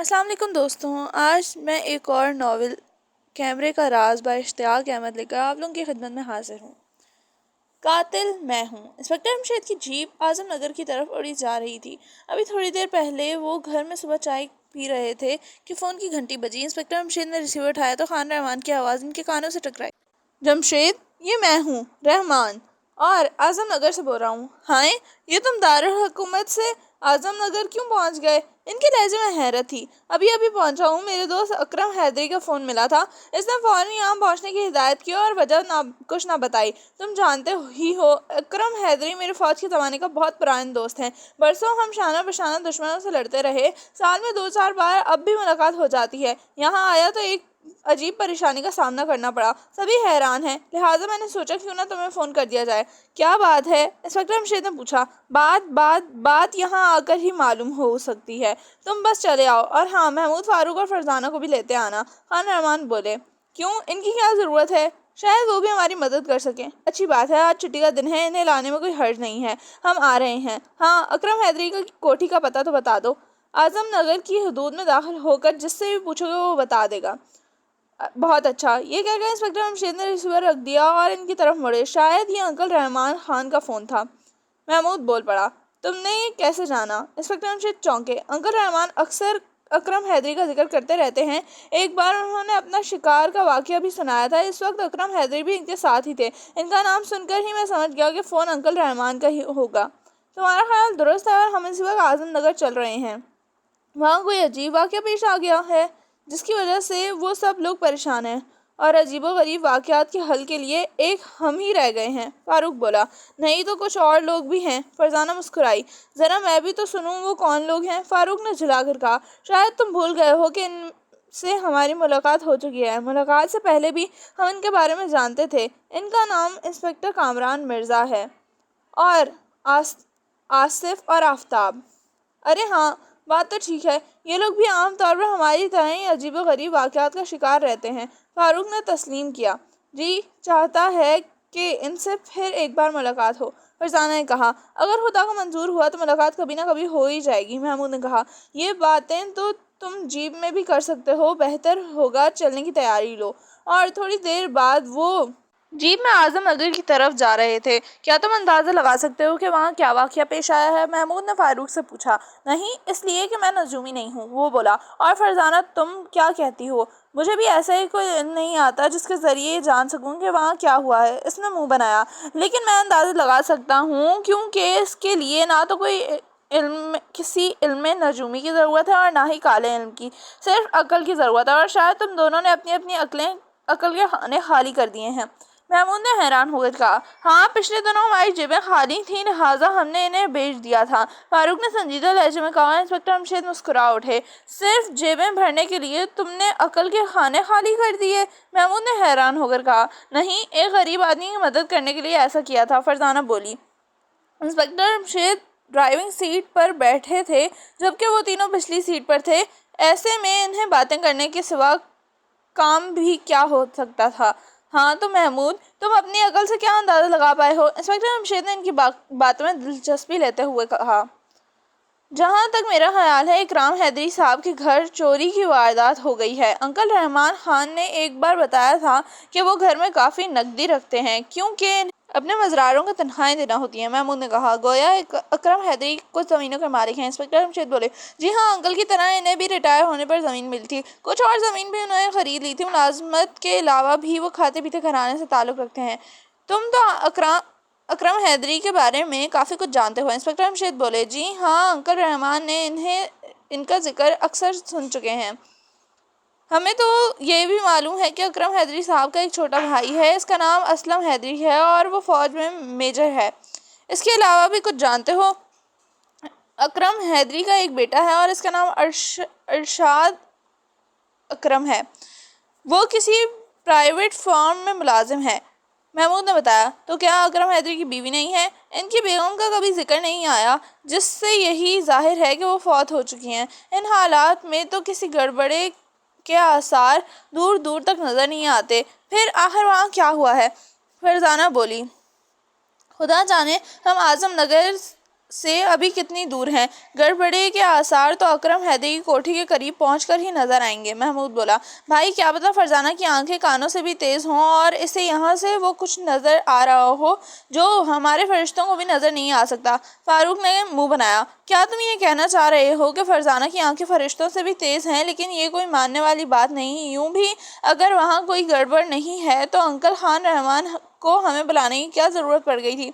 السلام علیکم دوستوں، آج میں ایک اور ناول کیمرے کا راز با اشتیاق احمد لے کر آپ لوگوں کی خدمت میں حاضر ہوں۔ قاتل میں ہوں۔ انسپکٹر رمشید کی جیپ اعظم نگر کی طرف اڑی جا رہی تھی۔ ابھی تھوڑی دیر پہلے وہ گھر میں صبح چائے پی رہے تھے کہ فون کی گھنٹی بجی۔ انسپکٹر رمشید نے ریسیور اٹھایا تو خان رحمان کی آواز ان کے کانوں سے ٹکرائی۔ جمشید، یہ میں ہوں، رحمان، اور اعظم نگر سے بول رہا ہوں۔ ہائے، یہ تم دارالحکومت سے اعظم نگر کیوں پہنچ گئے؟ ان کے لہجے میں حیرت تھی۔ ابھی پہنچا ہوں، میرے دوست اکرم حیدری کا فون ملا تھا، اس نے فوراً یہاں پہنچنے کی ہدایت کی اور وجہ کچھ نہ بتائی۔ تم جانتے ہی ہو اکرم حیدری میرے فوج کے زمانے کا بہت پرانے دوست ہیں، برسوں ہم شانہ بشانہ دشمنوں سے لڑتے رہے، سال میں 2-4 بار اب بھی ملاقات ہو جاتی ہے۔ یہاں آیا تو ایک عجیب پریشانی کا سامنا کرنا پڑا، سبھی حیران ہیں، لہٰذا میں نے سوچا کیوں نہ تمہیں فون کر دیا جائے۔ کیا بات ہے؟ انسپکٹر رمشید نے پوچھا۔ بات یہاں آ کر ہی معلوم ہو سکتی ہے، تم بس چلے آؤ، اور ہاں، محمود، فاروق اور فرزانہ کو بھی لیتے آنا۔ خان رحمان بولے۔ کیوں، ان کی کیا ضرورت ہے؟ شاید وہ بھی ہماری مدد کر سکیں۔ اچھی بات ہے، آج چھٹی کا دن ہے، انہیں لانے میں کوئی حرج نہیں ہے، ہم آ رہے ہیں۔ ہاں، اکرم حیدری کی کوٹھی کا پتہ تو بتا دو۔ اعظم نگر کی حدود میں داخل ہو کر جس سے بھی پوچھو گے وہ بتا دے گا۔ بہت اچھا، یہ کہہ کر انسپکٹر رمشید نے ریسیور رکھ دیا اور ان کی طرف مڑے۔ شاید یہ انکل رحمان خان کا فون تھا۔ محمود بول پڑا۔ تم نے یہ کیسے جانا؟ انسپکٹر رمشید چونکے۔ انکل رحمان اکثر اکرم حیدری کا ذکر کرتے رہتے ہیں، ایک بار انہوں نے اپنا شکار کا واقعہ بھی سنایا تھا، اس وقت اکرم حیدری بھی ان کے ساتھ ہی تھے۔ ان کا نام سن کر ہی میں سمجھ گیا کہ فون انکل رحمان کا ہی ہوگا۔ تمہارا خیال درست ہے، اور ہم اسی وقت اعظم نگر چل رہے ہیں۔ وہاں کوئی عجیب واقعہ پیش آ گیا ہے جس کی وجہ سے وہ سب لوگ پریشان ہیں، اور عجیب و غریب واقعات کے حل کے لیے ایک ہم ہی رہ گئے ہیں۔ فاروق بولا۔ نہیں تو کچھ اور لوگ بھی ہیں۔ فرزانہ مسکرائی۔ ذرا میں بھی تو سنوں وہ کون لوگ ہیں؟ فاروق نے جھلا کر کہا۔ شاید تم بھول گئے ہو کہ ان سے ہماری ملاقات ہو چکی ہے۔ ملاقات سے پہلے بھی ہم ان کے بارے میں جانتے تھے۔ ان کا نام انسپکٹر کامران مرزا ہے، اور آصف اور آفتاب۔ ارے ہاں، بات تو ٹھیک ہے، یہ لوگ بھی عام طور پر ہماری طرح ہی عجیب و غریب واقعات کا شکار رہتے ہیں۔ فاروق نے تسلیم کیا۔ جی چاہتا ہے کہ ان سے پھر ایک بار ملاقات ہو، فرزانہ نے کہا۔ اگر خدا کا منظور ہوا تو ملاقات کبھی نہ کبھی ہو ہی جائے گی، محمود نے کہا۔ یہ باتیں تو تم جیپ میں بھی کر سکتے ہو، بہتر ہوگا چلنے کی تیاری لو۔ اور تھوڑی دیر بعد وہ جیپ میں اعظم نگر کی طرف جا رہے تھے۔ کیا تم اندازہ لگا سکتے ہو کہ وہاں کیا واقعہ پیش آیا ہے؟ محمود نے فاروق سے پوچھا۔ نہیں، اس لیے کہ میں نجومی نہیں ہوں، وہ بولا۔ اور فرزانہ، تم کیا کہتی ہو؟ مجھے بھی ایسا ہی کوئی علم نہیں آتا جس کے ذریعے جان سکوں کہ وہاں کیا ہوا ہے، اس نے منہ بنایا۔ لیکن میں اندازہ لگا سکتا ہوں، کیونکہ اس کے لیے نہ تو کسی علم نجومی کی ضرورت ہے اور نہ ہی کالے علم کی، صرف عقل کی ضرورت ہے، اور شاید تم دونوں نے اپنی اپنی عقل کے خانے خالی کر دیے ہیں۔ محمود نے حیران ہو کر کہا۔ ہاں، پچھلے دنوں ہماری جیبیں خالی تھیں، لہٰذا ہم نے انہیں بیچ دیا تھا، فاروق نے سنجیدہ لہجے میں کہا۔ انسپکٹر رمشید مسکرا اٹھے۔ صرف جیبیں بھرنے کے لیے تم نے عقل کے خانے خالی کر دیے؟ محمود نے حیران ہو کر کہا۔ نہیں، ایک غریب آدمی کی مدد کرنے کے لیے ایسا کیا تھا، فرزانہ بولی۔ انسپکٹر رمشید ڈرائیونگ سیٹ پر بیٹھے تھے، جبکہ وہ تینوں پچھلی سیٹ پر تھے، ایسے میں انہیں باتیں کرنے کے سوا کام بھی کیا ہو سکتا تھا؟ ہاں تو محمود، تم اپنی عقل سے کیا اندازہ لگا پائے ہو؟ انسپکٹر رمشید نے ان کی باتوں میں دلچسپی لیتے ہوئے کہا۔ جہاں تک میرا خیال ہے، اکرام حیدری صاحب کے گھر چوری کی واردات ہو گئی ہے۔ انکل رحمان خان نے ایک بار بتایا تھا کہ وہ گھر میں کافی نقدی رکھتے ہیں، کیونکہ انہیں اپنے مزرعوں کو تنخواہیں دینا ہوتی ہیں، محمود نے کہا۔ گویا اکرم حیدری کچھ زمینوں کے مالک ہیں، انسپکٹر رمشید بولے۔ جی ہاں، انکل کی طرح انہیں بھی ریٹائر ہونے پر زمین ملی تھی، کچھ اور زمین بھی انہوں نے خرید لی تھی۔ ملازمت کے علاوہ بھی وہ کھاتے پیتے گھرانے سے تعلق رکھتے ہیں۔ تم تو اکرم حیدری کے بارے میں کافی کچھ جانتے ہو، انسپکٹر رمشید بولے۔ جی ہاں، انکل رحمان نے ان کا ذکر اکثر سن چکے ہیں۔ ہمیں تو یہ بھی معلوم ہے کہ اکرم حیدری صاحب کا ایک چھوٹا بھائی ہے، اس کا نام اسلم حیدری ہے، اور وہ فوج میں میجر ہے۔ اس کے علاوہ بھی کچھ جانتے ہو؟ اکرم حیدری کا ایک بیٹا ہے، اور اس کا نام ارشاد اکرم ہے، وہ کسی پرائیویٹ فرم میں ملازم ہے، محمود نے بتایا۔ تو کیا اکرم حیدری کی بیوی نہیں ہے؟ ان کی بیگم کا کبھی ذکر نہیں آیا، جس سے یہی ظاہر ہے کہ وہ فوت ہو چکی ہیں۔ ان حالات میں تو کسی گڑبڑے کے آثار دور دور تک نظر نہیں آتے۔ پھر آخر وہاں کیا ہوا ہے؟ فرزانہ بولی۔ خدا جانے، ہم اعظم نگر سے ابھی کتنی دور ہیں؟ گڑبڑی کے آثار تو اکرم حیدری کی کوٹھی کے قریب پہنچ کر ہی نظر آئیں گے۔ محمود بولا، بھائی کیا پتا فرزانہ کی آنکھیں کانوں سے بھی تیز ہوں اور اسے یہاں سے وہ کچھ نظر آ رہا ہو جو ہمارے فرشتوں کو بھی نظر نہیں آ سکتا۔ فاروق نے منہ بنایا، کیا تم یہ کہنا چاہ رہے ہو کہ فرزانہ کی آنکھیں فرشتوں سے بھی تیز ہیں؟ لیکن یہ کوئی ماننے والی بات نہیں۔ یوں بھی اگر وہاں کوئی گڑبڑ نہیں ہے تو انکل خان رحمان کو ہمیں بلانے کی کیا ضرورت پڑ گئی تھی؟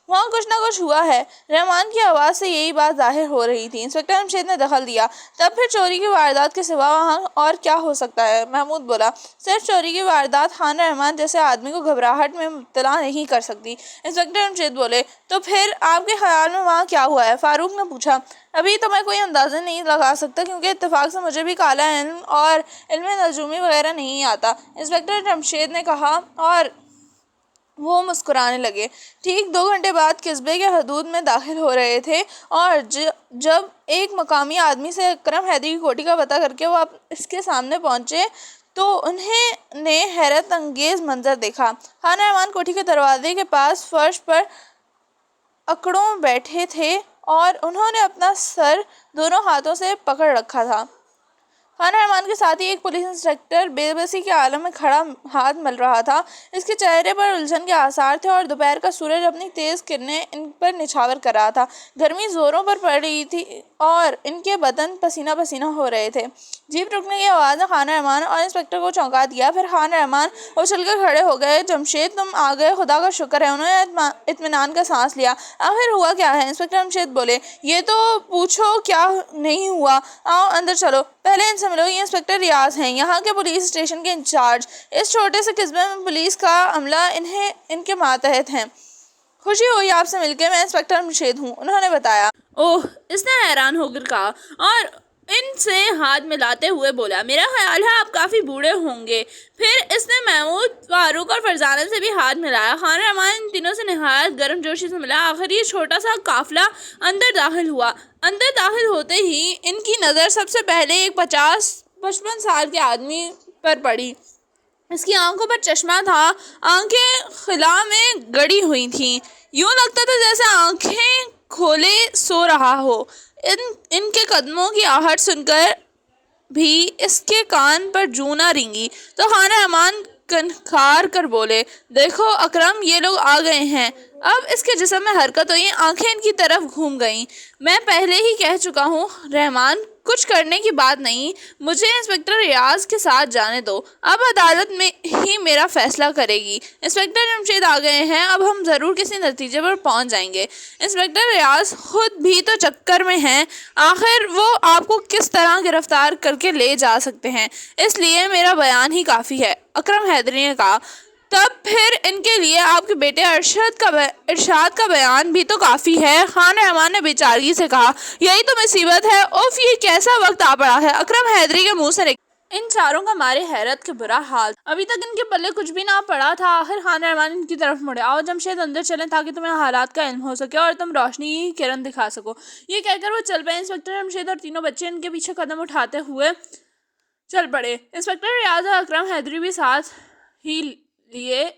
وہاں کچھ نہ کچھ ہوا ہے۔ رحمان کی آواز سے یہی بات ظاہر ہو رہی تھی۔ انسپکٹر جمشید نے دخل دیا، تب پھر چوری کی واردات کے سوا وہاں اور کیا ہو سکتا ہے؟ محمود بولا، صرف چوری کی واردات خان رحمان جیسے آدمی کو گھبراہٹ میں مبتلا نہیں کر سکتی۔ انسپکٹر جمشید بولے، تو پھر آپ کے خیال میں وہاں کیا ہوا ہے؟ فاروق نے پوچھا، ابھی تو میں کوئی اندازہ نہیں لگا سکتا کیونکہ اتفاق سے مجھے بھی کالا علم اور علم نجومی وغیرہ نہیں آتا، انسپکٹر جمشید نے کہا، اور وہ مسکرانے لگے۔ ٹھیک 2 گھنٹے بعد قصبے کے حدود میں داخل ہو رہے تھے اور جب ایک مقامی آدمی سے اکرم حیدری کی کوٹھی کا پتہ کر کے وہ اس کے سامنے پہنچے تو انہیں نے حیرت انگیز منظر دیکھا۔ خان رحمان کوٹھی کے دروازے کے پاس فرش پر اکڑوں بیٹھے تھے اور انہوں نے اپنا سر دونوں ہاتھوں سے پکڑ رکھا تھا۔ خان رحمان کے ساتھ ہی ایک پولیس انسپکٹر بے بسی کے عالم میں کھڑا ہاتھ مل رہا تھا۔ اس کے چہرے پر الجھن کے آثار تھے اور دوپہر کا سورج اپنی تیز کرنیں ان پر نچھاور کر رہا تھا۔ گرمی زوروں پر پڑ رہی تھی اور ان کے بدن پسینہ پسینہ ہو رہے تھے۔ جیپ رکنے کی آواز نے خان رحمان اور انسپکٹر کو چونکا دیا۔ پھر خان رحمان اچھل کر کھڑے ہو گئے۔ جمشید، تم آ گئے، خدا کا شکر ہے۔ انہوں نے اطمینان کا سانس لیا۔ آخر ہوا کیا ہے؟ انسپکٹر جمشید بولے، یہ تو پوچھو کیا نہیں ہوا۔ آؤ اندر چلو، پہلے ان سے ملو۔ یہ انسپکٹر ریاض ہیں، یہاں کے پولیس اسٹیشن کے انچارج۔ اس چھوٹے سے قصبے میں پولیس کا عملہ ان کے ماتحت ہے۔ خوشی ہوئی آپ سے مل کے، میں انسپکٹر جمشید ہوں، انہوں نے بتایا۔ اوہ، اس نے حیران ہو کر کہا اور ان سے ہاتھ ملاتے ہوئے بولا، میرا خیال ہے آپ کافی بوڑھے ہوں گے۔ پھر اس نے محمود، فاروق اور فرزانہ سے بھی ہاتھ ملایا۔ خان رحمان ان تینوں سے نہایت گرم جوشی سے ملا۔ آخر یہ چھوٹا سا قافلہ اندر داخل ہوا۔ اندر داخل ہوتے ہی ان کی نظر سب سے پہلے ایک 50-55 سال کے آدمی پر پڑی۔ اس کی آنکھوں پر چشمہ تھا، آنکھیں خلا میں گڑی ہوئی تھیں، یوں لگتا تھا جیسے آنکھیں کھولے سو رہا ہو۔ ان کے قدموں کی آہٹ سن کر بھی اس کے کان پر جوں نہ رینگی تو خان رحمان کنکھار کر بولے، دیکھو اکرم، یہ لوگ آ گئے ہیں۔ اب اس کے جسم میں حرکت ہوئی، آنکھیں ان کی طرف گھوم گئیں۔ میں پہلے ہی کہہ چکا ہوں رحمان، کچھ کرنے کی بات نہیں، مجھے انسپکٹر ریاض کے ساتھ جانے دو، اب عدالت میں ہی میرا فیصلہ کرے گی۔ انسپکٹر جمشید آ گئے ہیں، اب ہم ضرور کسی نتیجے پر پہنچ جائیں گے۔ انسپکٹر ریاض خود بھی تو چکر میں ہیں، آخر وہ آپ کو کس طرح گرفتار کر کے لے جا سکتے ہیں، اس لیے میرا بیان ہی کافی ہے، اکرم حیدری نے کہا۔ تب پھر ان کے لیے آپ کے بیٹے ارشاد کا بیان بھی تو کافی ہے، خان رحمان نے بیچارگی سے کہا۔ یہی تو مصیبت ہے، اوف، یہ کیسا وقت آ پڑا ہے۔ اکرم حیدری کے منہ سے نکلا۔ ان چاروں کا مارے حیرت کے برا حال تھا۔ ابھی تک ان کے پلے کچھ بھی نہ پڑا تھا۔ آخر خان رحمان ان کی طرف مڑے، آؤ جمشید اندر چلیں تاکہ تمہیں حالات کا علم ہو سکے اور تم روشنی کی کرن دکھا سکو۔ یہ کہہ کر وہ چل پڑے۔ انسپکٹر جمشید اور تینوں بچے ان کے پیچھے قدم اٹھاتے ہوئے چل پڑے۔ انسپکٹر ریاض اور اکرم حیدری بھی ساتھ ہی لیے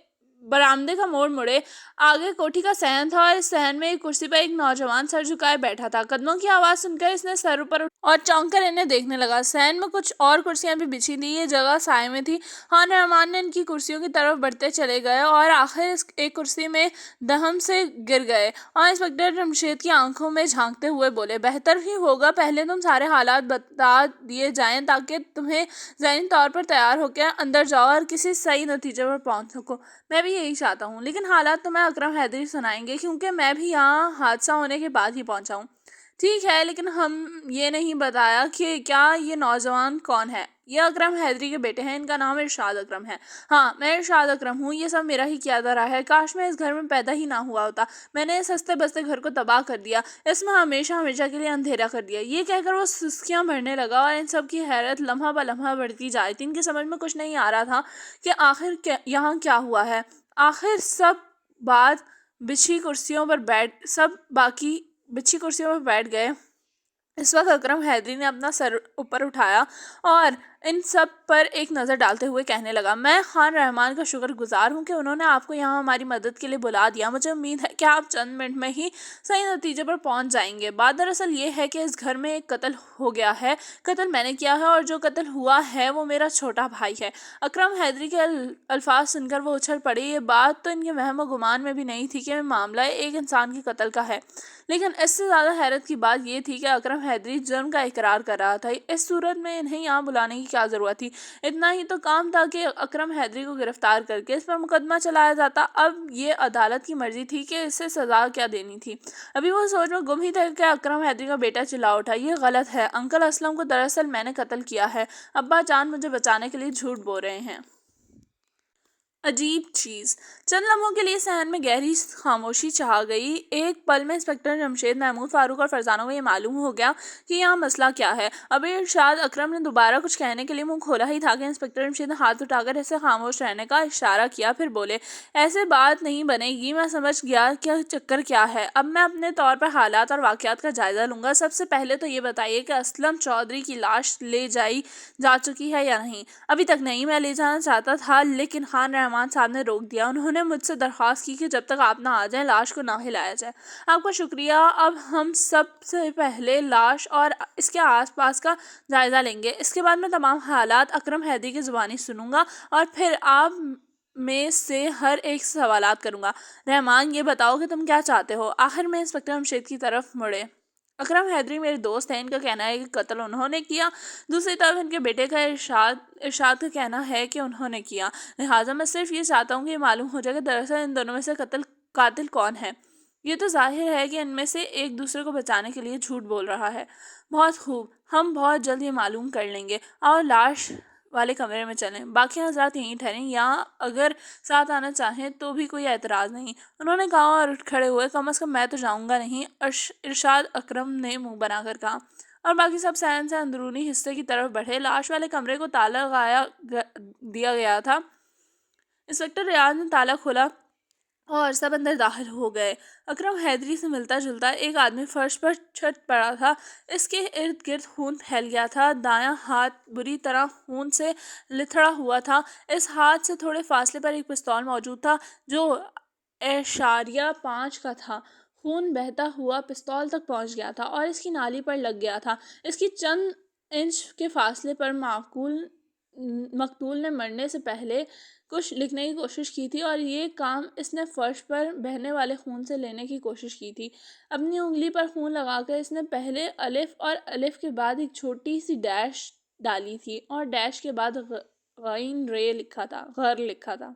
برآمدے کا موڑ مڑے۔ آگے کوٹھی کا صحن تھا اور اس صحن میں ایک کرسی پر ایک نوجوان سر جھکائے بیٹھا تھا۔ قدموں کی آواز سن کر اس نے سر اوپر اور چونک کر انہیں دیکھنے لگا۔ صحن میں کچھ اور کرسیاں بھی بچھی تھیں، یہ جگہ سائے میں تھی۔ خان رحمان نے ان کی کرسیوں کی طرف بڑھتے چلے گئے اور آخر ایک کرسی میں دہم سے گر گئے اور انسپکٹر جمشید کی آنکھوں میں جھانکتے ہوئے بولے، بہتر ہی ہوگا پہلے تم سارے حالات بتا دیے جائیں تاکہ تمہیں ذہنی طور پر تیار ہو کے اندر جاؤ اور کسی صحیح نتیجے پر پہنچ سکو۔ میں بھی یہی چاہتا ہوں، لیکن حالات تمہیں اکرم حیدری سنائیں گے کیونکہ میں بھی یہاں حادثہ ہونے کے بعد ہی پہنچا ہوں۔ ٹھیک ہے، لیکن ہم یہ نہیں بتایا کہ کیا یہ نوجوان کون ہے؟ یہ اکرم حیدری کے بیٹے ہیں، ان کا نام ارشاد اکرم ہے۔ ہاں، میں ارشاد اکرم ہوں، یہ سب میرا ہی کیا دھرا ہے، کاش میں اس گھر میں پیدا ہی نہ ہوا ہوتا، میں نے اس ہنستے بستے گھر کو تباہ کر دیا، اس میں ہمیشہ ہمیشہ کے لیے اندھیرا کر دیا۔ یہ کہہ کر وہ سسکیاں بھرنے لگا اور ان سب کی حیرت لمحہ بہ لمحہ بڑھتی جا رہی تھی۔ ان کی سمجھ میں کچھ نہیں آ رہا تھا کہ آخر یہاں کیا ہوا ہے۔ آخر سب باقی بچھی کرسیوں پر بیٹھ گئے۔ اس وقت اکرم حیدری نے اپنا سر اوپر اٹھایا اور ان سب پر ایک نظر ڈالتے ہوئے کہنے لگا، میں خان رحمان کا شکر گزار ہوں کہ انہوں نے آپ کو یہاں ہماری مدد کے لیے بلا دیا. مجھے امید ہے کہ آپ چند منٹ میں ہی صحیح نتیجے پر پہنچ جائیں گے. بات دراصل یہ ہے کہ اس گھر میں ایک قتل ہو گیا ہے. قتل میں نے کیا ہے اور جو قتل ہوا ہے وہ میرا چھوٹا بھائی ہے. اکرم حیدری کے الفاظ سن کر وہ اچھل پڑی. یہ بات تو ان کے وہم و گمان میں بھی نہیں تھی کہ معاملہ ایک انسان کے قتل کا ہے، لیکن اس سے زیادہ حیرت کی بات یہ تھی کہ اکرم حیدری جرم کا اقرار کر رہا تھا. اس صورت میں انہیں یہاں بلانے کی کیا ضرورت تھی؟ اتنا ہی تو کام تھا کہ اکرم حیدری کو گرفتار کر کے اس پر مقدمہ چلایا جاتا. اب یہ عدالت کی مرضی تھی کہ اسے سزا کیا دینی تھی. ابھی وہ سوچ میں گم ہی تھا کہ اکرم حیدری کا بیٹا چلا اٹھا، یہ غلط ہے، انکل اسلم کو دراصل میں نے قتل کیا ہے. ابا جان مجھے بچانے کے لیے جھوٹ بول رہے ہیں. عجیب چیز. چند لمحوں کے لیے صحن میں گہری خاموشی چھا گئی. ایک پل میں انسپکٹر جمشید، محمود فاروق اور فرزانہ کو یہ معلوم ہو گیا کہ یہاں مسئلہ کیا ہے. ابھی ارشاد اکرم نے دوبارہ کچھ کہنے کے لیے منہ کھولا ہی تھا کہ انسپکٹر جمشید نے ہاتھ اٹھا کر اسے خاموش رہنے کا اشارہ کیا. پھر بولے، ایسے بات نہیں بنے گی. میں سمجھ گیا کہ چکر کیا ہے. اب میں اپنے طور پر حالات اور واقعات کا جائزہ لوں گا. سب سے پہلے تو یہ بتائیے کہ اسلم چودھری کی لاش لے جائی جا چکی ہے یا نہیں؟ ابھی تک نہیں. میں لے جانا چاہتا تھا لیکن خان رحمان صاحب نے روک دیا. انہوں نے مجھ سے درخواست کی کہ جب تک آپ نہ آ جائیں لاش کو نہ ہلایا جائے. آپ کا شکریہ. اب ہم سب سے پہلے لاش اور اس کے آس پاس کا جائزہ لیں گے. اس کے بعد میں تمام حالات اکرم حیدری کی زبانی سنوں گا اور پھر آپ میں سے ہر ایک سے سوالات کروں گا. رحمان، یہ بتاؤ کہ تم کیا چاہتے ہو؟ آخر میں انسپکٹر جمشید کی طرف مڑے. اکرم حیدری میرے دوست ہیں. ان کا کہنا ہے کہ قتل انہوں نے کیا. دوسری طرف ان کے بیٹے کا ارشاد کا کہنا ہے کہ انہوں نے کیا. لہٰذا میں صرف یہ چاہتا ہوں کہ یہ معلوم ہو جائے کہ دراصل ان دونوں میں سے قاتل کون ہے. یہ تو ظاہر ہے کہ ان میں سے ایک دوسرے کو بچانے کے لیے جھوٹ بول رہا ہے. بہت خوب، ہم بہت جلد یہ معلوم کر لیں گے. اور لاش والے کمرے میں چلیں. باقی حضرات یہیں ٹھہریں یا اگر ساتھ آنا چاہیں تو بھی کوئی اعتراض نہیں. انہوں نے کہا اور اٹھ کھڑے ہوئے. کم از کم میں تو جاؤں گا نہیں، ارشاد اکرم نے منہ بنا کر کہا. اور باقی سب صحن سے اندرونی حصے کی طرف بڑھے. لاش والے کمرے کو تالا لگایا دیا گیا تھا. انسپکٹر ریاض نے تالا کھولا اور سب اندر داخل ہو گئے. اکرم حیدری سے ملتا جلتا ایک آدمی فرش پر چھت پڑا تھا. اس کے ارد گرد خون پھیل گیا تھا. دایاں ہاتھ بری طرح خون سے لتھڑا ہوا تھا. اس ہاتھ سے تھوڑے فاصلے پر ایک پستول موجود تھا جو 0.5 کا تھا. خون بہتا ہوا پستول تک پہنچ گیا تھا اور اس کی نالی پر لگ گیا تھا. اس کی چند انچ کے فاصلے پر مقتول نے مرنے سے پہلے کچھ لکھنے کی کوشش کی تھی اور یہ کام اس نے فرش پر بہنے والے خون سے لینے کی کوشش کی تھی. اپنی انگلی پر خون لگا کر اس نے پہلے الف اور الف کے بعد ایک چھوٹی سی ڈیش ڈالی تھی اور ڈیش کے بعد غیر لکھا تھا.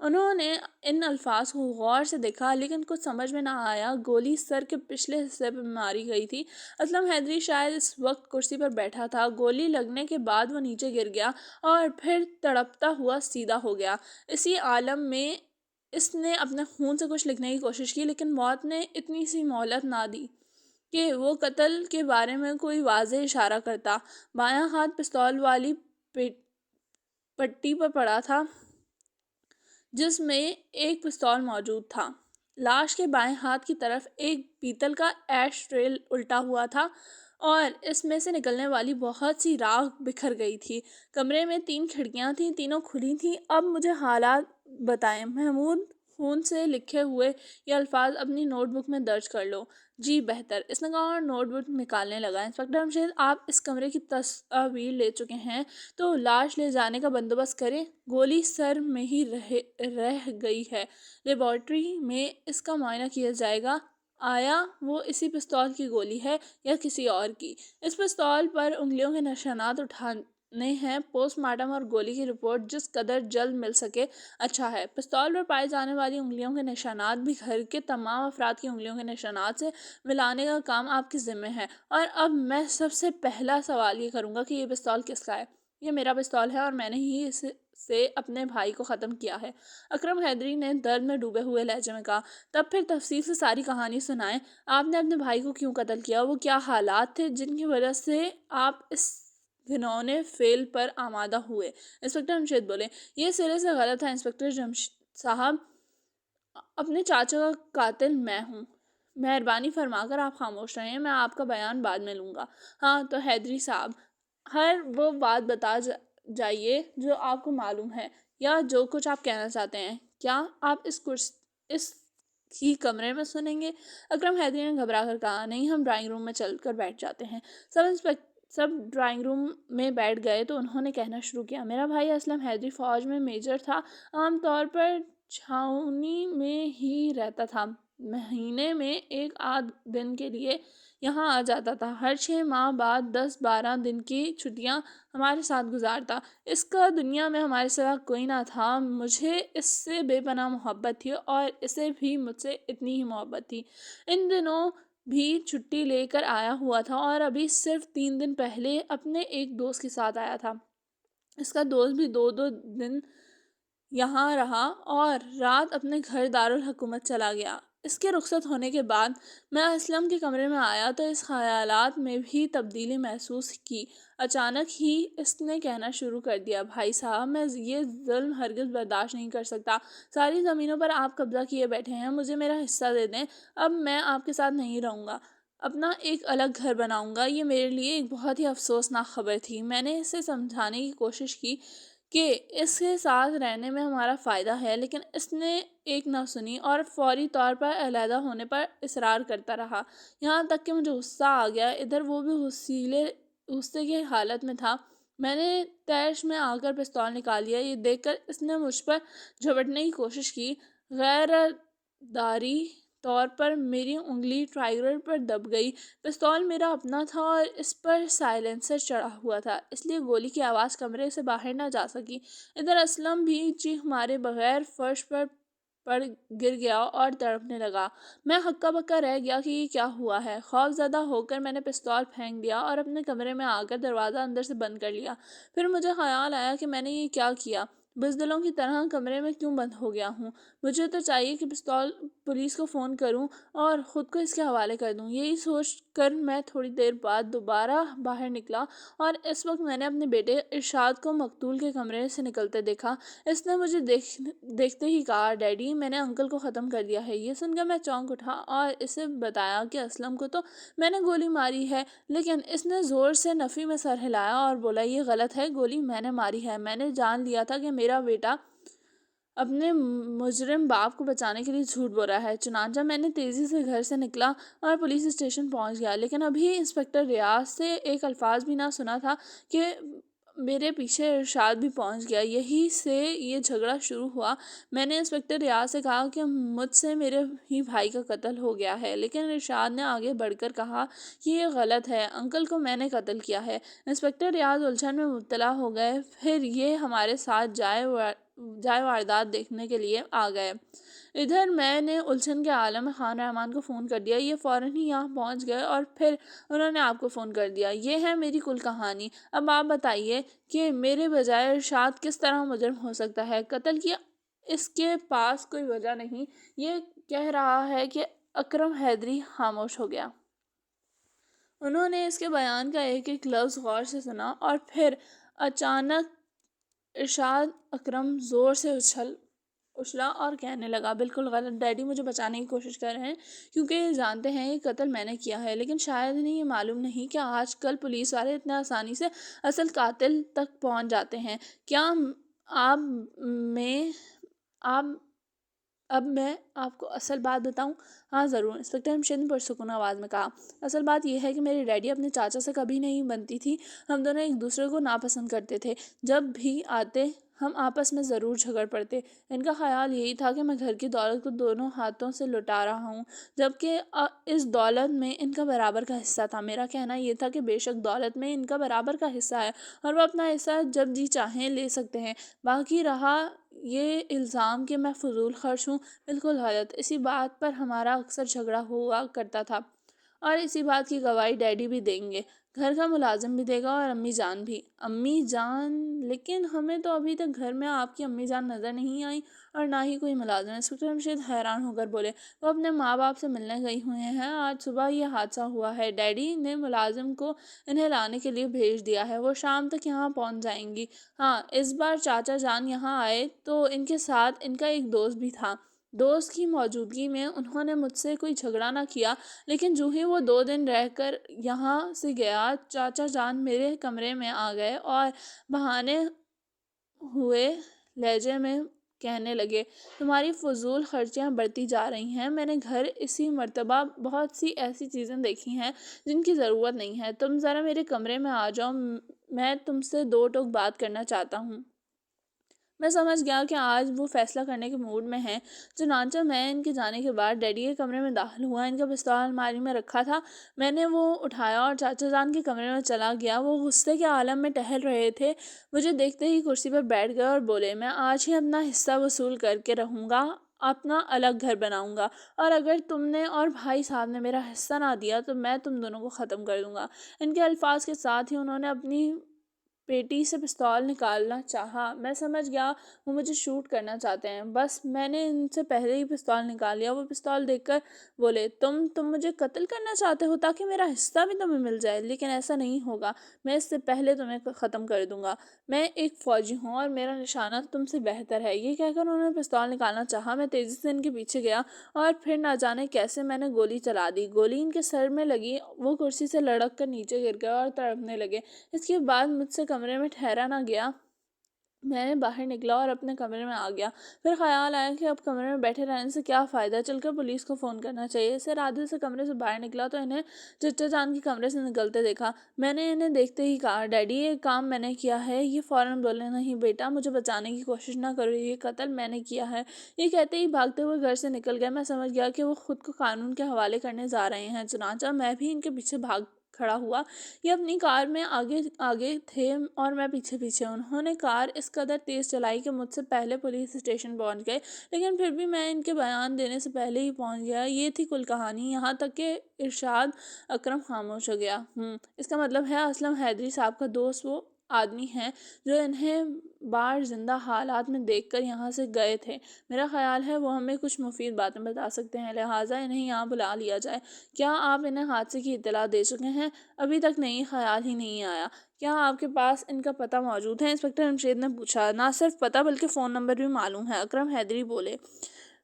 انہوں نے ان الفاظ کو غور سے دیکھا لیکن کچھ سمجھ میں نہ آیا. گولی سر کے پچھلے حصے پر ماری گئی تھی. اسلم حیدری شاید اس وقت کرسی پر بیٹھا تھا. گولی لگنے کے بعد وہ نیچے گر گیا اور پھر تڑپتا ہوا سیدھا ہو گیا. اسی عالم میں اس نے اپنے خون سے کچھ لکھنے کی کوشش کی لیکن موت نے اتنی سی مہلت نہ دی کہ وہ قتل کے بارے میں کوئی واضح اشارہ کرتا. بایاں ہاتھ پستول والی پٹی پر پڑا تھا جس میں ایک پستول موجود تھا. لاش کے بائیں ہاتھ کی طرف ایک پیتل کا ایش ٹرے الٹا ہوا تھا اور اس میں سے نکلنے والی بہت سی راکھ بکھر گئی تھی. کمرے میں 3 کھڑکیاں تھیں، تینوں کھلی تھیں. اب مجھے حالات بتائیں. محمود، خون سے لکھے ہوئے یہ الفاظ اپنی نوٹ بک میں درج کر لو. جی بہتر، اس نے کہا اور نوٹ بک نکالنے لگا. انسپکٹر جمشید، آپ اس کمرے کی تصاویر لے چکے ہیں تو لاش لے جانے کا بندوبست کریں. گولی سر میں ہی رہ گئی ہے. لیبارٹری میں اس کا معائنہ کیا جائے گا. آیا وہ اسی پستول کی گولی ہے یا کسی اور کی؟ اس پستول پر انگلیوں کے نشانات اٹھانے ہیں. پوسٹ مارٹم اور گولی کی رپورٹ جس قدر جلد مل سکے اچھا ہے. پستول پر پائے جانے والی انگلیوں کے نشانات بھی گھر کے تمام افراد کی انگلیوں کے نشانات سے ملانے کا کام آپ کے ذمہ ہے. اور اب میں سب سے پہلا سوال یہ کروں گا کہ یہ پستول کس کا ہے؟ یہ میرا پستول ہے اور میں نے ہی سے اپنے بھائی کو ختم کیا ہے. اکرم حیدری نے درد میں ڈوبے ہوئے لہجے میں کہا. تب پھر تفصیل سے ساری کہانی سنائیں. آپ نے اپنے بھائی کو کیوں قتل کیا؟ وہ کیا حالات تھے جن کی وجہ سے آپ اس گھنونے فعل پر آمادہ ہوئے؟ انسپکٹر جمشید بولے. یہ سرے سے غلط ہے انسپکٹر جمشید صاحب. اپنے چاچا کا قاتل میں ہوں. مہربانی فرما کر آپ خاموش رہیں، میں آپ کا بیان بعد میں لوں گا۔ ہاں تو حیدری صاحب، ہر وہ بات بتا جائیے جو آپ کو معلوم ہے یا جو کچھ آپ کہنا چاہتے ہیں۔ کیا آپ اس ہی کمرے میں سنیں گے؟ اکرم حیدری نے گھبرا کر کہا، نہیں، ہم ڈرائنگ روم میں چل کر بیٹھ جاتے ہیں۔ سب ڈرائنگ روم میں بیٹھ گئے تو انہوں نے کہنا شروع کیا، میرا بھائی اسلم حیدری فوج میں میجر تھا، عام طور پر چھاؤنی میں ہی رہتا تھا، مہینے میں 1 آدھ دن کے لیے یہاں آ جاتا تھا، ہر 6 ماہ بعد 10-12 دن کی چھٹیاں ہمارے ساتھ گزارتا۔ اس کا دنیا میں ہمارے سوا کوئی نہ تھا، مجھے اس سے بے پناہ محبت تھی اور اسے بھی مجھ سے اتنی ہی محبت تھی۔ ان دنوں بھی چھٹی لے کر آیا ہوا تھا اور ابھی صرف 3 دن پہلے اپنے ایک دوست کے ساتھ آیا تھا۔ اس کا دوست بھی 2 دن یہاں رہا اور رات اپنے گھر دارالحکومت چلا گیا۔ اس کے رخصت ہونے کے بعد میں اسلم کے کمرے میں آیا تو اس خیالات میں بھی تبدیلی محسوس کی۔ اچانک ہی اس نے کہنا شروع کر دیا، بھائی صاحب، میں یہ ظلم ہرگز برداشت نہیں کر سکتا۔ ساری زمینوں پر آپ قبضہ کیے بیٹھے ہیں، مجھے میرا حصہ دے دیں، اب میں آپ کے ساتھ نہیں رہوں گا، اپنا ایک الگ گھر بناؤں گا۔ یہ میرے لیے ایک بہت ہی افسوسناک خبر تھی۔ میں نے اسے سمجھانے کی کوشش کی کہ اس کے ساتھ رہنے میں ہمارا فائدہ ہے، لیکن اس نے ایک نہ سنی اور فوری طور پر علیحدہ ہونے پر اصرار کرتا رہا، یہاں تک کہ مجھے غصہ آ گیا۔ ادھر وہ بھی غصے کی حالت میں تھا۔ میں نے تیش میں آ کر پستول نکال لیا۔ یہ دیکھ کر اس نے مجھ پر جھپٹنے کی کوشش کی۔ غیر ارادی طور پر میری انگلی ٹرائیگر پر دب گئی۔ پستول میرا اپنا تھا اور اس پر سائلنسر چڑھا ہوا تھا، اس لیے گولی کی آواز کمرے سے باہر نہ جا سکی۔ ادھر اسلم بھی چیخ مارے بغیر فرش پر گر گیا اور تڑپنے لگا۔ میں ہکا بکا رہ گیا کہ یہ کیا ہوا ہے۔ خوف زدہ ہو کر میں نے پستول پھینک دیا اور اپنے کمرے میں آ کر دروازہ اندر سے بند کر لیا۔ پھر مجھے خیال آیا کہ میں نے یہ کیا کیا، بزدلوں کی طرح کمرے میں کیوں بند ہو گیا ہوں۔ مجھے تو چاہیے کہ پولیس کو فون کروں اور خود کو اس کے حوالے کر دوں۔ یہی سوچ کر میں تھوڑی دیر بعد دوبارہ باہر نکلا اور اس وقت میں نے اپنے بیٹے ارشاد کو مقتول کے کمرے سے نکلتے دیکھا۔ اس نے مجھے دیکھتے ہی کہا، ڈیڈی، میں نے انکل کو ختم کر دیا ہے۔ یہ سن کر میں چونک اٹھا اور اسے بتایا کہ اسلم کو تو میں نے گولی ماری ہے، لیکن اس نے زور سے نفی میں سر ہلایا اور بولا، یہ غلط ہے، گولی میں نے ماری ہے۔ میں نے جان لیا تھا کہ میرا بیٹا اپنے مجرم باپ کو بچانے کے لیے جھوٹ بول رہا ہے، چنانچہ میں نے تیزی سے گھر سے نکلا اور پولیس اسٹیشن پہنچ گیا، لیکن ابھی انسپکٹر ریاض سے ایک الفاظ بھی نہ سنا تھا کہ میرے پیچھے ارشاد بھی پہنچ گیا۔ یہی سے یہ جھگڑا شروع ہوا۔ میں نے انسپکٹر ریاض سے کہا کہ مجھ سے میرے ہی بھائی کا قتل ہو گیا ہے، لیکن ارشاد نے آگے بڑھ کر کہا کہ یہ غلط ہے، انکل کو میں نے قتل کیا ہے۔ انسپکٹر ریاض الجھن میں مبتلا ہو گئے، پھر یہ ہمارے ساتھ جائے واردات دیکھنے کے لیے آ گئے۔ ادھر میں نے الجھن کے عالم میں خان رحمان کو فون کر دیا، یہ فوراً ہی یہاں پہنچ گئے اور پھر انہوں نے آپ کو فون کر دیا۔ یہ ہے میری کل کہانی۔ اب آپ بتائیے کہ میرے بجائے ارشاد کس طرح مجرم ہو سکتا ہے؟ قتل کی اس کے پاس کوئی وجہ نہیں۔ یہ کہہ رہا ہے کہ اکرم حیدری خاموش ہو گیا۔ انہوں نے اس کے بیان کا ایک ایک لفظ غور سے سنا اور پھر اچانک ارشاد اکرم زور سے اچھلا اور کہنے لگا، بالکل غلط، ڈیڈی مجھے بچانے کی کوشش کر رہے ہیں کیونکہ یہ جانتے ہیں یہ قتل میں نے کیا ہے، لیکن شاید انہیں یہ معلوم نہیں کہ آج کل پولیس والے اتنے آسانی سے اصل قاتل تک پہنچ جاتے ہیں۔ کیا اب میں آپ کو اصل بات بتاؤں؟ ہاں ضرور، انسپکٹر ہمشید نے پرسکون آواز میں کہا۔ اصل بات یہ ہے کہ میری ڈیڈی اپنے چاچا سے کبھی نہیں بنتی تھی، ہم دونوں ایک دوسرے کو ناپسند کرتے تھے، جب بھی آتے ہم آپس میں ضرور جھگڑ پڑتے۔ ان کا خیال یہی تھا کہ میں گھر کی دولت کو دونوں ہاتھوں سے لٹا رہا ہوں، جبکہ اس دولت میں ان کا برابر کا حصہ تھا۔ میرا کہنا یہ تھا کہ بے شک دولت میں ان کا برابر کا حصہ ہے اور وہ اپنا حصہ جب جی چاہیں لے سکتے ہیں۔ باقی رہا یہ الزام کہ میں فضول خرچ ہوں، بالکل غلط، اسی بات پر ہمارا اکثر جھگڑا ہوا کرتا تھا اور اسی بات کی گواہی ڈیڈی بھی دیں گے، گھر کا ملازم بھی دے گا اور امی جان بھی۔ امی جان؟ لیکن ہمیں تو ابھی تک گھر میں آپ کی امی جان نظر نہیں آئی اور نہ ہی کوئی ملازم۔ انسپکٹر ہمشید حیران ہو کر بولے، وہ اپنے ماں باپ سے ملنے گئی ہوئے ہیں، آج صبح یہ حادثہ ہوا ہے، ڈیڈی نے ملازم کو انہیں لانے کے لیے بھیج دیا ہے، وہ شام تک یہاں پہنچ جائیں گی۔ ہاں، اس بار چاچا جان یہاں آئے تو ان کے ساتھ ان کا ایک دوست بھی تھا، دوست کی موجودگی میں انہوں نے مجھ سے کوئی جھگڑا نہ کیا، لیکن جو ہی وہ 2 دن رہ کر یہاں سے گیا، چاچا جان میرے کمرے میں آ گئے اور بہانے ہوئے لہجے میں کہنے لگے، تمہاری فضول خرچیاں بڑھتی جا رہی ہیں۔ میں نے گھر اسی مرتبہ بہت سی ایسی چیزیں دیکھی ہیں جن کی ضرورت نہیں ہے، تم ذرا میرے کمرے میں آ جاؤ، میں تم سے 2 ٹوک بات کرنا چاہتا ہوں۔ میں سمجھ گیا کہ آج وہ فیصلہ کرنے کے موڈ میں ہیں، چنانچہ میں ان کے جانے کے بعد ڈیڈی کے کمرے میں داخل ہوا۔ ان کا پستول الماری میں رکھا تھا، میں نے وہ اٹھایا اور چاچا جان کے کمرے میں چلا گیا۔ وہ غصے کے عالم میں ٹہل رہے تھے، مجھے دیکھتے ہی کرسی پر بیٹھ گئے اور بولے، میں آج ہی اپنا حصہ وصول کر کے رہوں گا، اپنا الگ گھر بناؤں گا، اور اگر تم نے اور بھائی صاحب نے میرا حصہ نہ دیا تو میں تم دونوں کو ختم کر دوں گا۔ ان کے الفاظ کے ساتھ ہی انہوں نے اپنی پیٹی سے پستول نکالنا چاہا۔ میں سمجھ گیا وہ مجھے شوٹ کرنا چاہتے ہیں، بس میں نے ان سے پہلے ہی پستول نکال لیا۔ وہ پستول دیکھ کر بولے، تم مجھے قتل کرنا چاہتے ہو تاکہ میرا حصہ بھی تمہیں مل جائے، لیکن ایسا نہیں ہوگا، میں اس سے پہلے تمہیں ختم کر دوں گا۔ میں ایک فوجی ہوں اور میرا نشانہ تم سے بہتر ہے۔ یہ کہہ کر انہوں نے پستول نکالنا چاہا۔ میں تیزی سے ان کے پیچھے گیا اور پھر نہ جانے کیسے میں نے گولی چلا دی۔ گولی ان کے سر میں لگی، وہ کرسی سے لڑک کر نیچے گر گئے اور تڑپنے لگے۔ اس کے بعد مجھ سے کمرے میں ٹھہرا نہ گیا، میں نے باہر نکلا اور اپنے کمرے میں آ گیا۔ پھر خیال آیا کہ اب کمرے میں بیٹھے رہنے سے کیا فائدہ، چل کر پولیس کو فون کرنا چاہیے۔ اس ارادے سے کمرے سے باہر نکلا تو انہیں چچا جان کے کمرے سے نکلتے دیکھا۔ میں نے انہیں دیکھتے ہی کہا، ڈیڈی یہ کام میں نے کیا ہے۔ یہ فوراً بولے، نہیں بیٹا، مجھے بچانے کی کوشش نہ کرو، یہ قتل میں نے کیا ہے۔ یہ کہتے ہی بھاگتے ہوئے گھر سے نکل گئے۔ میں سمجھ گیا کہ وہ خود کو قانون کے حوالے کرنے جا رہے ہیں، چنانچہ میں بھی ان کے پیچھے بھاگ کھڑا ہوا۔ یہ اپنی کار میں آگے تھے اور میں پیچھے پیچھے۔ انہوں نے کار اس قدر تیز چلائی کہ مجھ سے پہلے پولیس اسٹیشن پہنچ گئے، لیکن پھر بھی میں ان کے بیان دینے سے پہلے ہی پہنچ گیا۔ یہ تھی کل کہانی، یہاں تک کہ ارشاد اکرم خاموش ہو گیا۔ اس کا مطلب ہے اسلم حیدری صاحب کا دوست وہ آدمی ہے جو انہیں بار زندہ حالات میں دیکھ کر یہاں سے گئے تھے۔ میرا خیال ہے وہ ہمیں کچھ مفید باتیں بتا سکتے ہیں، لہٰذا انہیں یہاں بلا لیا جائے۔ کیا آپ انہیں حادثے کی اطلاع دے چکے ہیں؟ ابھی تک نہیں، خیال ہی نہیں آیا۔ کیا آپ کے پاس ان کا پتہ موجود ہے؟ انسپکٹر جمشید نے پوچھا۔ نہ صرف پتہ بلکہ فون نمبر بھی معلوم ہے، اکرم حیدری بولے۔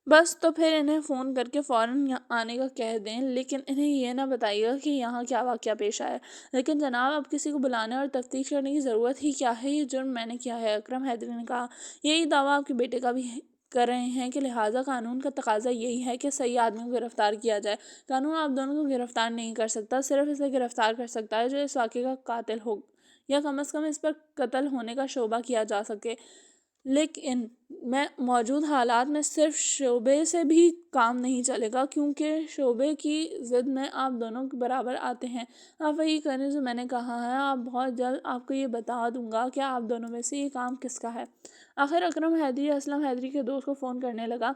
بس تو پھر انہیں فون کر کے فوراً آنے کا کہہ دیں، لیکن انہیں یہ نہ بتائیے گا کہ یہاں کیا واقعہ پیش آیا۔ لیکن جناب، اب کسی کو بلانے اور تفتیش کرنے کی ضرورت ہی کیا ہے؟ یہ جرم میں نے کیا ہے، اکرم حیدری نے کہا۔ یہی دعویٰ آپ کے بیٹے کا بھی کر رہے ہیں کہ لہٰذا قانون کا تقاضا یہی ہے کہ صحیح آدمی کو گرفتار کیا جائے۔ قانون آپ دونوں کو گرفتار نہیں کر سکتا، صرف اسے گرفتار کر سکتا ہے جو اس واقعے کا قاتل ہو، یا کم از کم اس پر قتل ہونے کا شبہ کیا جا سکے۔ لیکن موجود حالات میں صرف شبے سے بھی کام نہیں چلے گا، کیونکہ شبے کی ضد میں آپ دونوں برابر آتے ہیں۔ آپ وہی کریں جو میں نے کہا ہے، آپ بہت جلد آپ کو یہ بتا دوں گا کہ آپ دونوں میں سے یہ کام کس کا ہے۔ آخر اکرم حیدری اسلم حیدری کے دوست کو فون کرنے لگا۔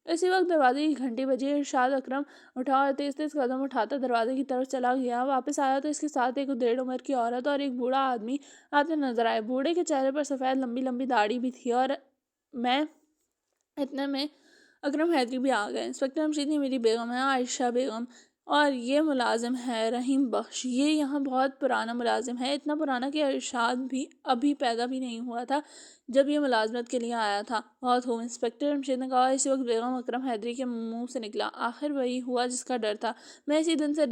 اسی وقت دروازے کی گھنٹی بجی۔ ارشاد اکرم اٹھا اور تیز تیز قدم اٹھاتا دروازے کی طرف چلا گیا۔ واپس آیا تو اس کے ساتھ ایک 1.5 عمر کی عورت اور ایک بوڑھا آدمی آتے نظر آئے۔ بوڑھے کے چہرے پر سفید لمبی لمبی داڑھی بھی تھی، اور میں اتنے میں اکرم حیدری بھی آ گئے۔ انسپکٹر جمشید، یہ میری بیگم ہے عائشہ بیگم، اور یہ ملازم ہے رحیم بخش۔ یہ یہاں بہت پرانا ملازم ہے، اتنا پرانا کہ ارشاد بھی ابھی پیدا بھی نہیں ہوا تھا جب یہ ملازمت کے لیے آیا تھا۔ بہت خوب، انسپکٹر جمشید نے کہا۔ اسی وقت بیگم اکرم حیدری کے منہ سے نکلا، آخر وہی ہوا جس کا ڈر تھا، میں اسی دن سے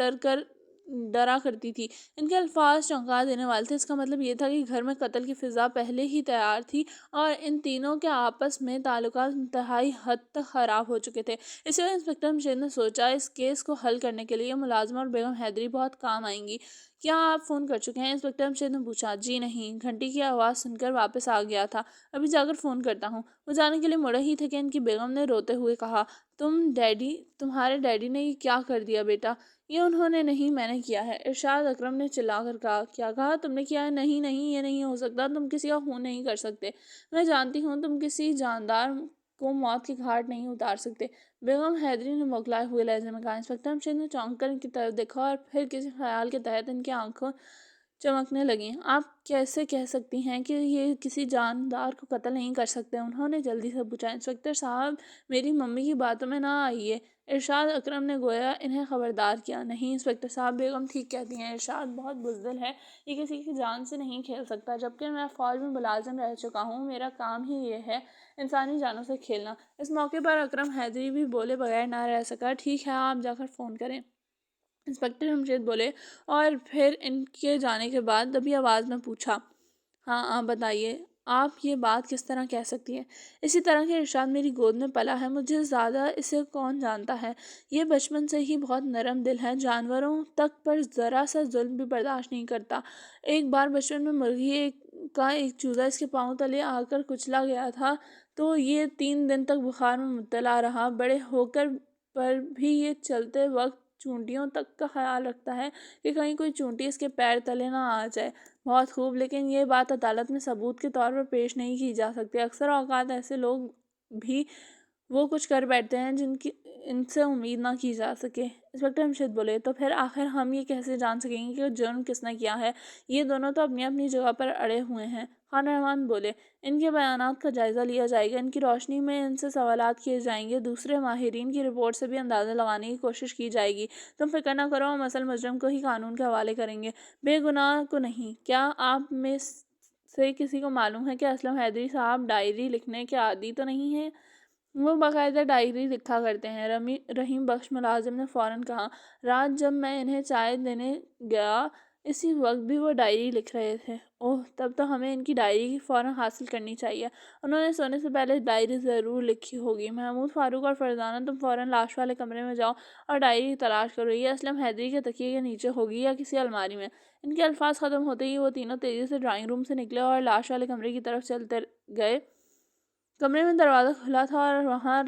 ڈرا کرتی تھی۔ ان کے الفاظ چونکا دینے والے تھے۔ اس کا مطلب یہ تھا کہ گھر میں قتل کی فضا پہلے ہی تیار تھی اور ان تینوں کے آپس میں تعلقات انتہائی حد تک خراب ہو چکے تھے۔ اسی وقت انسپکٹر جمشید نے سوچا، اس کیس کو حل کرنے کے لیے ملازمہ اور بیگم حیدری بہت کام آئیں گی۔ کیا آپ فون کر چکے ہیں؟ انسپکٹر جمشید نے پوچھا۔ جی نہیں، گھنٹی کی آواز سن کر واپس آ گیا تھا، ابھی جا کر فون کرتا ہوں۔ وہ جانے کے لیے مڑے ہی تھے کہ ان کی بیگم نے روتے ہوئے کہا، تمہارے ڈیڈی نے یہ کیا کر دیا بیٹا؟ یہ انہوں نے نہیں، میں نے کیا ہے۔ ارشاد اکرم نے چلا کر کہا، کیا کہا تم نے کیا ہے؟ نہیں نہیں، یہ نہیں ہو سکتا، تم کسی کا خون نہیں کر سکتے، میں جانتی ہوں تم کسی جاندار کو موت کے گھاٹ نہیں اتار سکتے، بیگم حیدری نے بوکھلائے ہوئے لہجے میں کہا۔ انسپکٹر جمشید نے چونک کر ان کی طرف دیکھا اور پھر کسی خیال کے تحت ان کی آنکھوں چمکنے لگیں۔ آپ کیسے کہہ سکتی ہیں کہ یہ کسی جاندار کو قتل نہیں کر سکتے؟ انہوں نے جلدی سے پوچھا۔ انسپکٹر صاحب، میری ممی کی باتوں میں نہ آئیے، ارشاد اکرم نے گویا انہیں خبردار کیا۔ نہیں انسپکٹر صاحب، بیگم ٹھیک کہتی ہیں، ارشاد بہت بزدل ہے، یہ کسی کی جان سے نہیں کھیل سکتا، جبکہ میں فوج میں ملازم رہ چکا ہوں، میرا کام ہی یہ ہے انسانی جانوں سے کھیلنا۔ اس موقع پر اکرم حیدری بھی بولے بغیر نہ رہ سکا۔ ٹھیک ہے، آپ جا کر فون کریں، انسپکٹر ہمشید بولے، اور پھر ان کے جانے کے بعد دبی آواز میں پوچھا، ہاں آپ بتائیے، آپ یہ بات کس طرح کہہ سکتی ہیں؟ اسی طرح کہ ارشاد میری گود میں پلا ہے، مجھے زیادہ اسے کون جانتا ہے، یہ بچپن سے ہی بہت نرم دل ہے، جانوروں تک پر ذرا سا ظلم بھی برداشت نہیں کرتا۔ ایک بار بچپن میں مرغی کا ایک چوزا اس کے پاؤں تلے آ کر کچلا گیا تھا تو یہ 3 دن تک بخار میں مبتلا رہا۔ بڑے ہو کر پر بھی یہ چلتے وقت چونٹیوں تک کا خیال رکھتا ہے کہ کہیں کوئی چونٹی اس کے پیر تلے نہ آ جائے۔ بہت خوب، لیکن یہ بات عدالت میں ثبوت کے طور پر پیش نہیں کی جا سکتی۔ اکثر اوقات ایسے لوگ بھی وہ کچھ کر بیٹھتے ہیں جن کی ان سے امید نہ کی جا سکے۔ انسپکٹر ہمشید بولے، تو پھر آخر ہم یہ کیسے جان سکیں گے کہ جرم کس نے کیا ہے؟ یہ دونوں تو اپنی اپنی جگہ پر اڑے ہوئے ہیں۔ خان رحمان بولے، ان کے بیانات کا جائزہ لیا جائے گا، ان کی روشنی میں ان سے سوالات کیے جائیں گے، دوسرے ماہرین کی رپورٹ سے بھی اندازہ لگانے کی کوشش کی جائے گی۔ تم فکر نہ کرو، ہم اصل مجرم کو ہی قانون کے حوالے کریں گے، بے گناہ کو نہیں۔ کیا آپ میں سے کسی کو معلوم ہے کہ اسلم حیدری صاحب ڈائری لکھنے کے عادی تو نہیں ہیں؟ وہ باقاعدہ ڈائری لکھا کرتے ہیں، رحیم بخش ملازم نے فوراً کہا۔ رات جب میں انہیں چائے دینے گیا اسی وقت بھی وہ ڈائری لکھ رہے تھے۔ اوہ، تب تو ہمیں ان کی ڈائری فوراً حاصل کرنی چاہیے، انہوں نے سونے سے پہلے ڈائری ضرور لکھی ہوگی۔ محمود، فاروق اور فرزانہ، تم فوراً لاش والے کمرے میں جاؤ اور ڈائری کی تلاش کرو، یہ اسلم حیدری کے تکیے کے نیچے ہوگی یا کسی الماری میں۔ ان کے الفاظ ختم ہوتے ہی وہ تینوں تیزی سے ڈرائنگ روم سے نکلے اور لاش والے کمرے کی طرف چلتے گئے۔ کمرے میں دروازہ کھلا تھا اور وہاں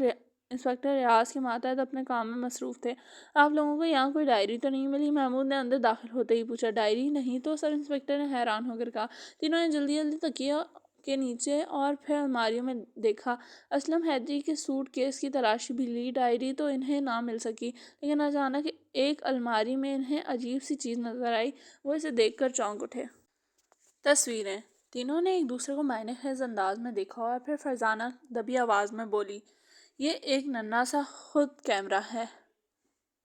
انسپکٹر ریاض کے ماتحت اپنے کام میں مصروف تھے۔ آپ لوگوں کو یہاں کوئی ڈائری تو نہیں ملی؟ محمود نے اندر داخل ہوتے ہی پوچھا۔ ڈائری نہیں تو؟ سب انسپکٹر نے حیران ہو کر کہا۔ تینوں نے جلدی جلدی تکیے کے نیچے اور پھر الماریوں میں دیکھا۔ اسلم حیدری کے سوٹ کیس کی تلاشی بھی لی، ڈائری تو انہیں نہ مل سکی، لیکن اچانک ایک الماری میں انہیں عجیب سی چیز نظر آئی، وہ اسے دیکھ کر چونک اٹھے۔ تصویریں۔ تینوں نے ایک دوسرے کو معنی خیز انداز میں دیکھا اور پھر فرزانہ دبی آواز میں بولی، یہ ایک ننھا سا خود کیمرہ ہے،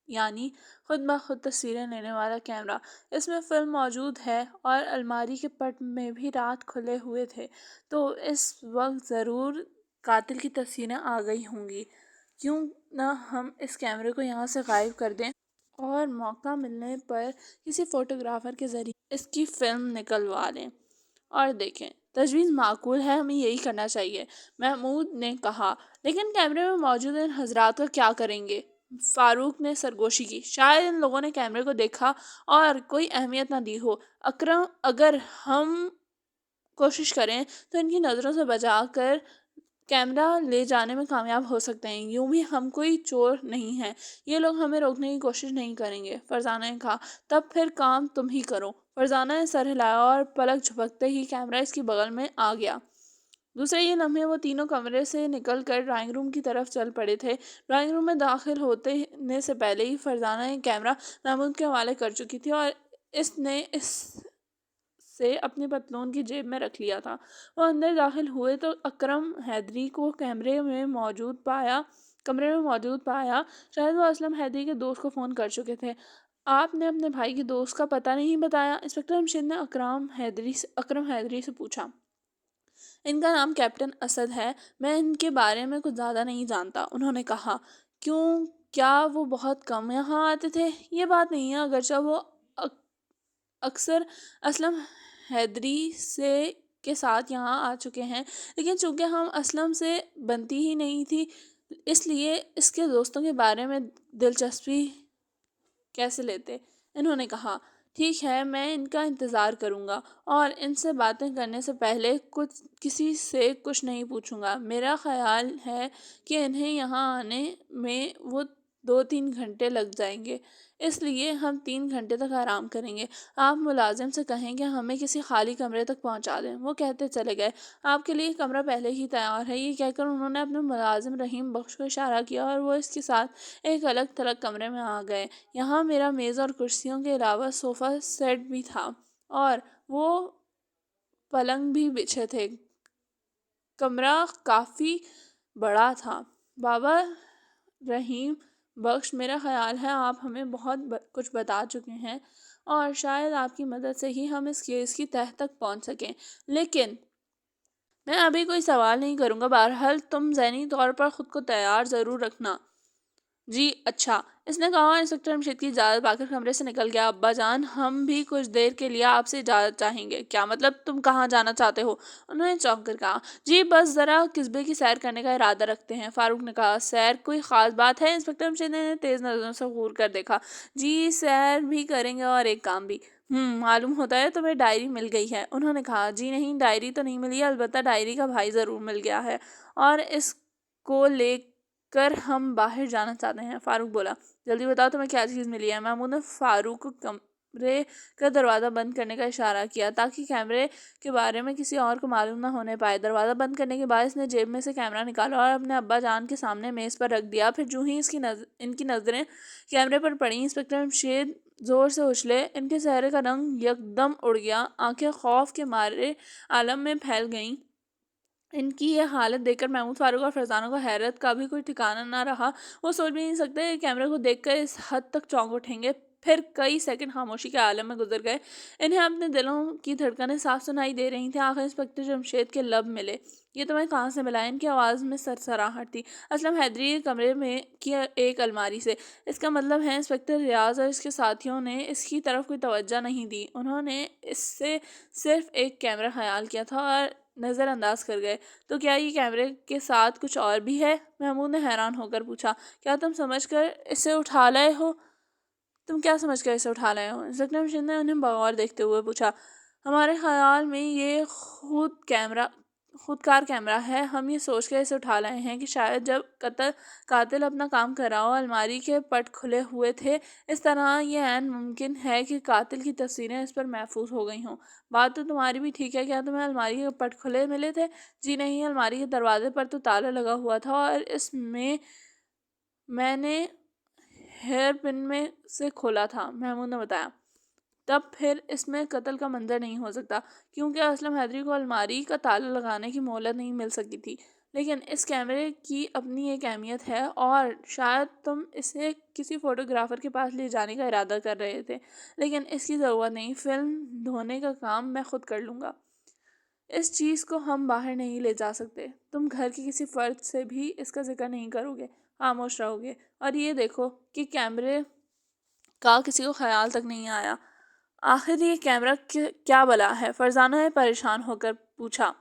یعنی خود بخود تصویریں لینے والا کیمرہ۔ اس میں فلم موجود ہے اور الماری کے پٹ میں بھی رات کھلے ہوئے تھے، تو اس وقت ضرور قاتل کی تصویریں آ گئی ہوں گی۔ کیوں نہ ہم اس کیمرے کو یہاں سے غائب کر دیں اور موقع ملنے پر کسی فوٹوگرافر کے ذریعے اس کی فلم نکلوا لیں اور دیکھیں۔ تجویز معقول ہے، ہمیں یہی کرنا چاہیے، محمود نے کہا۔ لیکن کیمرے میں موجود ان حضرات کا کیا کریں گے؟ فاروق نے سرگوشی کی۔ شاید ان لوگوں نے کیمرے کو دیکھا اور کوئی اہمیت نہ دی ہو۔ اکرم، اگر ہم کوشش کریں تو ان کی نظروں سے بچا کر کیمرہ لے جانے میں کامیاب ہو سکتے ہیں، یوں بھی ہم کوئی چور نہیں ہیں، یہ لوگ ہمیں روکنے کی کوشش نہیں کریں گے۔ فرزانہ نے کہا، تب پھر کام تم ہی کرو۔ فرزانہ نے سر ہلایا اور پلک جھپکتے ہی کیمرہ اس کی بغل میں آ گیا۔ دوسرے یہ لمحے وہ تینوں کمرے سے نکل کر ڈرائنگ روم کی طرف چل پڑے تھے۔ ڈرائنگ روم میں داخل ہونے سے پہلے ہی فرزانہ نے کیمرہ محمود کے حوالے کر چکی تھی اور اس نے اس سے اپنی پتلون کی جیب میں رکھ لیا تھا۔ وہ اندر داخل ہوئے تو اکرم حیدری کو کمرے میں موجود پایا۔ شاید وہ اسلم حیدری کے دوست کو فون کر چکے تھے۔ آپ نے اپنے بھائی کے دوست کا پتہ نہیں بتایا؟ انسپکٹر ہمشید نے اکرم حیدری سے پوچھا۔ ان کا نام کیپٹن اسد ہے، میں ان کے بارے میں کچھ زیادہ نہیں جانتا، انہوں نے کہا۔ کیوں، کیا وہ بہت کم یہاں آتے تھے؟ یہ بات نہیں ہے، اگرچہ وہ اکثر اسلم حیدری کے ساتھ یہاں آ چکے ہیں، لیکن چونکہ ہم اسلم سے بنتی ہی نہیں تھی اس لیے اس کے دوستوں کے بارے میں دلچسپی کیسے لیتے؟ انہوں نے کہا۔ ٹھیک ہے، میں ان کا انتظار کروں گا اور ان سے باتیں کرنے سے پہلے کسی سے کچھ نہیں پوچھوں گا۔ میرا خیال ہے کہ انہیں یہاں آنے میں وہ 2-3 گھنٹے لگ جائیں گے، اس لیے ہم 3 گھنٹے تک آرام کریں گے۔ آپ ملازم سے کہیں کہ ہمیں کسی خالی کمرے تک پہنچا دیں۔ وہ کہتے چلے گئے، آپ کے لیے کمرہ پہلے ہی تیار ہے۔ یہ کہہ کر انہوں نے اپنے ملازم رحیم بخش کو اشارہ کیا اور وہ اس کے ساتھ ایک الگ تھلگ کمرے میں آ گئے۔ یہاں میرا میز اور کرسیوں کے علاوہ صوفہ سیٹ بھی تھا اور وہ پلنگ بھی بچھے تھے۔ کمرہ کافی بڑا تھا۔ بابا رحیم بخش، میرا خیال ہے آپ ہمیں بہت کچھ بتا چکے ہیں اور شاید آپ کی مدد سے ہی ہم اس کیس کی تہہ تک پہنچ سکیں، لیکن میں ابھی کوئی سوال نہیں کروں گا۔ بہرحال تم ذہنی طور پر خود کو تیار ضرور رکھنا۔ جی اچھا، اس نے کہا۔ انسپکٹر جمشید کی اجازت پا کر کمرے سے نکل گیا۔ ابا جان، ہم بھی کچھ دیر کے لیے آپ سے اجازت چاہیں گے۔ کیا مطلب؟ تم کہاں جانا چاہتے ہو؟ انہوں نے چونک کر کہا۔ جی بس ذرا قصبے کی سیر کرنے کا ارادہ رکھتے ہیں، فاروق نے کہا۔ سیر کوئی خاص بات ہے؟ انسپکٹر جمشید نے تیز نظروں سے غور کر دیکھا۔ جی سیر بھی کریں گے اور ایک کام بھی۔ معلوم ہوتا ہے تمہیں ڈائری مل گئی ہے، انہوں نے کہا۔ جی نہیں، ڈائری تو نہیں ملی، البتہ ڈائری کا بھائی ضرور مل گیا ہے اور اس کو لے کر ہم باہر جانا چاہتے ہیں، فاروق بولا۔ جلدی بتاؤ تمہیں کیا چیز ملی ہے؟ محمود نے فاروق کو کمرے کا دروازہ بند کرنے کا اشارہ کیا تاکہ کیمرے کے بارے میں کسی اور کو معلوم نہ ہونے پائے۔ دروازہ بند کرنے کے بعد اس نے جیب میں سے کیمرہ نکالا اور اپنے ابا جان کے سامنے میز پر رکھ دیا۔ پھر جو ہی ان کی نظریں کیمرے پر پڑیں، انسپکٹر جمشید زور سے اچھلے۔ ان کے چہرے کا رنگ یکدم اڑ گیا، آنکھیں خوف کے مارے عالم میں پھیل گئیں۔ ان کی یہ حالت دیکھ کر محمود، فاروق اور فرزانہ کو حیرت کا بھی کوئی ٹھکانہ نہ رہا۔ وہ سوچ بھی نہیں سکتے کہ کیمرے کو دیکھ کر اس حد تک چونک اٹھیں گے۔ پھر کئی سیکنڈ خاموشی کے عالم میں گزر گئے۔ انہیں اپنے دلوں کی دھڑکنیں صاف سنائی دے رہی تھیں۔ آخر انسپکٹر جمشید کے لب ملے۔ یہ تمہیں کہاں سے ملا؟ ان کی آواز میں سرسراہٹ تھی۔ اسلم حیدری کے کمرے میں کی ایک الماری سے۔ اس کا مطلب ہے انسپکٹر ریاض اور اس کے ساتھیوں نے اس کی طرف کوئی توجہ نہیں دی۔ انہوں نے اس سے صرف ایک کیمرہ خیال کیا تھا اور نظر انداز کر گئے۔ تو کیا یہ کیمرے کے ساتھ کچھ اور بھی ہے؟ محمود نے حیران ہو کر پوچھا۔ کیا تم سمجھ کر اسے اٹھا لائے ہو؟ تم کیا سمجھ کر اسے اٹھا لائے ہو؟ انسپکٹر جمشید نے انہیں بغور دیکھتے ہوئے پوچھا۔ ہمارے خیال میں یہ خودکار کیمرہ ہے۔ ہم یہ سوچ کر اسے اٹھا لائے ہیں کہ شاید جب قاتل اپنا کام کر رہا ہو، الماری کے پٹ کھلے ہوئے تھے، اس طرح یہ عین ممکن ہے کہ قاتل کی تصویریں اس پر محفوظ ہو گئی ہوں۔ بات تو تمہاری بھی ٹھیک ہے۔ کیا تمہیں الماری کے پٹ کھلے ملے تھے؟ جی نہیں، الماری کے دروازے پر تو تالا لگا ہوا تھا اور اس میں نے ہیئر پن میں سے کھولا تھا، محمود نے بتایا۔ تب پھر اس میں قتل کا منظر نہیں ہو سکتا، کیونکہ اسلم حیدری کو الماری کا تالا لگانے کی مہلت نہیں مل سکی تھی۔ لیکن اس کیمرے کی اپنی ایک اہمیت ہے اور شاید تم اسے کسی فوٹوگرافر کے پاس لے جانے کا ارادہ کر رہے تھے، لیکن اس کی ضرورت نہیں۔ فلم دھونے کا کام میں خود کر لوں گا۔ اس چیز کو ہم باہر نہیں لے جا سکتے۔ تم گھر کے کسی فرد سے بھی اس کا ذکر نہیں کرو گے، خاموش رہو گے۔ اور یہ دیکھو کہ کیمرے کا کسی کو خیال تک نہیں آیا۔ آخر یہ کیمرہ کیا بلا ہے؟ فرزانہ نے پریشان ہو کر پوچھا۔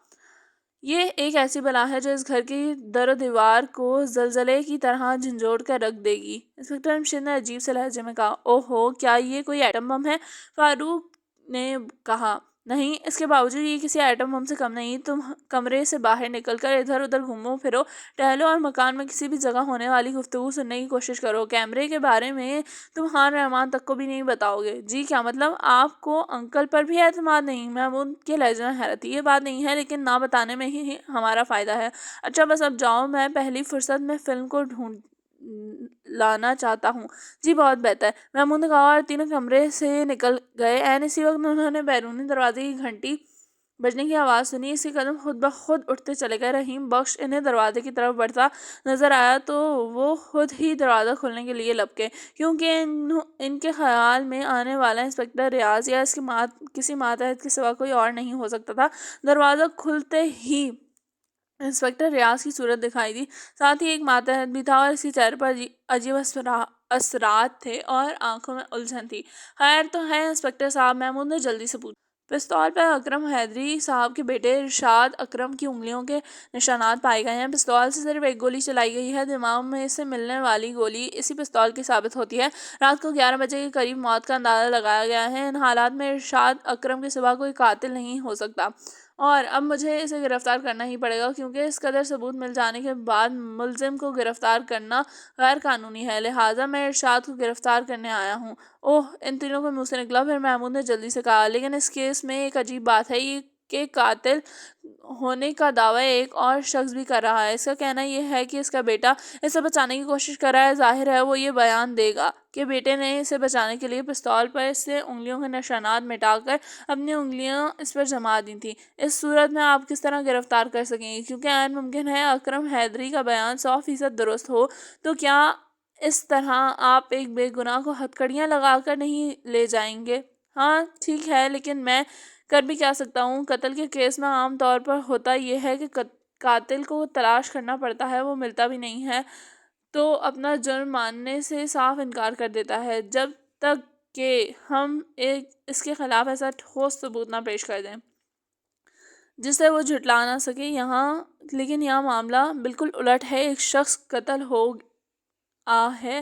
یہ ایک ایسی بلا ہے جو اس گھر کی در و دیوار کو زلزلے کی طرح جھنجھوڑ کر رکھ دے گی، انسپکٹر جمشید نے عجیب سے لہجے میں کہا۔ اوہو، کیا یہ کوئی ایٹم بم ہے؟ فاروق نے کہا۔ نہیں، اس کے باوجود یہ کسی ایٹم بم سے کم نہیں۔ تم کمرے سے باہر نکل کر ادھر ادھر گھومو پھرو، ٹہلو اور مکان میں کسی بھی جگہ ہونے والی گفتگو سننے کی کوشش کرو۔ کیمرے کے بارے میں تم خان رحمان تک کو بھی نہیں بتاؤ گے۔ جی کیا مطلب؟ آپ کو انکل پر بھی اعتماد نہیں؟ محمود کے لہجے میں حیرت تھی۔ یہ بات نہیں ہے، لیکن نہ بتانے میں ہی ہمارا فائدہ ہے۔ اچھا بس اب جاؤ، میں پہلی فرصت میں فلم کو ڈھونڈ لانا چاہتا ہوں۔ جی بہت بہتر، محمود نے کہا اور تینوں کمرے سے نکل گئے۔ عین اسی وقت انہوں نے بیرونی دروازے کی گھنٹی بجنے کی آواز سنی۔ اس کے قدم خود بخود اٹھتے چلے گئے۔ رحیم بخش انہیں دروازے کی طرف بڑھتا نظر آیا تو وہ خود ہی دروازہ کھولنے کے لیے لپکے، کیونکہ ان کے خیال میں آنے والا انسپکٹر ریاض یا اس کے کسی ماتحت کے سوا کوئی اور نہیں ہو سکتا تھا۔ دروازہ کھلتے ہی انسپکٹر ریاض کی صورت دکھائی دی، ساتھ ہی ایک ماتحت بھی تھا اور اس کے چہرے پر عجیب اثرات تھے اور آنکھوں میں الجھن تھی۔ خیر تو ہے انسپکٹر صاحب؟ محمود نے جلدی سے پوچھا۔ پستول پر اکرم حیدری صاحب کے بیٹے ارشاد اکرم کی انگلیوں کے نشانات پائے گئے ہیں۔ پستول سے صرف ایک گولی چلائی گئی ہے، دماغ میں سے ملنے والی گولی اسی پستول کی ثابت ہوتی ہے۔ رات کو 11 بجے کے قریب موت کا اندازہ لگایا گیا ہے۔ ان حالات میں ارشاد اکرم کے سوا کوئی قاتل نہیں ہو سکتا اور اب مجھے اسے گرفتار کرنا ہی پڑے گا، کیونکہ اس قدر ثبوت مل جانے کے بعد ملزم کو گرفتار کرنا غیر قانونی ہے، لہٰذا میں ارشاد کو گرفتار کرنے آیا ہوں۔ اوہ، ان تینوں کے منہ سے نکلا۔ پھر محمود نے جلدی سے کہا، لیکن اس کیس میں ایک عجیب بات ہے کہ قاتل ہونے کا دعویٰ ایک اور شخص بھی کر رہا ہے۔ اس کا کہنا یہ ہے کہ اس کا بیٹا اسے بچانے کی کوشش کر رہا ہے۔ ظاہر ہے وہ یہ بیان دے گا کہ بیٹے نے اسے بچانے کے لیے پستول پر اس سے انگلیوں کے نشانات مٹا کر اپنی انگلیاں اس پر جما دی تھیں۔ اس صورت میں آپ کس طرح گرفتار کر سکیں گے؟ کیونکہ عین ممکن ہے اکرم حیدری کا بیان 100% درست ہو، تو کیا اس طرح آپ ایک بے گناہ کو ہتھکڑیاں لگا کر نہیں لے جائیں گے۔ ہاں ٹھیک ہے، لیکن میں کر بھی کیا سکتا ہوں؟ قتل کے کیس میں عام طور پر ہوتا یہ ہے کہ قاتل کو تلاش کرنا پڑتا ہے، وہ ملتا بھی نہیں ہے تو اپنا جرم ماننے سے صاف انکار کر دیتا ہے، جب تک کہ ہم اس کے خلاف ایسا ٹھوس ثبوت نہ پیش کر دیں جسے وہ جھٹلا نہ سکے۔ لیکن یہاں معاملہ بالکل الٹ ہے۔ ایک شخص قتل ہو ہے،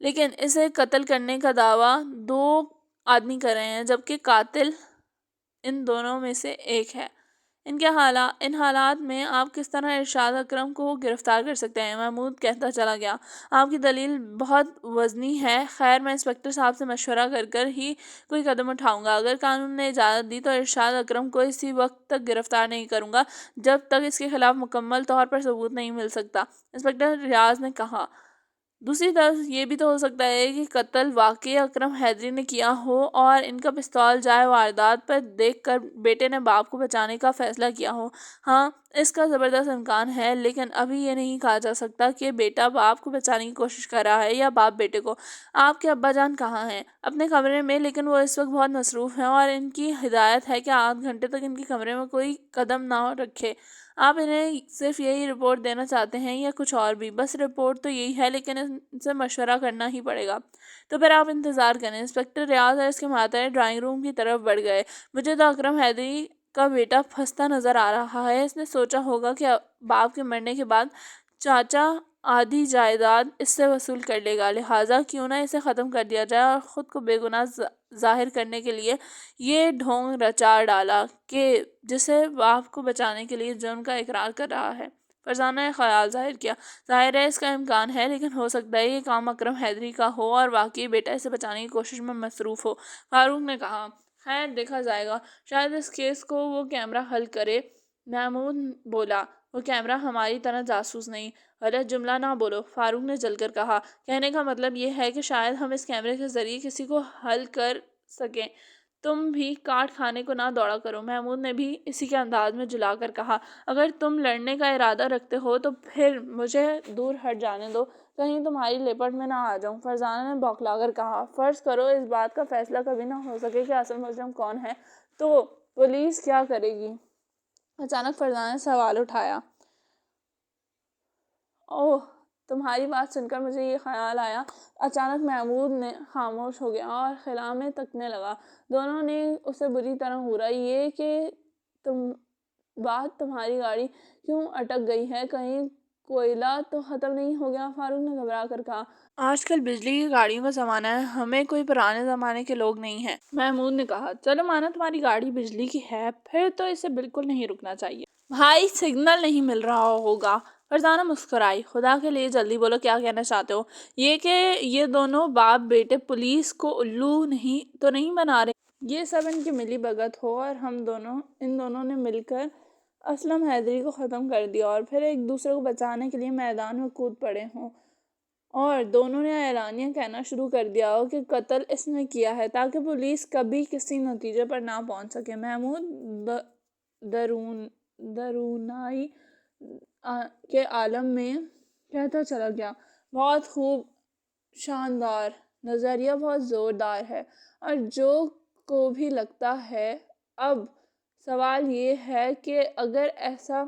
لیکن اسے قتل کرنے کا دعویٰ دو آدمی کر رہے ہیں، جبکہ قاتل ان دونوں میں سے ایک ہے۔ ان حالات میں آپ کس طرح ارشاد اکرم کو گرفتار کر سکتے ہیں؟ محمود کہتا چلا گیا، آپ کی دلیل بہت وزنی ہے، خیر میں انسپکٹر صاحب سے مشورہ کر ہی کوئی قدم اٹھاؤں گا۔ اگر قانون نے اجازت دی تو ارشاد اکرم کو اسی وقت تک گرفتار نہیں کروں گا جب تک اس کے خلاف مکمل طور پر ثبوت نہیں مل سکتا، انسپکٹر ریاض نے کہا۔ دوسری طرف یہ بھی تو ہو سکتا ہے کہ قتل واقعی اکرم حیدری نے کیا ہو اور ان کا پستول جائے واردات پر دیکھ کر بیٹے نے باپ کو بچانے کا فیصلہ کیا ہو۔ ہاں، اس کا زبردست امکان ہے، لیکن ابھی یہ نہیں کہا جا سکتا کہ بیٹا باپ کو بچانے کی کوشش کر رہا ہے یا باپ بیٹے کو۔ آپ کے ابا جان کہاں ہیں؟ اپنے کمرے میں، لیکن وہ اس وقت بہت مصروف ہیں اور ان کی ہدایت ہے کہ آدھ گھنٹے تک ان کے کمرے میں کوئی قدم نہ رکھے۔ آپ انہیں صرف یہی رپورٹ دینا چاہتے ہیں یا کچھ اور بھی؟ بس رپورٹ تو یہی ہے، لیکن ان سے مشورہ کرنا ہی پڑے گا۔ تو پھر آپ انتظار کریں۔ انسپکٹر ریاض اور اس کے ماتحت ڈرائنگ روم کی طرف بڑھ گئے۔ مجھے تو اکرم حیدری کا بیٹا پھنستا نظر آ رہا ہے۔ اس نے سوچا ہوگا کہ باپ کے مرنے کے بعد چاچا آدھی جائیداد اس سے وصول کر لے گا، لہٰذا کیوں نہ اسے ختم کر دیا جائے، اور خود کو بے گناہ ظاہر کرنے کے لیے یہ ڈھونگ رچا ڈالا کہ جسے باپ کو بچانے کے لیے جرم کا اقرار کر رہا ہے۔ فرزانہ نے خیال ظاہر کیا، ظاہر ہے اس کا امکان ہے، لیکن ہو سکتا ہے یہ کام اکرم حیدری کا ہو اور واقعی بیٹا اسے بچانے کی کوشش میں مصروف ہو۔ فاروق نے کہا، خیر دیکھا جائے گا، شاید اس کیس کو وہ کیمرہ حل کرے۔ محمود بولا، وہ کیمرہ ہماری طرح جاسوس نہیں۔ غلط جملہ نہ بولو، فاروق نے جل کر کہا، کہنے کا مطلب یہ ہے کہ شاید ہم اس کیمرے کے ذریعے کسی کو حل کر سکیں۔ تم بھی کاٹ کھانے کو نہ دوڑا کرو۔ محمود نے بھی اسی کے انداز میں جلا کر کہا، اگر تم لڑنے کا ارادہ رکھتے ہو تو پھر مجھے دور ہٹ جانے دو، کہیں تمہاری لپٹ میں نہ آ جاؤں۔ فرزانہ نے بوکھلا کر کہا، فرض کرو اس بات کا فیصلہ کبھی نہ ہو سکے کہ اصل مجرم کون ہے، تو پولیس کیا کرے گی؟ اچانک فرزانہ نے سوال اٹھایا۔ اوہ، تمہاری بات سن کر مجھے یہ خیال آیا۔ اچانک محمود نے خاموش ہو گیا اور خلا میں تکنے لگا۔ دونوں نے اسے بری طرح گھورا۔ یہ کہ تمہاری گاڑی کیوں اٹک گئی ہے، کہیں کوئلہ تو ختم نہیں ہو گیا؟ فاروق نے گھبرا کر کہا، آج کل بجلی کی گاڑیوں کا زمانہ ہے، ہمیں کوئی پرانے زمانے کے لوگ نہیں ہیں۔ محمود نے کہا، چلو مانا تمہاری گاڑی بجلی کی ہے، پھر تو اسے بالکل نہیں رکنا چاہیے۔ بھائی سگنل نہیں مل رہا ہوگا۔ فرزانہ مسکرائی، خدا کے لیے جلدی بولو، کیا کہنا چاہتے ہو؟ یہ کہ یہ دونوں باپ بیٹے پولیس کو الو تو نہیں بنا رہے، یہ سب ان کی ملی بھگت ہو اور ان دونوں نے مل کر اسلم حیدری کو ختم کر دیا اور پھر ایک دوسرے کو بچانے کے لیے میدان میں کود پڑے ہوں، اور دونوں نے اعلانیہ کہنا شروع کر دیا ہو کہ قتل اس نے کیا ہے، تاکہ پولیس کبھی کسی نتیجے پر نہ پہنچ سکے۔ محمود درونائی کے عالم میں کہتا چلا گیا، بہت خوب، شاندار، نظریہ بہت زوردار ہے، اور جو کو بھی لگتا ہے۔ اب سوال یہ ہے کہ اگر ایسا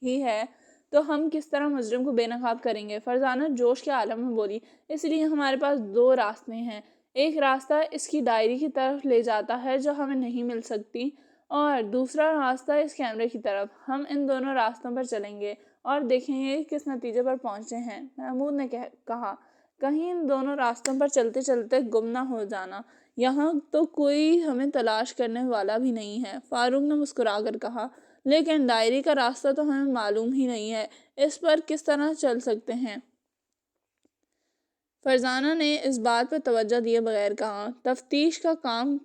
ہی ہے تو ہم کس طرح مجرم کو بے نقاب کریں گے؟ فرزانہ جوش کے عالم میں بولی، اس لیے ہمارے پاس دو راستے ہیں، ایک راستہ اس کی ڈائری کی طرف لے جاتا ہے جو ہمیں نہیں مل سکتی، اور دوسرا راستہ اس کیمرے کی طرف۔ ہم ان دونوں راستوں پر چلیں گے اور دیکھیں گے کس نتیجے پر پہنچے ہیں۔ محمود نے کہا، کہیں ان دونوں راستوں پر چلتے چلتے گم نہ ہو جانا، یہاں تو کوئی ہمیں تلاش کرنے والا بھی نہیں ہے۔ فاروق نے مسکرا کر کہا، لیکن ڈائری کا راستہ تو ہمیں معلوم ہی نہیں ہے، اس پر کس طرح چل سکتے ہیں؟ فرزانہ نے اس بات پر توجہ دیے بغیر کہا، تفتیش کا کام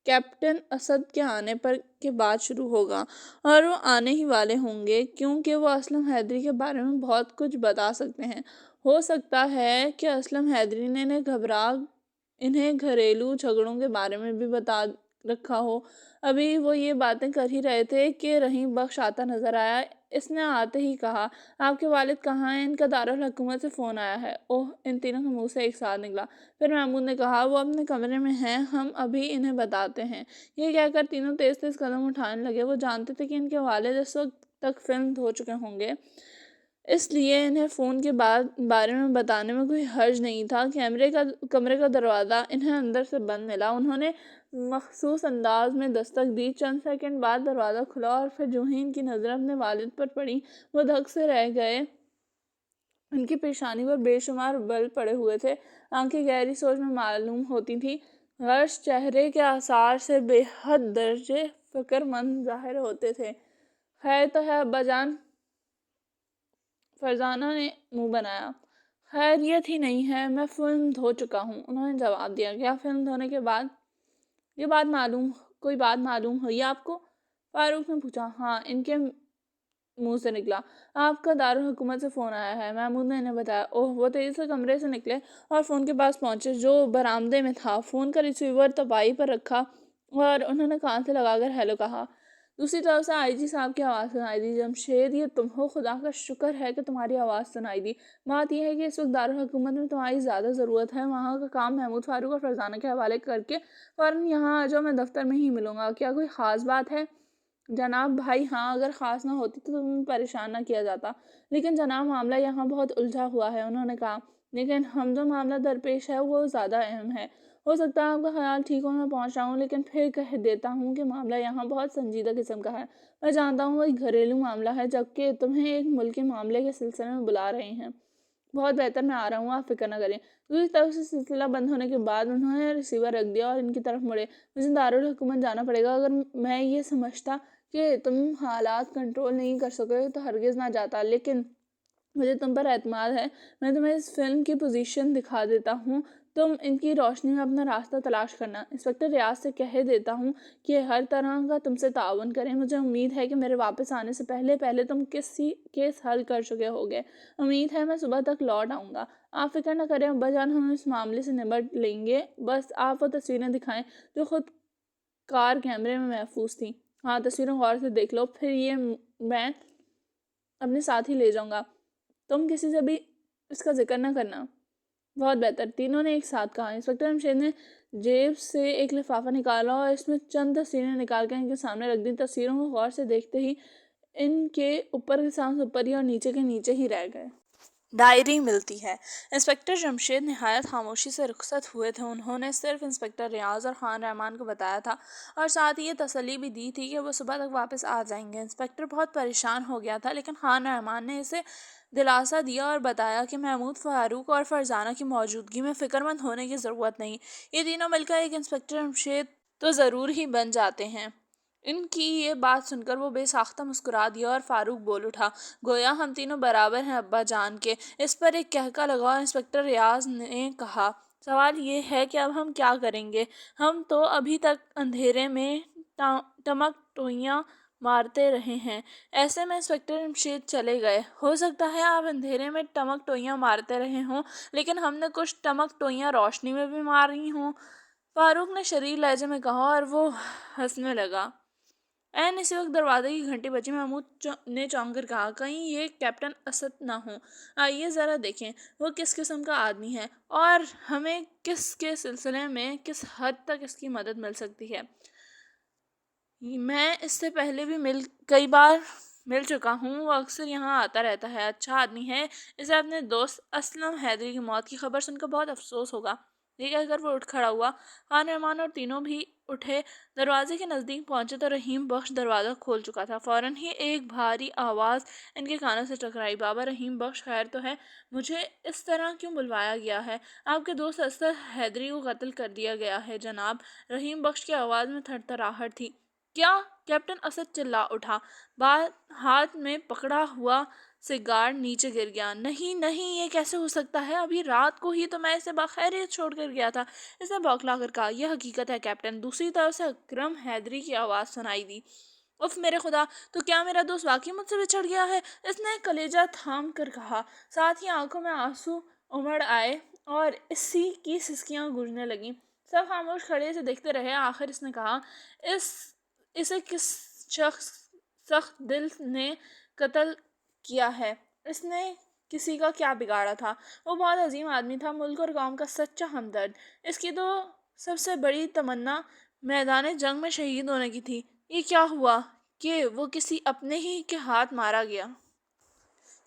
کیپٹن اسد کے آنے کے بعد شروع ہوگا، اور وہ آنے ہی والے ہوں گے کیونکہ وہ اسلم حیدری کے بارے میں بہت کچھ بتا سکتے ہیں۔ ہو سکتا ہے کہ اسلم حیدری نے انہیں گھریلو جھگڑوں کے بارے میں بھی بتا رکھا ہو۔ ابھی وہ یہ باتیں کر ہی رہے تھے کہ رحیم بخش آتا نظر آیا۔ اس نے آتے ہی کہا آپ کے والد کہاں ہیں؟ ان کا دارالحکومت سے فون آیا ہے۔ اوہ، ان تینوں کے منہ سے ایک ساتھ نکلا۔ پھر محمود نے کہا وہ اپنے کمرے میں ہیں، ہم ابھی انہیں بتاتے ہیں۔ یہ کہہ کر تینوں تیز تیز قدم اٹھانے لگے۔ وہ جانتے تھے کہ ان کے والد اس وقت تک فلم دھو چکے ہوں گے، اس لیے انہیں فون کے بارے میں بتانے میں کوئی حرج نہیں تھا۔ کمرے کا دروازہ انہیں اندر سے بند ملا۔ انہوں نے مخصوص انداز میں دستک دی۔ چند سیکنڈ بعد دروازہ کھلا اور پھر جو ہی ان کی نظریں اپنے والد پر پڑی وہ دھک سے رہ گئے۔ ان کی پیشانی پر بے شمار بل پڑے ہوئے تھے، آنکھیں گہری سوچ میں معلوم ہوتی تھیں۔ غرض چہرے کے آثار سے بے حد درجے فکر مند ظاہر ہوتے تھے۔ خیر تو ہے ابا جان؟ فرزانہ نے منہ بنایا۔ خیریت ہی نہیں ہے، میں فلم دھو چکا ہوں، انہوں نے جواب دیا۔ کیا فلم دھونے کے بعد کوئی بات معلوم ہوئی آپ کو؟ فاروق نے پوچھا۔ ہاں، ان کے منہ سے نکلا۔ آپ کا دارالحکومت سے فون آیا ہے، محمود نے انہیں بتایا۔ اوہ، وہ تیزی سے کمرے سے نکلے اور فون کے پاس پہنچے جو برآمدے میں تھا۔ فون کا ریسیور تپائی پر رکھا اور انہوں نے کان سے لگا کر ہیلو کہا۔ دوسری طرف سے آئی جی صاحب کی آواز سنائی دی۔ جمشید، یہ تم ہو؟ خدا کا شکر ہے کہ تمہاری آواز سنائی دی۔ بات یہ ہے کہ اس وقت دارالحکومت میں تمہاری زیادہ ضرورت ہے۔ وہاں کا کام محمود، فاروق اور فرزانہ کے حوالے کر کے فوراً یہاں آ جاؤ، میں دفتر میں ہی ملوں گا۔ کیا کوئی خاص بات ہے؟ جناب بھائی ہاں، اگر خاص نہ ہوتی تو تمہیں پریشان نہ کیا جاتا، لیکن جناب معاملہ یہاں بہت الجھا ہوا ہے، انہوں نے کہا۔ لیکن ہم جو معاملہ درپیش ہے وہ زیادہ اہم ہے۔ ہو سکتا ہے آپ کا خیال ٹھیک ہو میں پہنچ رہا ہوں، لیکن پھر کہہ دیتا ہوں کہ معاملہ یہاں بہت سنجیدہ قسم کا ہے۔ میں جانتا ہوں وہ ایک گھریلو معاملہ ہے، جبکہ تمہیں ایک ملکی معاملے کے سلسلے میں بلا رہے ہیں۔ بہت بہتر، میں آ رہا ہوں، آپ فکر نہ کریں۔ دوسری طرف سے سلسلہ بند ہونے کے بعد انہوں نے ریسیور رکھ دیا اور ان کی طرف مڑے۔ مجھے دارالحکومت جانا پڑے گا۔ اگر میں یہ سمجھتا کہ تم حالات کنٹرول نہیں کر سکے تو ہرگز نہ جاتا، لیکن مجھے تم پر اعتماد ہے۔ میں تمہیں اس فلم کی پوزیشن دکھا دیتا ہوں، تم ان کی روشنی میں اپنا راستہ تلاش کرنا۔ انسپکٹر ریاض سے کہہ دیتا ہوں کہ ہر طرح کا تم سے تعاون کریں۔ مجھے امید ہے کہ میرے واپس آنے سے پہلے تم کسی کیس حل کر چکے ہوگے۔ امید ہے میں صبح تک لوٹ آؤں گا۔ آپ فکر نہ کریں ابا جان، ہم اس معاملے سے نمٹ لیں گے۔ بس آپ وہ تصویریں دکھائیں جو خود کار کیمرے میں محفوظ تھیں۔ ہاں، تصویریں غور سے دیکھ لو، پھر یہ میں اپنے ساتھ ہی لے جاؤں گا۔ تم کسی سے بھی اس کا ذکر نہ کرنا۔ بہت بہتر، تینوں نے ایک ساتھ کہا۔ انسپکٹر جمشید نے جیب سے ایک لفافہ نکالا اور اس میں چند تصویریں نکال کر ان کے سامنے رکھ دیں۔ تصویروں کو غور سے دیکھتے ہی ان کے اوپر کے سانس اوپر ہی اور نیچے کے نیچے ہی رہ گئے۔ ڈائری ملتی ہے۔ انسپکٹر جمشید نہایت خاموشی سے رخصت ہوئے تھے۔ انہوں نے صرف انسپکٹر ریاض اور خان رحمان کو بتایا تھا اور ساتھ ہی یہ تسلی بھی دی تھی کہ وہ صبح تک واپس آ جائیں گے۔ انسپکٹر بہت پریشان ہو گیا تھا، لیکن خان رحمان نے اسے دلاسا دیا اور بتایا کہ محمود، فاروق اور فرزانہ کی موجودگی میں فکر مند ہونے کی ضرورت نہیں۔ یہ تینوں مل کر ایک انسپکٹر جمشید تو ضرور ہی بن جاتے ہیں۔ ان کی یہ بات سن کر وہ بے ساختہ مسکرا دیا اور فاروق بول اٹھا، گویا ہم تینوں برابر ہیں ابا جان کے۔ اس پر ایک کہکا لگا اور انسپکٹر ریاض نے کہا، سوال یہ ہے کہ اب ہم کیا کریں گے؟ ہم تو ابھی تک اندھیرے میں ٹمک ٹوئیاں مارتے رہے ہیں۔ ایسے میں انسپکٹر جمشید چلے گئے۔ ہو سکتا ہے آپ اندھیرے میں ٹمک ٹوئیاں مارتے رہے ہوں، لیکن ہم نے کچھ ٹمک ٹوئیاں روشنی میں بھی ماری ہوں، فاروق نے شریر لہجے میں کہا اور وہ ہنسنے لگا۔ عین اسی وقت دروازے کی گھنٹی بجی۔ محمود نے چونک کر کہا، کہیں یہ کیپٹن اسد نہ ہوں؟ آئیے ذرا دیکھیں وہ کس قسم کا آدمی ہے اور ہمیں کس کے سلسلے میں کس حد تک اس کی مدد مل سکتی ہے۔ میں اس سے پہلے بھی کئی بار مل چکا ہوں، وہ اکثر یہاں آتا رہتا ہے، اچھا آدمی ہے۔ اسے اپنے دوست اسلم حیدری کی موت کی خبر سن کر بہت افسوس ہوگا۔ یہ کہہ کر وہ اٹھ کھڑا ہوا۔ خان رحمان اور تینوں بھی اٹھے۔ دروازے کے نزدیک پہنچے تو رحیم بخش دروازہ کھول چکا تھا۔ فوراً ہی ایک بھاری آواز ان کے کانوں سے ٹکرائی، بابا رحیم بخش، خیر تو ہے؟ مجھے اس طرح کیوں بلوایا گیا ہے؟ آپ کے دوست اسد حیدری کو قتل کر دیا گیا ہے جناب۔ رحیم بخش کی آواز میں تھر تھراہٹ تھی۔ کیا؟ کیپٹن اسد چلا اٹھا۔ ہاتھ میں پکڑا ہوا سگار نیچے گر گیا۔ نہیں نہیں، یہ کیسے ہو سکتا ہے؟ ابھی رات کو ہی تو میں اسے بخیریت چھوڑ کر گیا تھا، اس نے بوکھلا کر کہا۔ یہ حقیقت ہے کیپٹن۔ دوسری طرف سے اکرم حیدری کی آواز سنائی دی۔ اف میرے خدا، تو کیا میرا دوست واقعی مجھ سے بچھڑ گیا ہے؟ اس نے کلیجہ تھام کر کہا، ساتھ ہی آنکھوں میں آنسو امڑ آئے اور اسی کی سسکیاں گونجنے لگیں۔ سب خاموش کھڑے سے دیکھتے رہے۔ آخر اس نے کہا، اسے کس شخص سخت دل نے قتل کیا ہے؟ اس نے کسی کا کیا بگاڑا تھا؟ وہ بہت عظیم آدمی تھا، ملک اور قوم کا سچا ہمدرد۔ اس کی تو سب سے بڑی تمنا میدان جنگ میں شہید ہونے کی تھی۔ یہ کیا ہوا کہ وہ کسی اپنے ہی کے ہاتھ مارا گیا؟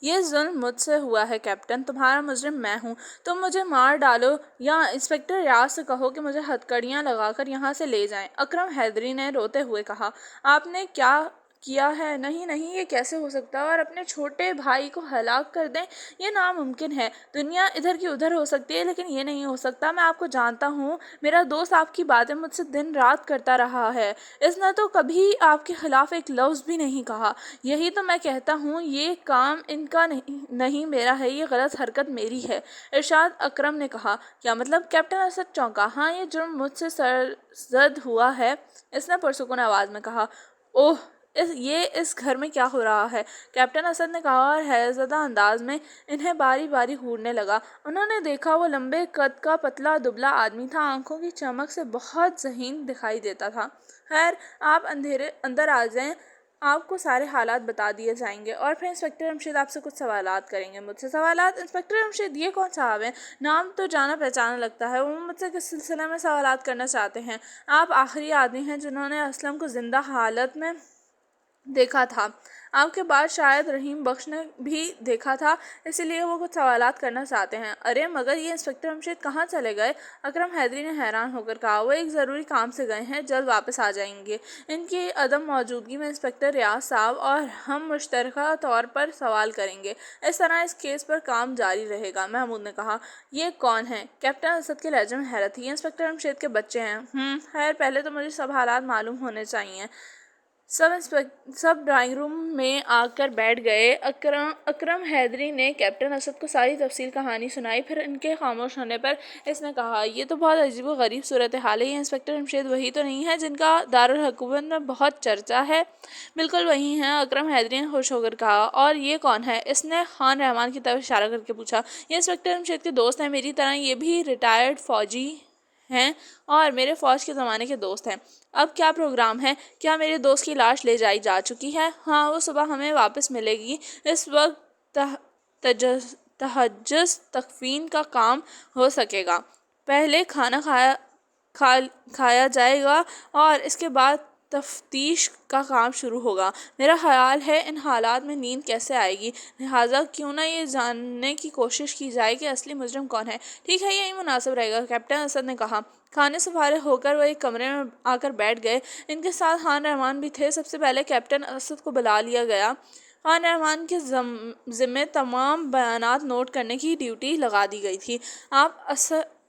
یہ ظلم مجھ سے ہوا ہے کیپٹن، تمہارا مجرم میں ہوں۔ تم مجھے مار ڈالو یا انسپکٹر ریاض سے کہو کہ مجھے ہتھکڑیاں لگا کر یہاں سے لے جائیں، اکرم حیدری نے روتے ہوئے کہا۔ آپ نے کیا کیا ہے؟ نہیں نہیں، یہ کیسے ہو سکتا ہے؟ اور اپنے چھوٹے بھائی کو ہلاک کر دیں؟ یہ ناممکن ہے۔ دنیا ادھر کی ادھر ہو سکتی ہے لیکن یہ نہیں ہو سکتا۔ میں آپ کو جانتا ہوں، میرا دوست آپ کی باتیں مجھ سے دن رات کرتا رہا ہے۔ اس نے تو کبھی آپ کے خلاف ایک لفظ بھی نہیں کہا۔ یہی تو میں کہتا ہوں، یہ کام ان کا نہیں میرا ہے، یہ غلط حرکت میری ہے۔ ارشاد اکرم نے کہا۔ کیا مطلب؟ کیپٹن اسد چونکا۔ ہاں، یہ جرم مجھ سے سرزد ہوا ہے، اس نے پرسکون آواز میں کہا۔ اوہ، یہ اس گھر میں کیا ہو رہا ہے؟ کیپٹن اسد نے کہا اور حیرت زدہ انداز میں انہیں باری باری گھورنے لگا۔ انہوں نے دیکھا وہ لمبے قد کا پتلا دبلا آدمی تھا، آنکھوں کی چمک سے بہت ذہین دکھائی دیتا تھا۔ خیر، آپ اندر آ جائیں، آپ کو سارے حالات بتا دیے جائیں گے اور پھر انسپکٹر جمشید آپ سے کچھ سوالات کریں گے۔ مجھ سے سوالات؟ انسپکٹر جمشید، یہ کون صاحب ہیں؟ نام تو جانا پہچانا لگتا ہے۔ وہ مجھ سے کس سلسلے میں سوالات کرنا چاہتے ہیں؟ آپ آخری آدمی ہیں جنہوں نے اسلم کو زندہ حالت میں دیکھا تھا۔ آپ کے بعد شاید رحیم بخش نے بھی دیکھا تھا، اسی لیے وہ کچھ سوالات کرنا چاہتے ہیں۔ ارے مگر یہ انسپکٹر جمشید کہاں چلے گئے؟ اکرم حیدری نے حیران ہو کر کہا۔ وہ ایک ضروری کام سے گئے ہیں، جلد واپس آ جائیں گے۔ ان کی عدم موجودگی میں انسپکٹر ریاض صاحب اور ہم مشترکہ طور پر سوال کریں گے، اس طرح اس کیس پر کام جاری رہے گا۔ محمود نے کہا۔ یہ کون ہیں؟ کیپٹن اسد کے لہجے میں حیرت تھی۔ یہ انسپکٹر جمشید کے بچے ہیں۔ خیر، پہلے تو مجھے سب حالات معلوم ہونے چاہیے۔ سب ڈرائنگ روم میں آ کر بیٹھ گئے۔ اکرم حیدری نے کیپٹن اسد کو ساری تفصیل کہانی سنائی، پھر ان کے خاموش ہونے پر اس نے کہا۔ یہ تو بہت عجیب و غریب صورتحال ہے۔ یہ انسپکٹر جمشید وہی تو نہیں ہے جن کا دارالحکومت میں بہت چرچا ہے؟ بالکل وہی ہیں، اکرم حیدری نے خوش ہو کر کہا۔ اور یہ کون ہے؟ اس نے خان رحمان کی طرف اشارہ کر کے پوچھا۔ یہ انسپکٹر جمشید کے دوست ہیں، میری طرح یہ بھی ریٹائرڈ فوجی ہیں اور میرے فوج کے زمانے کے دوست ہیں۔ اب کیا پروگرام ہے؟ کیا میرے دوست کی لاش لے جائی جا چکی ہے؟ ہاں، وہ صبح ہمیں واپس ملے گی۔ اس وقت تجہیز تکفین کا کام ہو سکے گا۔ پہلے کھانا کھایا جائے گا اور اس کے بعد تفتیش کا کام شروع ہوگا۔ میرا خیال ہے ان حالات میں نیند کیسے آئے گی، لہٰذا کیوں نہ یہ جاننے کی کوشش کی جائے کہ اصلی مجرم کون ہے۔ ٹھیک ہے، یہی مناسب رہے گا، کیپٹن اسد نے کہا۔ کھانے سے فارغ ہو کر وہ ایک کمرے میں آ کر بیٹھ گئے۔ ان کے ساتھ خان رحمان بھی تھے۔ سب سے پہلے کیپٹن اسد کو بلا لیا گیا۔ خان رحمان کے ذمے تمام بیانات نوٹ کرنے کی ڈیوٹی لگا دی گئی تھی۔ آپ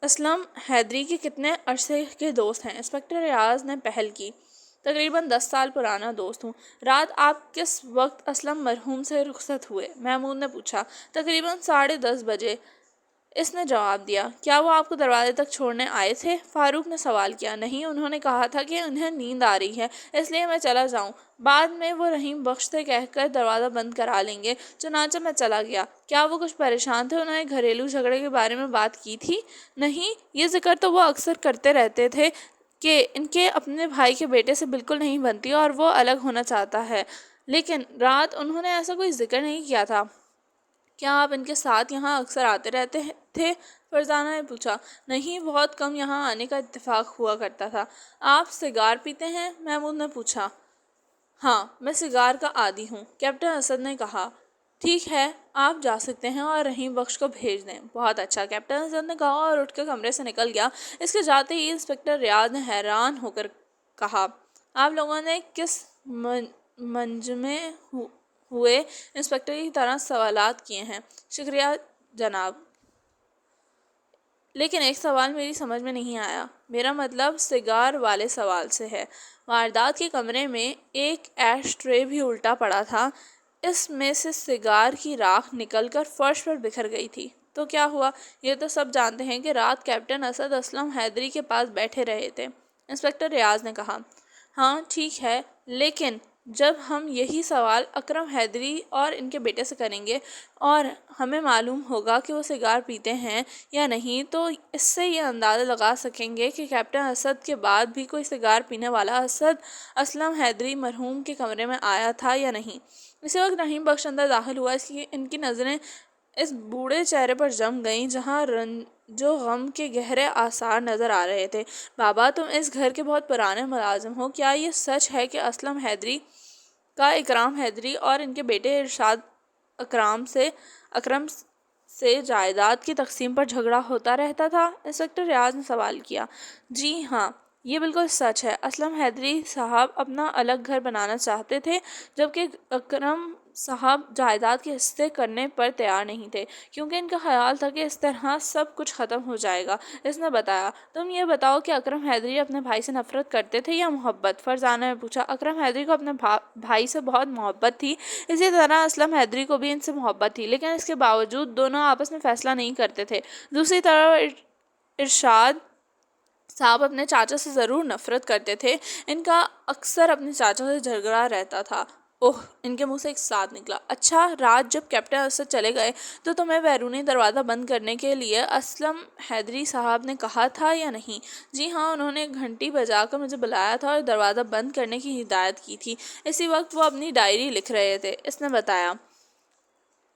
اسلم حیدری کے کتنے عرصے کے دوست ہیں؟ انسپکٹر ریاض نے پہل کی۔ تقریباً 10 سال پرانا دوست ہوں۔ رات آپ کس وقت اسلم مرحوم سے رخصت ہوئے؟ محمود نے پوچھا۔ تقریباً 10:30 بجے، اس نے جواب دیا۔ کیا وہ آپ کو دروازے تک چھوڑنے آئے تھے؟ فاروق نے سوال کیا۔ نہیں، انہوں نے کہا تھا کہ انہیں نیند آ رہی ہے، اس لیے میں چلا جاؤں، بعد میں وہ رحیم بخش سے کہہ کر دروازہ بند کرا لیں گے۔ چنانچہ میں چلا گیا۔ کیا وہ کچھ پریشان تھے؟ انہوں نے گھریلو جھگڑے کے بارے میں بات کی تھی؟ نہیں، یہ ذکر تو وہ اکثر کرتے رہتے تھے کہ ان کے اپنے بھائی کے بیٹے سے بالکل نہیں بنتی اور وہ الگ ہونا چاہتا ہے، لیکن رات انہوں نے ایسا کوئی ذکر نہیں کیا تھا۔ کیا آپ ان کے ساتھ یہاں اکثر آتے رہتے تھے؟ فرزانہ نے پوچھا۔ نہیں، بہت کم یہاں آنے کا اتفاق ہوا کرتا تھا۔ آپ سگار پیتے ہیں؟ محمود نے پوچھا۔ ہاں، میں سگار کا عادی ہوں، کیپٹن اسد نے کہا۔ ٹھیک ہے، آپ جا سکتے ہیں اور رحیم بخش کو بھیج دیں۔ بہت اچھا، کیپٹن اسد نے کہا اور اٹھ کر کمرے سے نکل گیا۔ اس کے جاتے ہی انسپکٹر ریاض نے حیران ہو کر کہا۔ آپ لوگوں نے کس منجمے ہوئے انسپکٹر کی طرح سوالات کیے ہیں؟ شکریہ جناب، لیکن ایک سوال میری سمجھ میں نہیں آیا۔ میرا مطلب سگار والے سوال سے ہے۔ واردات کے کمرے میں ایک ایش ٹرے بھی الٹا پڑا تھا، اس میں سے سگار کی راکھ نکل کر فرش پر بکھر گئی تھی۔ تو کیا ہوا؟ یہ تو سب جانتے ہیں کہ رات کیپٹن اسد اسلم حیدری کے پاس بیٹھے رہے تھے، انسپکٹر ریاض نے کہا۔ ہاں ٹھیک ہے، لیکن جب ہم یہی سوال اکرم حیدری اور ان کے بیٹے سے کریں گے اور ہمیں معلوم ہوگا کہ وہ سگار پیتے ہیں یا نہیں، تو اس سے یہ اندازہ لگا سکیں گے کہ کیپٹن اسد کے بعد بھی کوئی سگار پینے والا اسلم حیدری مرحوم کے کمرے میں آیا تھا یا نہیں۔ اسی وقت رحیم بخش اندر داخل ہوا۔ ان کی نظریں اس بوڑھے چہرے پر جم گئیں جہاں جو غم کے گہرے آثار نظر آ رہے تھے۔ بابا، تم اس گھر کے بہت پرانے ملازم ہو، کیا یہ سچ ہے کہ اسلم حیدری کا اکرام حیدری اور ان کے بیٹے ارشاد اکرم سے جائیداد کی تقسیم پر جھگڑا ہوتا رہتا تھا؟ انسپکٹر ریاض نے سوال کیا۔ جی ہاں، یہ بالکل سچ ہے۔ اسلم حیدری صاحب اپنا الگ گھر بنانا چاہتے تھے، جبکہ اکرم صاحب جائیداد کے حصے کرنے پر تیار نہیں تھے، کیونکہ ان کا خیال تھا کہ اس طرح سب کچھ ختم ہو جائے گا۔ اس نے بتایا۔ تم یہ بتاؤ کہ اکرم حیدری اپنے بھائی سے نفرت کرتے تھے یا محبت؟ فرزانہ نے پوچھا۔ اکرم حیدری کو اپنے بھائی سے بہت محبت تھی، اسی طرح اسلم حیدری کو بھی ان سے محبت تھی، لیکن اس کے باوجود دونوں آپس میں فیصلہ نہیں کرتے تھے۔ دوسری طرف ارشاد صاحب اپنے چاچا سے ضرور نفرت کرتے تھے، ان کا اکثر اپنے چاچا سے جھگڑا رہتا تھا۔ اوہ، ان کے منہ سے ایک ساتھ نکلا۔ اچھا، رات جب کیپٹن اسد چلے گئے تو تمہیں بیرونی دروازہ بند کرنے کے لیے اسلم حیدری صاحب نے کہا تھا یا نہیں؟ جی ہاں، انہوں نے گھنٹی بجا کر مجھے بلایا تھا اور دروازہ بند کرنے کی ہدایت کی تھی۔ اسی وقت وہ اپنی ڈائری لکھ رہے تھے، اس نے بتایا۔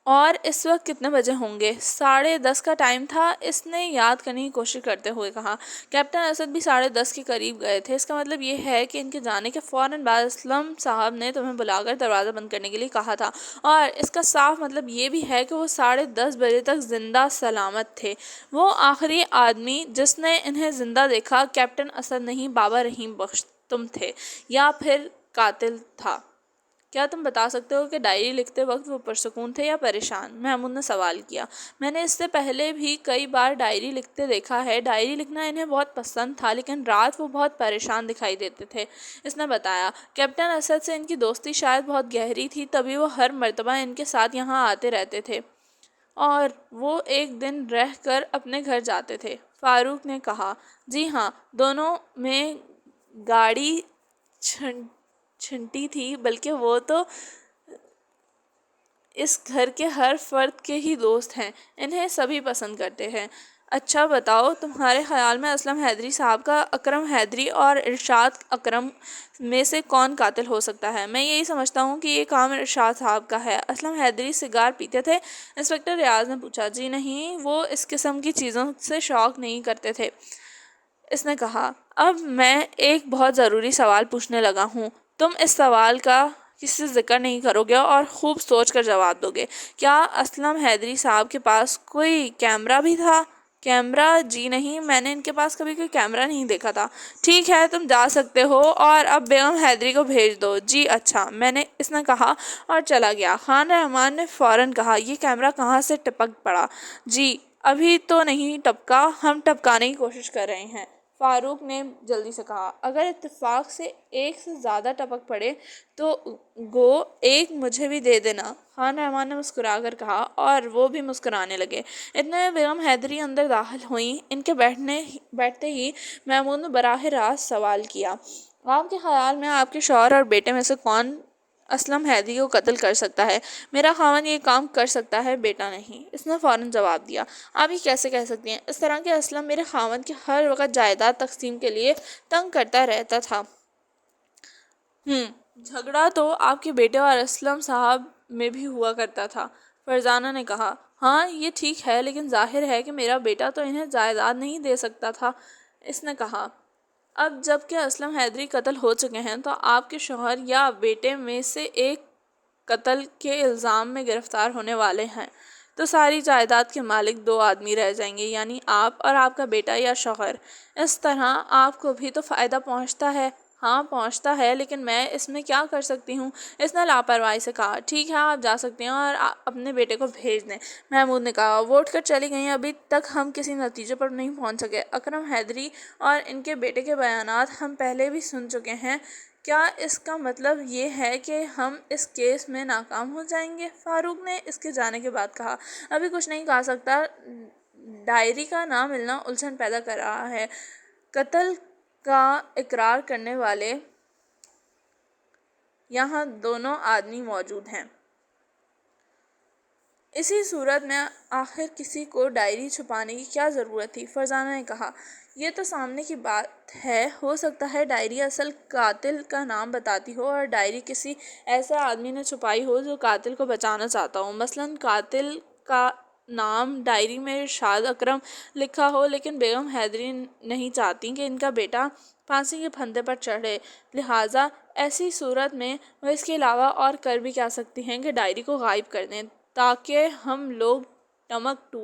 اور اس وقت کتنے بجے ہوں گے؟ 10:30 کا ٹائم تھا، اس نے یاد کرنے کی کوشش کرتے ہوئے کہا۔ کیپٹن اسد بھی 10:30 کے قریب گئے تھے۔ اس کا مطلب یہ ہے کہ ان کے جانے کے فوراً بعد اسلم صاحب نے تمہیں بلا کر دروازہ بند کرنے کے لیے کہا تھا، اور اس کا صاف مطلب یہ بھی ہے کہ وہ 10:30 بجے تک زندہ سلامت تھے۔ وہ آخری آدمی جس نے انہیں زندہ دیکھا کیپٹن اسد نہیں، بابا رحیم بخش تم تھے، یا پھر قاتل تھا؟ کیا تم بتا سکتے ہو کہ ڈائری لکھتے وقت وہ پرسکون تھے یا پریشان؟ محمود نے سوال کیا۔ میں نے اس سے پہلے بھی کئی بار ڈائری لکھتے دیکھا ہے۔ ڈائری لکھنا انہیں بہت پسند تھا، لیکن رات وہ بہت پریشان دکھائی دیتے تھے، اس نے بتایا۔ کیپٹن اسد سے ان کی دوستی شاید بہت گہری تھی، تبھی وہ ہر مرتبہ ان کے ساتھ یہاں آتے رہتے تھے اور وہ ایک دن رہ کر اپنے گھر جاتے تھے، فاروق نے کہا۔ جی ہاں، دونوں میں گاڑی چھنٹی تھی، بلکہ وہ تو اس گھر کے ہر فرد کے ہی دوست ہیں، انہیں سبھی پسند کرتے ہیں۔ اچھا بتاؤ، تمہارے خیال میں اسلم حیدری صاحب کا اکرم حیدری اور ارشاد اکرم میں سے کون قاتل ہو سکتا ہے؟ میں یہی سمجھتا ہوں کہ یہ کام ارشاد صاحب کا ہے۔ اسلم حیدری سگار پیتے تھے؟ انسپکٹر ریاض نے پوچھا۔ جی نہیں، وہ اس قسم کی چیزوں سے شوق نہیں کرتے تھے، اس نے کہا۔ اب میں ایک بہت ضروری سوال پوچھنے لگا ہوں، تم اس سوال کا کسی سے ذکر نہیں کرو گے اور خوب سوچ کر جواب دو گے۔ کیا اسلم حیدری صاحب کے پاس کوئی کیمرہ بھی تھا؟ کیمرہ؟ جی نہیں، میں نے ان کے پاس کبھی کوئی کیمرہ نہیں دیکھا تھا۔ ٹھیک ہے، تم جا سکتے ہو، اور اب بیگم حیدری کو بھیج دو۔ جی اچھا، اس نے کہا اور چلا گیا۔ خان رحمان نے فوراً کہا، یہ کیمرہ کہاں سے ٹپک پڑا؟ جی ابھی تو نہیں ٹپکا، ہم ٹپکانے کی کوشش کر رہے ہیں، فاروق نے جلدی سے کہا۔ اگر اتفاق سے ایک سے زیادہ ٹپک پڑے تو گو ایک مجھے بھی دے دینا، خان رحمان نے مسکرا کر کہا، اور وہ بھی مسکرانے لگے۔ اتنے میں بیگم حیدری اندر داخل ہوئیں۔ ان کے بیٹھتے ہی محمود نے براہ راست سوال کیا، آپ کے خیال میں آپ کے شوہر اور بیٹے میں سے کون اسلم حیدری کو قتل کر سکتا ہے؟ میرا خاوند یہ کام کر سکتا ہے، بیٹا نہیں، اس نے فوراً جواب دیا۔ آپ یہ کیسے کہہ سکتی ہیں؟ اس طرح کہ اسلم میرے خاوند کی ہر وقت جائیداد تقسیم کے لیے تنگ کرتا رہتا تھا۔ جھگڑا تو آپ کے بیٹے اور اسلم صاحب میں بھی ہوا کرتا تھا، فرزانہ نے کہا۔ ہاں یہ ٹھیک ہے، لیکن ظاہر ہے کہ میرا بیٹا تو انہیں جائیداد نہیں دے سکتا تھا، اس نے کہا۔ اب جب کہ اسلم حیدری قتل ہو چکے ہیں تو آپ کے شوہر یا بیٹے میں سے ایک قتل کے الزام میں گرفتار ہونے والے ہیں، تو ساری جائیداد کے مالک دو آدمی رہ جائیں گے، یعنی آپ اور آپ کا بیٹا یا شوہر۔ اس طرح آپ کو بھی تو فائدہ پہنچتا ہے۔ ہاں پہنچتا ہے، لیکن میں اس میں کیا کر سکتی ہوں؟ اس نے لاپرواہی سے کہا۔ ٹھیک ہے، آپ جا سکتے ہیں اور اپنے بیٹے کو بھیج دیں، محمود نے کہا۔ وہ اٹھ کر چلی گئیں۔ ابھی تک ہم کسی نتیجے پر نہیں پہنچ سکے۔ اکرم حیدری اور ان کے بیٹے کے بیانات ہم پہلے بھی سن چکے ہیں، کیا اس کا مطلب یہ ہے کہ ہم اس کیس میں ناکام ہو جائیں گے؟ فاروق نے اس کے جانے کے بعد کہا۔ ابھی کچھ نہیں کہا سکتا، ڈائری کا نہ ملنا الجھن پیدا کر رہا ہے۔ قتل کا اقرار کرنے والے یہاں دونوں آدمی موجود ہیں۔ اسی صورت میں آخر کسی کو ڈائری چھپانے کی کیا ضرورت تھی؟ فرزانہ نے کہا، یہ تو سامنے کی بات ہے، ہو سکتا ہے ڈائری اصل قاتل کا نام بتاتی ہو اور ڈائری کسی ایسے آدمی نے چھپائی ہو جو قاتل کو بچانا چاہتا ہو۔ مثلاً قاتل کا نام ڈائری میں ارشاد اکرم لکھا ہو، لیکن بیگم حیدری نہیں چاہتی کہ ان کا بیٹا پھانسی کے پھندے پر چڑھے، لہٰذا ایسی صورت میں وہ اس کے علاوہ اور کر بھی کیا سکتی ہیں کہ ڈائری کو غائب کر دیں تاکہ ہم لوگ ٹمک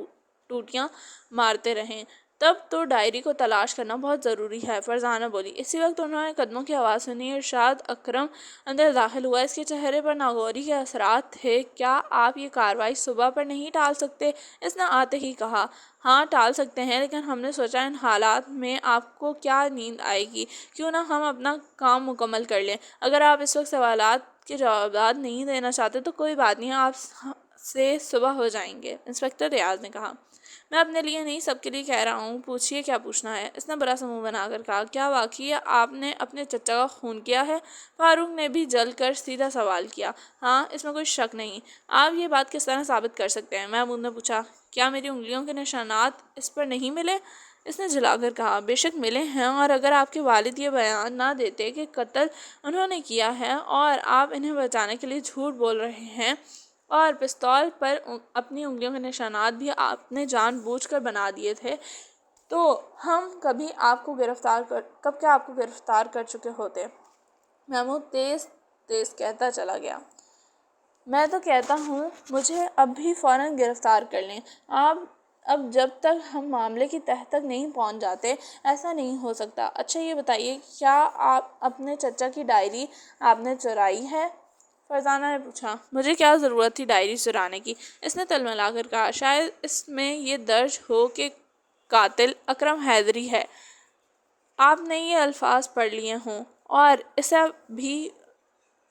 ٹوٹیاں مارتے رہیں۔ تب تو ڈائری کو تلاش کرنا بہت ضروری ہے، فرزانہ بولی۔ اسی وقت انہوں نے قدموں کی آواز سنی۔ ارشاد اکرم اندر داخل ہوا، اس کے چہرے پر ناگواری کے اثرات تھے۔ کیا آپ یہ کارروائی صبح پر نہیں ٹال سکتے؟ اس نے آتے ہی کہا، ہاں ٹال سکتے ہیں، لیکن ہم نے سوچا ان حالات میں آپ کو کیا نیند آئے گی، کیوں نہ ہم اپنا کام مکمل کر لیں۔ اگر آپ اس وقت سوالات کے جوابات نہیں دینا چاہتے تو کوئی بات نہیں، آپ سے صبح ہو جائیں گے، انسپکٹر ریاض نے کہا۔ میں اپنے لیے نہیں، سب کے لیے کہہ رہا ہوں، پوچھیے کیا پوچھنا ہے، اس نے برا سا منہ بنا کر کہا۔ کیا واقعی آپ نے اپنے چچا کا خون کیا ہے؟ فاروق نے بھی جل کر سیدھا سوال کیا۔ ہاں، اس میں کوئی شک نہیں۔ آپ یہ بات کس طرح ثابت کر سکتے ہیں؟ محمود نے پوچھا۔ کیا میری انگلیوں کے نشانات اس پر نہیں ملے؟ اس نے جھلا کر کہا، بے شک ملے ہیں، اور اگر آپ کے والد یہ بیان نہ دیتے کہ قتل انہوں نے کیا ہے اور آپ انہیں بچانے کے لیے جھوٹ بول رہے ہیں اور پستول پر اپنی انگلیوں کے نشانات بھی آپ نے جان بوجھ کر بنا دیے تھے، تو ہم کب کیا آپ کو گرفتار کر چکے ہوتے؟ محمود تیز تیز کہتا چلا گیا، میں تو کہتا ہوں مجھے اب بھی فوراً گرفتار کر لیں۔ اب جب تک ہم معاملے کی تہہ تک نہیں پہنچ جاتے ایسا نہیں ہو سکتا۔ اچھا یہ بتائیے، کیا آپ اپنے چچا کی ڈائری آپ نے چرائی ہے؟ فرزانہ نے پوچھا۔ مجھے کیا ضرورت تھی ڈائری چرانے کی؟ اس نے تلملا کر کہا، شاید اس میں یہ درج ہو کہ قاتل اکرم حیدری ہے، آپ نے یہ الفاظ پڑھ لیے ہوں اور ایسے بھی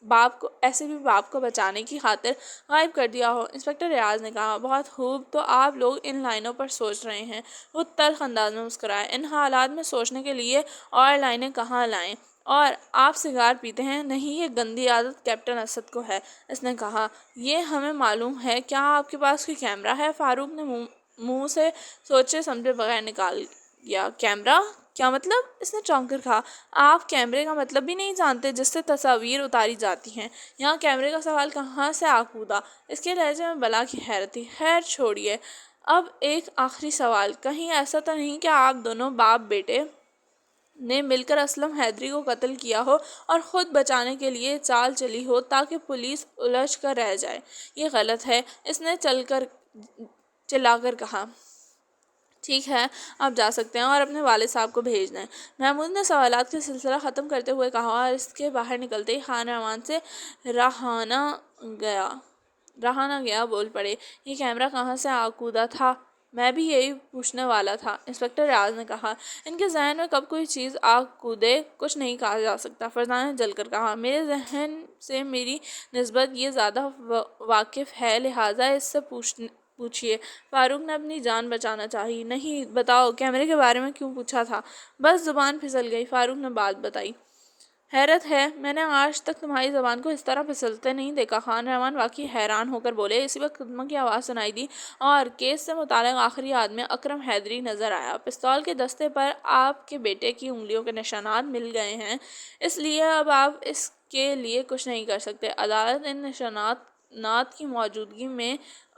باپ کو بچانے کی خاطر غائب کر دیا ہو۔ انسپکٹر ریاض نے کہا، بہت خوب، تو آپ لوگ ان لائنوں پر سوچ رہے ہیں۔ وہ تلخ انداز میں مسکرائے، ان حالات میں سوچنے کے لیے اور لائنیں کہاں لائیں؟ اور آپ سگار پیتے ہیں؟ نہیں، یہ گندی عادت کیپٹن اسد کو ہے، اس نے کہا۔ یہ ہمیں معلوم ہے، کیا آپ کے پاس کوئی کیمرہ ہے؟ فاروق نے منہ سے سوچے سمجھے بغیر نکال گیا، کیمرہ؟ کیا مطلب؟ اس نے چونک کر کہا، آپ کیمرے کا مطلب بھی نہیں جانتے جس سے تصاویر اتاری جاتی ہیں؟ یہاں کیمرے کا سوال کہاں سے آ کودا؟ اس کے لہجے میں بلا کی حیرت تھی۔ خیر چھوڑیے، اب ایک آخری سوال، کہیں ایسا تو نہیں کہ آپ دونوں باپ بیٹے نے مل کر اسلم حیدری کو قتل کیا ہو اور خود بچانے کے لیے چال چلی ہو تاکہ پولیس الجھ کر رہ جائے؟ یہ غلط ہے، اس نے چلا کر کہا۔ ٹھیک ہے، آپ جا سکتے ہیں اور اپنے والد صاحب کو بھیج دیں، محمود نے سوالات کا سلسلہ ختم کرتے ہوئے کہا، اور اس کے باہر نکلتے ہی خان روان سے رہا نہ گیا بول پڑے، یہ کیمرہ کہاں سے آ کودا تھا؟ میں بھی یہی پوچھنے والا تھا، انسپکٹر ریاض نے کہا۔ ان کے ذہن میں کب کوئی چیز آ کودے کچھ نہیں کہا جا سکتا، فرزانہ نے جل کر کہا۔ میرے ذہن سے میری نسبت یہ زیادہ واقف ہے، لہٰذا اس سے پوچھیے۔ فاروق نے اپنی جان بچانا چاہی۔ نہیں، بتاؤ، کیمرے کے بارے میں کیوں پوچھا تھا؟ بس زبان پھسل گئی، فاروق نے بات بتائی۔ حیرت ہے، میں نے آج تک تمہاری زبان کو اس طرح پھسلتے نہیں دیکھا۔ خان رحمان واقعی حیران ہو کر بولے۔ اسی وقت قدموں کی آواز سنائی دی اور کیس سے متعلق آخری آدمی اکرم حیدری نظر آیا۔ پستول کے دستے پر آپ کے بیٹے کی انگلیوں کے نشانات مل گئے ہیں، اس لیے اب آپ اس کے لیے کچھ نہیں کر سکتے۔ عدالت ان نشانات کی موجودگی میں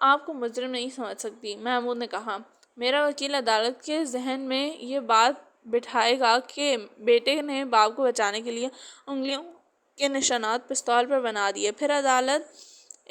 آپ کو مجرم نہیں سمجھ سکتی، محمود نے کہا۔ میرا وکیل عدالت کے ذہن میں یہ بات بٹھائے گا کہ بیٹے نے باپ کو بچانے کے لیے انگلیوں کے نشانات پستول پر بنا دیے، پھر عدالت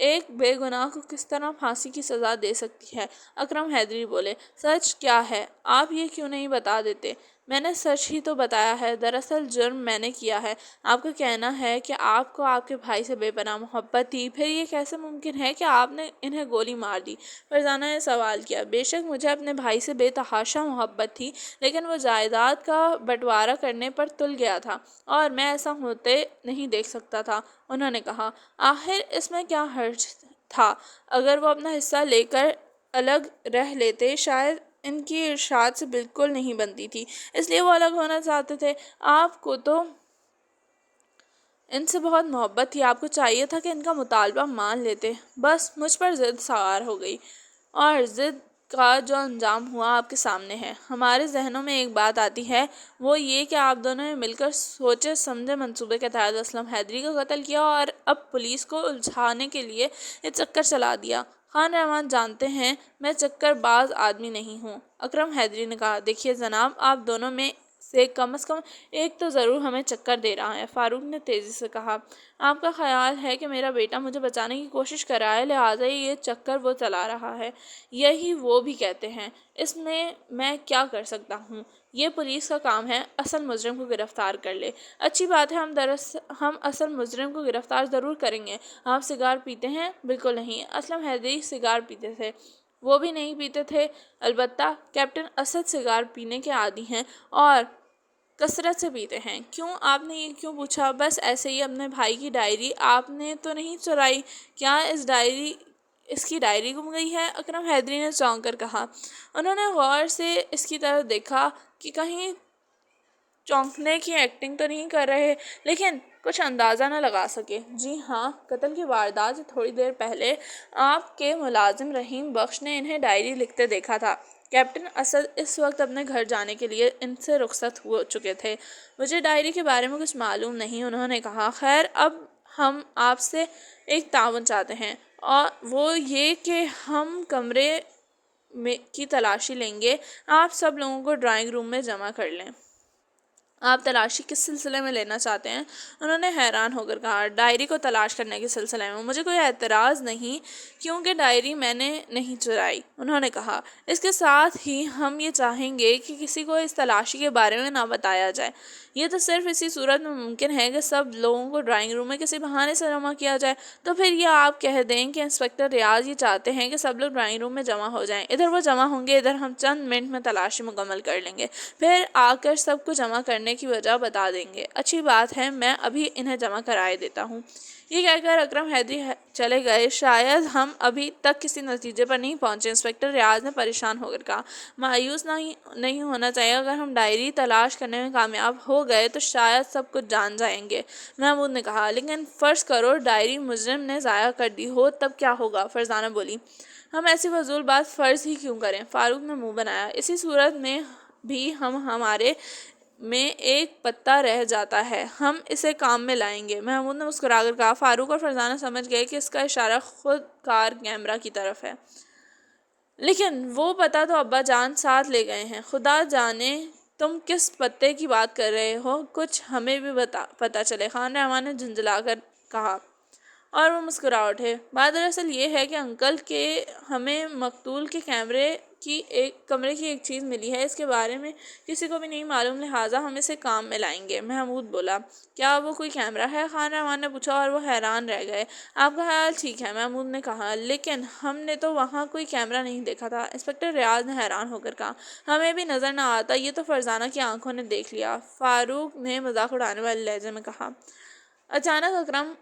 ایک بے گناہ کو کس طرح پھانسی کی سزا دے سکتی ہے؟ اکرم حیدری بولے، سچ کیا ہے؟ آپ یہ کیوں نہیں بتا دیتے؟ میں نے سچ ہی تو بتایا ہے، دراصل جرم میں نے کیا ہے۔ آپ کا کہنا ہے کہ آپ کو آپ کے بھائی سے بے پناہ محبت تھی، پھر یہ کیسے ممکن ہے کہ آپ نے انہیں گولی مار دی؟ فرزانہ نے سوال کیا۔ بے شک مجھے اپنے بھائی سے بے تحاشا محبت تھی، لیکن وہ جائیداد کا بٹوارا کرنے پر تل گیا تھا اور میں ایسا ہوتے نہیں دیکھ سکتا تھا، انہوں نے کہا۔ آخر اس میں کیا حرج تھا؟ اگر وہ اپنا حصہ لے کر الگ رہ لیتے، شاید ان کی ارشاد سے بالکل نہیں بنتی تھی، اس لیے وہ الگ ہونا چاہتے تھے۔ آپ کو تو ان سے بہت محبت تھی، آپ کو چاہیے تھا کہ ان کا مطالبہ مان لیتے، بس مجھ پر ضد سوار ہو گئی اور ضد کا جو انجام ہوا آپ کے سامنے ہے۔ ہمارے ذہنوں میں ایک بات آتی ہے، وہ یہ کہ آپ دونوں نے مل کر سوچے سمجھے منصوبے کے تحت اسلم حیدری کا قتل کیا اور اب پولیس کو الجھانے کے لیے یہ چکر چلا دیا۔ خان رحمان جانتے ہیں میں چکر باز آدمی نہیں ہوں، اکرم حیدری نے کہا۔ دیکھیے جناب، آپ دونوں میں سے کم از کم ایک تو ضرور ہمیں چکر دے رہا ہے، فاروق نے تیزی سے کہا۔ آپ کا خیال ہے کہ میرا بیٹا مجھے بچانے کی کوشش کر رہا ہے، لہٰذا یہ چکر وہ چلا رہا ہے۔ یہی وہ بھی کہتے ہیں، اس میں کیا کر سکتا ہوں؟ یہ پولیس کا کام ہے، اصل مجرم کو گرفتار کر لے۔ اچھی بات ہے، ہم اصل مجرم کو گرفتار ضرور کریں گے۔ آپ سگار پیتے ہیں؟ بالکل نہیں، اسلم حیدری سگار پیتے تھے؟ وہ بھی نہیں پیتے تھے؟ البتہ کیپٹن اسد سگار پینے کے عادی ہیں اور کثرت سے پیتے ہیں۔ کیوں؟ آپ نے یہ کیوں پوچھا؟ بس ایسے ہی۔ اپنے بھائی کی ڈائری آپ نے تو نہیں چرائی؟ کیا اس کی ڈائری گم گئی ہے؟ اکرم حیدری نے چونک کر کہا۔ انہوں نے غور سے اس کی طرف دیکھا کہ کہیں چونکنے کی ایکٹنگ تو نہیں کر رہے، لیکن کچھ اندازہ نہ لگا سکے۔ جی ہاں، قتل کی واردات سے تھوڑی دیر پہلے آپ کے ملازم رحیم بخش نے انہیں ڈائری لکھتے دیکھا تھا۔ کیپٹن اسد اس وقت اپنے گھر جانے کے لیے ان سے رخصت ہو چکے تھے۔ مجھے ڈائری کے بارے میں کچھ معلوم نہیں، انہوں نے کہا۔ خیر، اب ہم آپ سے ایک تعاون چاہتے ہیں، اور وہ یہ کہ ہم کمرے کی تلاشی لیں گے۔ آپ سب لوگوں کو ڈرائنگ روم میں جمع کر لیں۔ آپ تلاشی کس سلسلے میں لینا چاہتے ہیں؟ انہوں نے حیران ہو کر کہا۔ ڈائری کو تلاش کرنے کے سلسلے میں۔ مجھے کوئی اعتراض نہیں، کیونکہ ڈائری میں نے نہیں چرائی، انہوں نے کہا۔ اس کے ساتھ ہی ہم یہ چاہیں گے کہ کسی کو اس تلاشی کے بارے میں نہ بتایا جائے۔ یہ تو صرف اسی صورت میں ممکن ہے کہ سب لوگوں کو ڈرائنگ روم میں کسی بہانے سے جمع کیا جائے۔ تو پھر یہ آپ کہہ دیں کہ انسپکٹر ریاض یہ چاہتے ہیں کہ سب لوگ ڈرائنگ روم میں جمع ہو جائیں۔ ادھر وہ جمع ہوں گے، ادھر ہم چند منٹ میں تلاشی مکمل کر لیں گے، پھر آ کر سب کو جمع کرنے کی وجہ بتا دیں گے۔ اچھی بات ہے، میں ابھی انہیں جمع کرائے دیتا ہوں۔ یہ کہہ کر اکرم حیدری چلے گئے۔ شاید ہم ابھی تک کسی نتیجے پر نہیں پہنچے، انسپکٹر ریاض نے پریشان ہو کر کہا۔ مایوس نہیں ہونا چاہیے، اگر ہم ڈائری تلاش کرنے میں کامیاب ہو گئے تو شاید سب کچھ جان جائیں گے، محمود نے کہا۔ لیکن فرض کرو ڈائری مجرم نے ضائع کر دی ہو، تب کیا ہوگا؟ فرزانہ بولی۔ ہم ایسی فضول بات فرض ہی کیوں کریں؟ فاروق نے منہ بنایا۔ اسی صورت میں بھی ہمارے میں ایک پتہ رہ جاتا ہے، ہم اسے کام میں لائیں گے، محمود نے مسکرا کر کہا۔ فاروق اور فرزانہ سمجھ گئے کہ اس کا اشارہ خود کار کیمرہ کی طرف ہے۔ لیکن وہ پتہ تو ابا جان ساتھ لے گئے ہیں، خدا جانے تم کس پتے کی بات کر رہے ہو، کچھ ہمیں بھی پتہ چلے، خان رحمان نے جھنجھلا کر کہا، اور وہ مسکرا اٹھے۔ بات دراصل یہ ہے کہ انکل کہ ہمیں مقتول کے کمرے کی ایک چیز ملی ہے، اس کے بارے میں کسی کو بھی نہیں معلوم، لہٰذا ہم اسے کام میں لائیں گے، محمود بولا۔ کیا وہ کوئی کیمرہ ہے؟ خان رحمان نے پوچھا، اور وہ حیران رہ گئے۔ آپ کا خیال ٹھیک ہے، محمود نے کہا، لیکن ہم نے تو وہاں کوئی کیمرہ نہیں دیکھا تھا، انسپکٹر ریاض نے حیران ہو کر کہا۔ ہمیں بھی نظر نہ آتا، یہ تو فرزانہ کی آنکھوں نے دیکھ لیا، فاروق نے مذاق اڑانے والے لہجے میں کہا۔ اچانک اکرم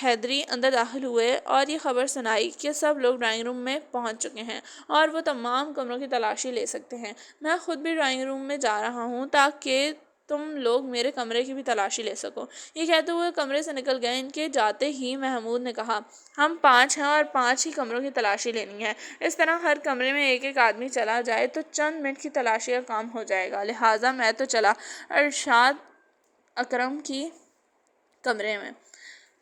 حیدری اندر داخل ہوئے اور یہ خبر سنائی کہ سب لوگ ڈرائنگ روم میں پہنچ چکے ہیں اور وہ تمام کمروں کی تلاشی لے سکتے ہیں۔ میں خود بھی ڈرائنگ روم میں جا رہا ہوں تاکہ تم لوگ میرے کمرے کی بھی تلاشی لے سکو۔ یہ کہتے ہوئے کمرے سے نکل گئے۔ ان کے جاتے ہی محمود نے کہا، ہم 5 ہیں اور 5 ہی کمروں کی تلاشی لینی ہے، اس طرح ہر کمرے میں ایک آدمی چلا جائے تو چند منٹ کی تلاشی کا کام ہو جائے گا، لہٰذا میں تو چلا ارشاد اکرم کی کمرے میں۔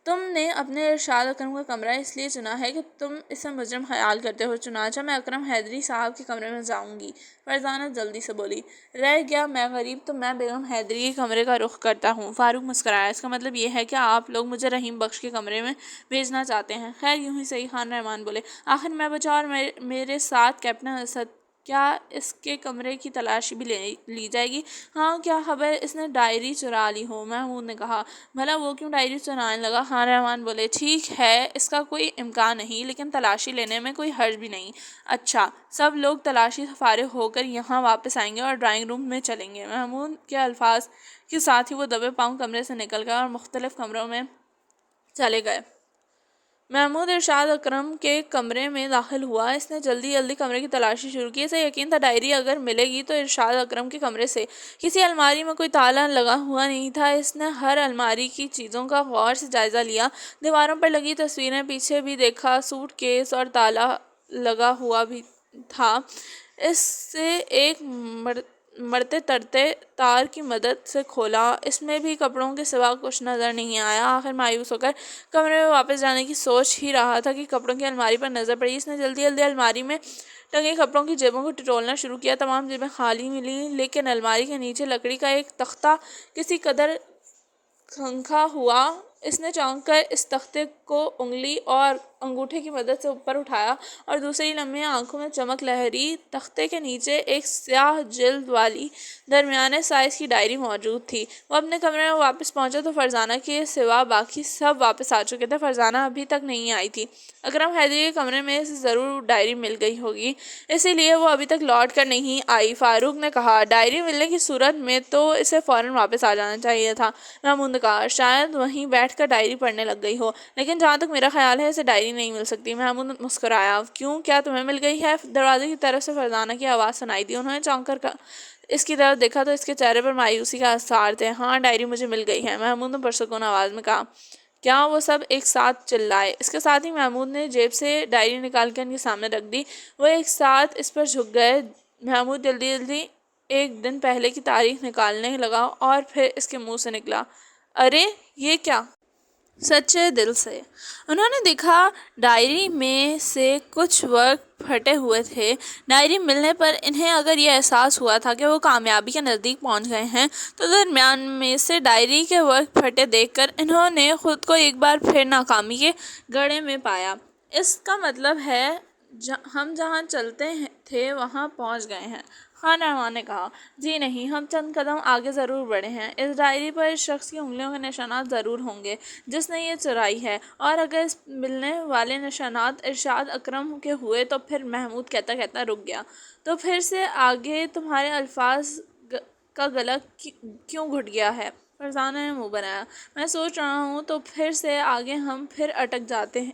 تم نے اپنے ارشاد اکرم کا کمرہ اس لیے چنا ہے کہ تم اسے مجرم خیال کرتے ہو، چنانچہ میں اکرم حیدری صاحب کے کمرے میں جاؤں گی، فرزانہ جلدی سے بولی۔ رہ گیا میں غریب تو میں بیگم حیدری کے کمرے کا رخ کرتا ہوں، فاروق مسکرایا۔ اس کا مطلب یہ ہے کہ آپ لوگ مجھے رحیم بخش کے کمرے میں بھیجنا چاہتے ہیں؟ خیر یوں ہی صحیح، خان رحمان بولے۔ آخر میں بچا اور میرے ساتھ کیپٹن اسد، کیا اس کے کمرے کی تلاشی بھی لی جائے گی؟ ہاں، کیا خبر اس نے ڈائری چرا لی ہو، محمود نے کہا۔ بھلا وہ کیوں ڈائری چرانے لگا؟ خان رحمان بولے۔ ٹھیک ہے، اس کا کوئی امکان نہیں، لیکن تلاشی لینے میں کوئی حرج بھی نہیں۔ اچھا، سب لوگ تلاشی سے فارغ ہو کر یہاں واپس آئیں گے اور ڈرائنگ روم میں چلیں گے۔ محمود کے الفاظ کے ساتھ ہی وہ دبے پاؤں کمرے سے نکل گئے اور مختلف کمروں میں چلے گئے۔ محمود ارشاد اکرم کے کمرے میں داخل ہوا۔ اس نے جلدی جلدی کمرے کی تلاشی شروع کی۔ اسے یقین تھا ڈائری اگر ملے گی تو ارشاد اکرم کے کمرے سے۔ کسی الماری میں کوئی تالا لگا ہوا نہیں تھا۔ اس نے ہر الماری کی چیزوں کا غور سے جائزہ لیا، دیواروں پر لگی تصویریں پیچھے بھی دیکھا، سوٹ کیس اور تالا لگا ہوا بھی تھا۔ اس سے ایک مرتے ترتے تار کی مدد سے کھولا، اس میں بھی کپڑوں کے سوا کچھ نظر نہیں آیا۔ آخر مایوس ہو کر کمرے میں واپس جانے کی سوچ ہی رہا تھا کہ کپڑوں کی الماری پر نظر پڑی۔ اس نے جلدی جلدی الماری میں ٹنگے کپڑوں کی جیبوں کو ٹٹولنا شروع کیا۔ تمام جیبیں خالی ملیں، لیکن الماری کے نیچے لکڑی کا ایک تختہ کسی قدر کھنکھا ہوا۔ اس نے چونک کر اس تختے کو انگلی اور انگوٹھے کی مدد سے اوپر اٹھایا اور دوسری لمحے آنکھوں میں چمک لہری۔ تختے کے نیچے ایک سیاہ جلد والی درمیانے سائز کی ڈائری موجود تھی۔ وہ اپنے کمرے میں واپس پہنچا تو فرزانہ کے سوا باقی سب واپس آ چکے تھے۔ فرزانہ ابھی تک نہیں آئی تھی۔ اکرم حیدری کے کمرے میں اسے ضرور ڈائری مل گئی ہوگی، اسی لیے وہ ابھی تک لوٹ کر نہیں آئی۔ فاروق نے کہا، ڈائری ملنے کی صورت میں تو اسے فوراً واپس آ جانا چاہیے تھا۔ محمود نے کہا، شاید وہیں بیٹھ کر ڈائری پڑھنے لگ گئی ہو، لیکن جہاں تک میرا خیال ہے اسے ڈائری نہیں مل سکتی۔ محمود مسکرایا، کیوں، کیا تمہیں مل گئی ہے؟ دروازے کی طرف سے فرزانہ کی آواز سنائی دی۔ انہوں نے چونک کر اس کی طرف دیکھا تو اس کے چہرے پر مایوسی کا آثار تھے۔ ہاں، ڈائری مجھے مل گئی ہے، محمود نے پرسکون آواز میں کہا۔ کیا؟ وہ سب ایک ساتھ چلائے۔ اس کے ساتھ ہی محمود نے جیب سے ڈائری نکال کر ان کے سامنے رکھ دی۔ وہ ایک ساتھ اس پر جھک گئے۔ محمود جلدی جلدی ایک دن پہلے کی تاریخ نکالنے لگا اور پھر اس کے منہ سے نکلا، ارے یہ کیا؟ سچے دل سے انہوں نے دیکھا ڈائری میں سے کچھ ورق پھٹے ہوئے تھے۔ ڈائری ملنے پر انہیں اگر یہ احساس ہوا تھا کہ وہ کامیابی کے نزدیک پہنچ گئے ہیں، تو درمیان میں سے ڈائری کے ورق پھٹے دیکھ کر انہوں نے خود کو ایک بار پھر ناکامی کے گڑھے میں پایا۔ اس کا مطلب ہے ہم جہاں چلتے تھے وہاں پہنچ گئے ہیں، خان رحمان نے کہا۔ جی نہیں، ہم چند قدم آگے ضرور بڑھے ہیں۔ اس ڈائری پر اس شخص کی انگلیوں کے نشانات ضرور ہوں گے جس نے یہ چرائی ہے، اور اگر اس ملنے والے نشانات ارشاد اکرم کے ہوئے تو پھر محمود کہتا کہتا رک گیا۔ تو پھر سے آگے تمہارے الفاظ کا گلا کیوں گھٹ گیا ہے؟ فرزانہ نے منہ بنایا، میں سوچ رہا ہوں تو پھر سے آگے ہم پھر اٹک جاتے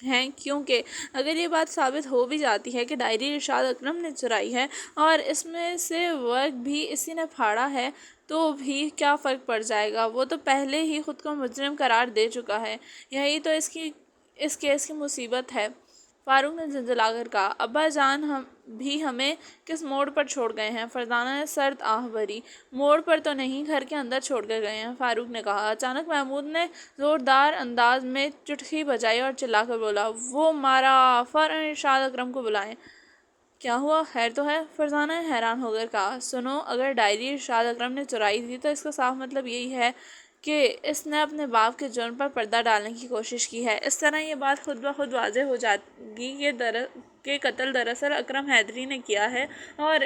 ہیں کیونکہ اگر یہ بات ثابت ہو بھی جاتی ہے کہ ڈائری ارشاد اکرم نے چرائی ہے اور اس میں سے ورق بھی اسی نے پھاڑا ہے، تو بھی کیا فرق پڑ جائے گا؟ وہ تو پہلے ہی خود کو مجرم قرار دے چکا ہے۔ یہی تو اس کیس کی مصیبت ہے۔ فاروق نے جھنجھلا کر کہا، ابا جان بھی ہمیں کس موڑ پر چھوڑ گئے ہیں؟ فرزانہ نے سرد آہ بھری۔ موڑ پر تو نہیں، گھر کے اندر چھوڑ کر گئے ہیں، فاروق نے کہا۔ اچانک محمود نے زوردار انداز میں چٹکی بجائی اور چلا کر بولا، وہ مارا، فوراً ارشاد اکرم کو بلائیں۔ کیا ہوا، خیر تو ہے؟ فرزانہ نے حیران ہو کر کہا، سنو، اگر ڈائری ارشاد اکرم نے چرائی تھی تو اس کا صاف مطلب یہی ہے کہ اس نے اپنے باپ کے جرم پر پردہ ڈالنے کی کوشش کی ہے۔ اس طرح یہ بات خود بخود واضح ہو جائے گی کہ قتل دراصل اکرم حیدری نے کیا ہے اور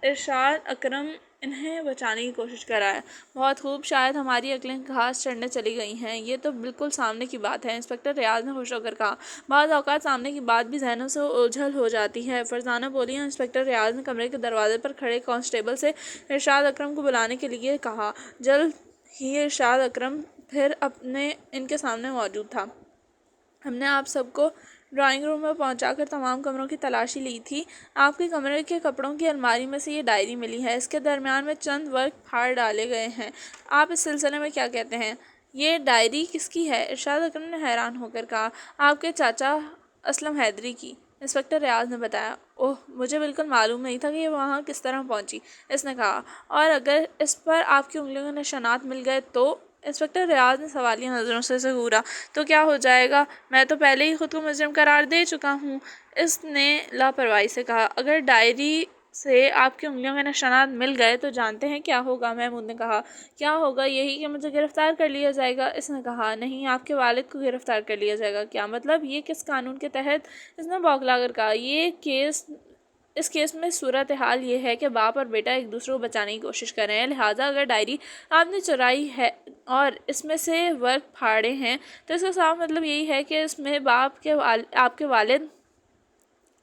ارشاد اکرم انہیں بچانے کی کوشش کر رہا ہے۔ بہت خوب، شاید ہماری عقلیں گھاس چرنے چلی گئی ہیں۔ یہ تو بالکل سامنے کی بات ہے، انسپکٹر ریاض نے خوش ہو کر کہا۔ بعض اوقات سامنے کی بات بھی ذہنوں سے اوجھل ہو جاتی ہے، فرزانہ بولی۔ انسپکٹر ریاض نے کمرے کے دروازے پر کھڑے کانسٹیبل سے ارشاد اکرم کو بلانے کے لیے کہا۔ جلد ہی ارشاد اکرم پھر ان کے سامنے موجود تھا۔ ہم نے آپ سب کو ڈرائنگ روم میں پہنچا کر تمام کمروں کی تلاشی لی تھی۔ آپ کے کمرے کے کپڑوں کی الماری میں سے یہ ڈائری ملی ہے۔ اس کے درمیان میں چند ورق پھاڑ ڈالے گئے ہیں۔ آپ اس سلسلے میں کیا کہتے ہیں؟ یہ ڈائری کس کی ہے؟ ارشاد اکرم نے حیران ہو کر کہا، آپ کے چاچا اسلم حیدری کی۔ انسپکٹر ریاض نے بتایا۔ اوہ، مجھے بالکل معلوم نہیں تھا کہ یہ وہاں کس طرح پہنچی، اس نے کہا۔ اور اگر اس پر آپ کی انگلیوں کے نشانات مل گئے تو؟ انسپکٹر ریاض نے سوالیہ نظروں سے اسے گھورا۔ تو کیا ہو جائے گا؟ میں تو پہلے ہی خود کو مجرم قرار دے چکا ہوں، اس نے لاپرواہی سے کہا۔ اگر ڈائری سے آپ کی انگلیوں کے نشانات مل گئے تو جانتے ہیں کیا ہوگا؟ محمود نے کہا۔ کیا ہوگا؟ یہی کہ مجھے گرفتار کر لیا جائے گا، اس نے کہا۔ نہیں، آپ کے والد کو گرفتار کر لیا جائے گا۔ کیا مطلب؟ یہ کس قانون کے تحت؟ اس نے بوکھلا کر کہا۔ اس کیس میں صورتحال یہ ہے کہ باپ اور بیٹا ایک دوسرے کو بچانے کی کوشش کر رہے ہیں، لہٰذا اگر ڈائری آپ نے چرائی ہے اور اس میں سے ورق پھاڑے ہیں تو اس کا صاف مطلب یہی ہے کہ اس میں آپ کے والد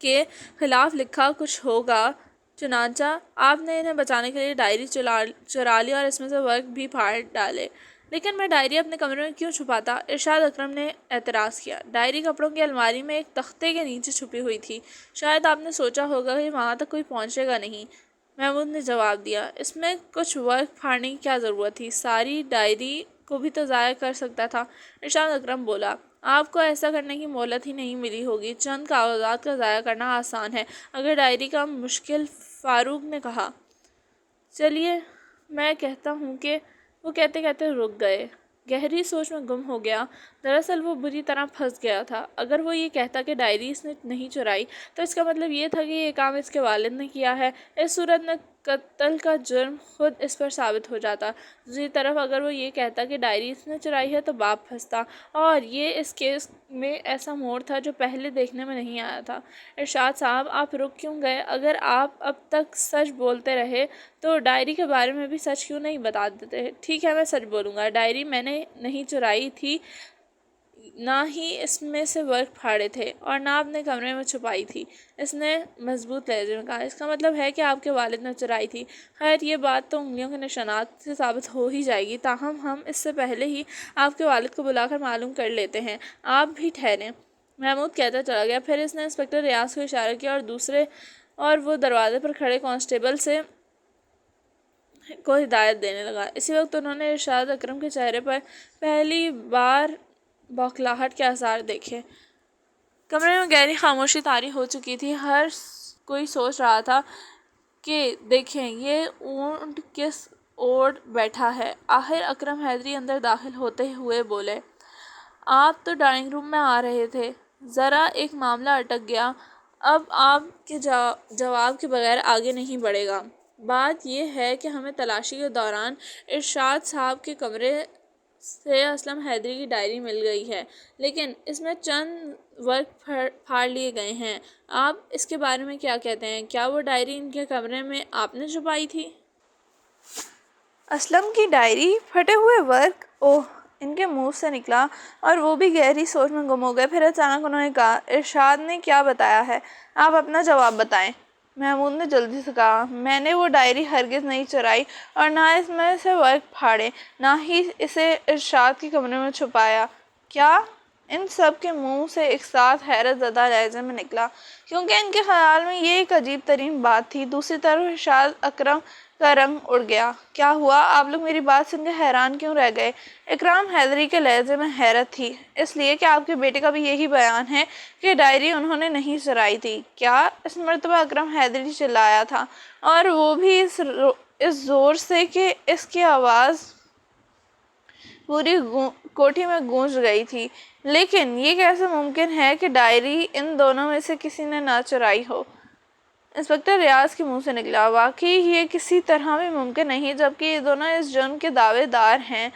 کے خلاف لکھا کچھ ہوگا، چنانچہ آپ نے انہیں بچانے کے لیے ڈائری چرا لی اور اس میں سے ورق بھی پھاڑ ڈالے۔ لیکن میں ڈائری اپنے کمرے میں کیوں چھپاتا؟ ارشاد اکرم نے اعتراض کیا۔ ڈائری کپڑوں کی الماری میں ایک تختے کے نیچے چھپی ہوئی تھی، شاید آپ نے سوچا ہوگا کہ وہاں تک کوئی پہنچے گا نہیں۔ محمود نے جواب دیا، اس میں کچھ ورق پھاڑنے کی کیا ضرورت تھی، ساری ڈائری کو بھی تو ضائع کر سکتا تھا۔ ارشاد اکرم بولا، آپ کو ایسا کرنے کی مہلت ہی نہیں ملی ہوگی، چند کاغذات کا ضائع کرنا آسان ہے اگر ڈائری کا مشکل۔ فاروق نے کہا، چلیے میں کہتا ہوں کہ… وہ کہتے کہتے رک گئے، گہری سوچ میں گم ہو گیا۔ دراصل وہ بری طرح پھنس گیا تھا۔ اگر وہ یہ کہتا کہ ڈائری اس نے نہیں چرائی تو اس کا مطلب یہ تھا کہ یہ کام اس کے والد نے کیا ہے، اس صورت میں قتل کا جرم خود اس پر ثابت ہو جاتا۔ دوسری طرف اگر وہ یہ کہتا کہ ڈائری اس نے چرائی ہے تو باپ پھنستا، اور یہ اس کیس میں ایسا موڑ تھا جو پہلے دیکھنے میں نہیں آیا تھا۔ ارشاد صاحب، آپ رک کیوں گئے؟ اگر آپ اب تک سچ بولتے رہے تو ڈائری کے بارے میں بھی سچ کیوں نہیں بتا دیتے؟ ٹھیک ہے، میں سچ بولوں گا، ڈائری میں نے نہیں چرائی تھی، نہ ہی اس میں سے ورق پھاڑے تھے، اور نہ اپنے کمرے میں چھپائی تھی۔ اس نے مضبوط لہجے میں کہا، اس کا مطلب ہے کہ آپ کے والد نے چرائی تھی۔ خیر یہ بات تو انگلیوں کے نشانات سے ثابت ہو ہی جائے گی، تاہم ہم اس سے پہلے ہی آپ کے والد کو بلا کر معلوم کر لیتے ہیں، آپ بھی ٹھہریں۔ محمود کہتا چلا گیا۔ پھر اس نے انسپکٹر ریاض کو اشارہ کیا اور وہ دروازے پر کھڑے کانسٹیبل کو ہدایت دینے لگا۔ اسی وقت انہوں نے ارشاد اکرم کے چہرے پر پہلی بار بوکھلاہٹ کے آثار دیکھے۔ کمرے میں گہری خاموشی طاری ہو چکی تھی۔ ہر کوئی سوچ رہا تھا کہ دیکھیں یہ اونٹ کس اوڑ بیٹھا ہے۔ آخر اکرم حیدری اندر داخل ہوتے ہوئے بولے، آپ تو ڈرائنگ روم میں آ رہے تھے، ذرا ایک معاملہ اٹک گیا، اب آپ کے جواب کے بغیر آگے نہیں بڑھے گا۔ بات یہ ہے کہ ہمیں تلاشی کے دوران ارشاد صاحب کے کمرے سے اسلم حیدری کی ڈائری مل گئی ہے، لیکن اس میں چند ورق پھاڑ لیے گئے ہیں۔ آپ اس کے بارے میں کیا کہتے ہیں؟ کیا وہ ڈائری ان کے کمرے میں آپ نے چھپائی تھی؟ اسلم کی ڈائری؟ پھٹے ہوئے ورق؟ اوہ! ان کے منہ سے نکلا اور وہ بھی گہری سوچ میں گم ہو گئے۔ پھر اچانک انہوں نے کہا، ارشاد نے کیا بتایا ہے؟ آپ اپنا جواب بتائیں۔ محمود نے جلدی سے کہا، میں نے وہ ڈائری ہرگز نہیں چرائی اور نہ اس میں سے ورق پھاڑے، نہ ہی اسے ارشاد کے کمرے میں چھپایا۔ کیا؟ ان سب کے منہ سے ایک ساتھ حیرت زدہ لہجے میں نکلا، کیونکہ ان کے خیال میں یہ ایک عجیب ترین بات تھی۔ دوسری طرف ارشاد اکرم کا رنگ اڑ گیا۔ کیا ہوا؟ آپ لوگ میری بات سن کے حیران کیوں رہ گئے؟ اکرام حیدری کے لہجے میں حیرت تھی۔ اس لیے کہ آپ کے بیٹے کا بھی یہی بیان ہے کہ ڈائری انہوں نے نہیں چرائی تھی۔ کیا؟ اس مرتبہ اکرم حیدری چلایا تھا، اور وہ بھی اس زور سے کہ اس کی آواز پوری کوٹھی میں گونج گئی تھی۔ لیکن یہ کیسے ممکن ہے کہ ڈائری ان دونوں میں سے کسی نے نہ چرائی ہو؟ انسپکٹر ریاض کے منہ سے نکلا، واقعی یہ کسی طرح بھی ممکن نہیں، جبکہ یہ دونوں اس جرم کے دعوے دار ہیں۔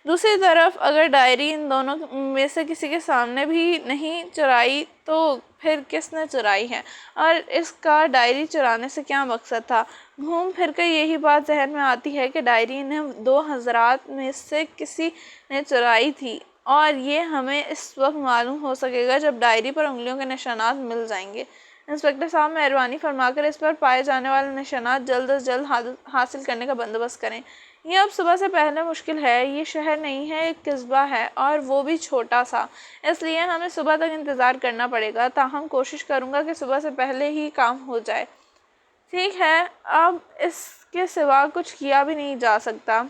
دوسری طرف اگر ڈائری ان دونوں میں سے کسی کے سامنے بھی نہیں چرائی تو پھر کس نے چرائی ہے، اور اس کا ڈائری چرانے سے کیا مقصد تھا؟ گھوم پھر کر یہی بات ذہن میں آتی ہے کہ ڈائری انہیں دو حضرات میں سے کسی نے چرائی تھی، اور یہ ہمیں اس وقت معلوم ہو سکے گا جب ڈائری پر انگلیوں کے نشانات مل جائیں گے۔ انسپکٹر صاحب مہربانی فرما کر اس پر پائے جانے والے نشانات جلد از جلد حاصل کرنے کا بندوبست کریں۔ یہ اب صبح سے پہلے مشکل ہے، یہ شہر نہیں ہے، ایک قصبہ ہے، اور وہ بھی چھوٹا سا، اس لیے ہمیں صبح تک انتظار کرنا پڑے گا، تاہم کوشش کروں گا کہ صبح سے پہلے ہی کام ہو جائے۔ ٹھیک ہے، اب اس کے سوا کچھ کیا بھی نہیں جا سکتا،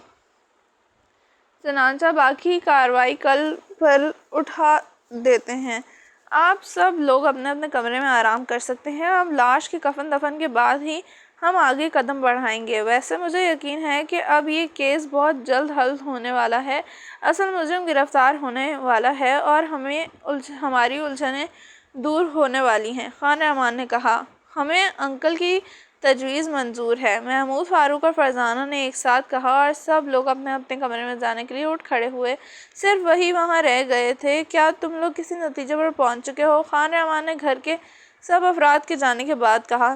چنانچہ باقی کارروائی کل پر اٹھا دیتے ہیں۔ آپ سب لوگ اپنے اپنے کمرے میں آرام کر سکتے ہیں۔ اب لاش کے کفن دفن کے بعد ہی ہم آگے قدم بڑھائیں گے۔ ویسے مجھے یقین ہے کہ اب یہ کیس بہت جلد حل ہونے والا ہے، اصل مجرم گرفتار ہونے والا ہے، اور ہماری الجھنیں دور ہونے والی ہیں۔ خان رحمان نے کہا، ہمیں انکل کی تجویز منظور ہے، محمود، فاروق اور فرزانہ نے ایک ساتھ کہا، اور سب لوگ اپنے اپنے کمرے میں جانے کے لیے اٹھ کھڑے ہوئے۔ صرف وہی وہاں رہ گئے تھے۔ کیا تم لوگ کسی نتیجے پر پہنچ چکے ہو؟ خان رحمان نے گھر کے سب افراد کے جانے کے بعد کہا،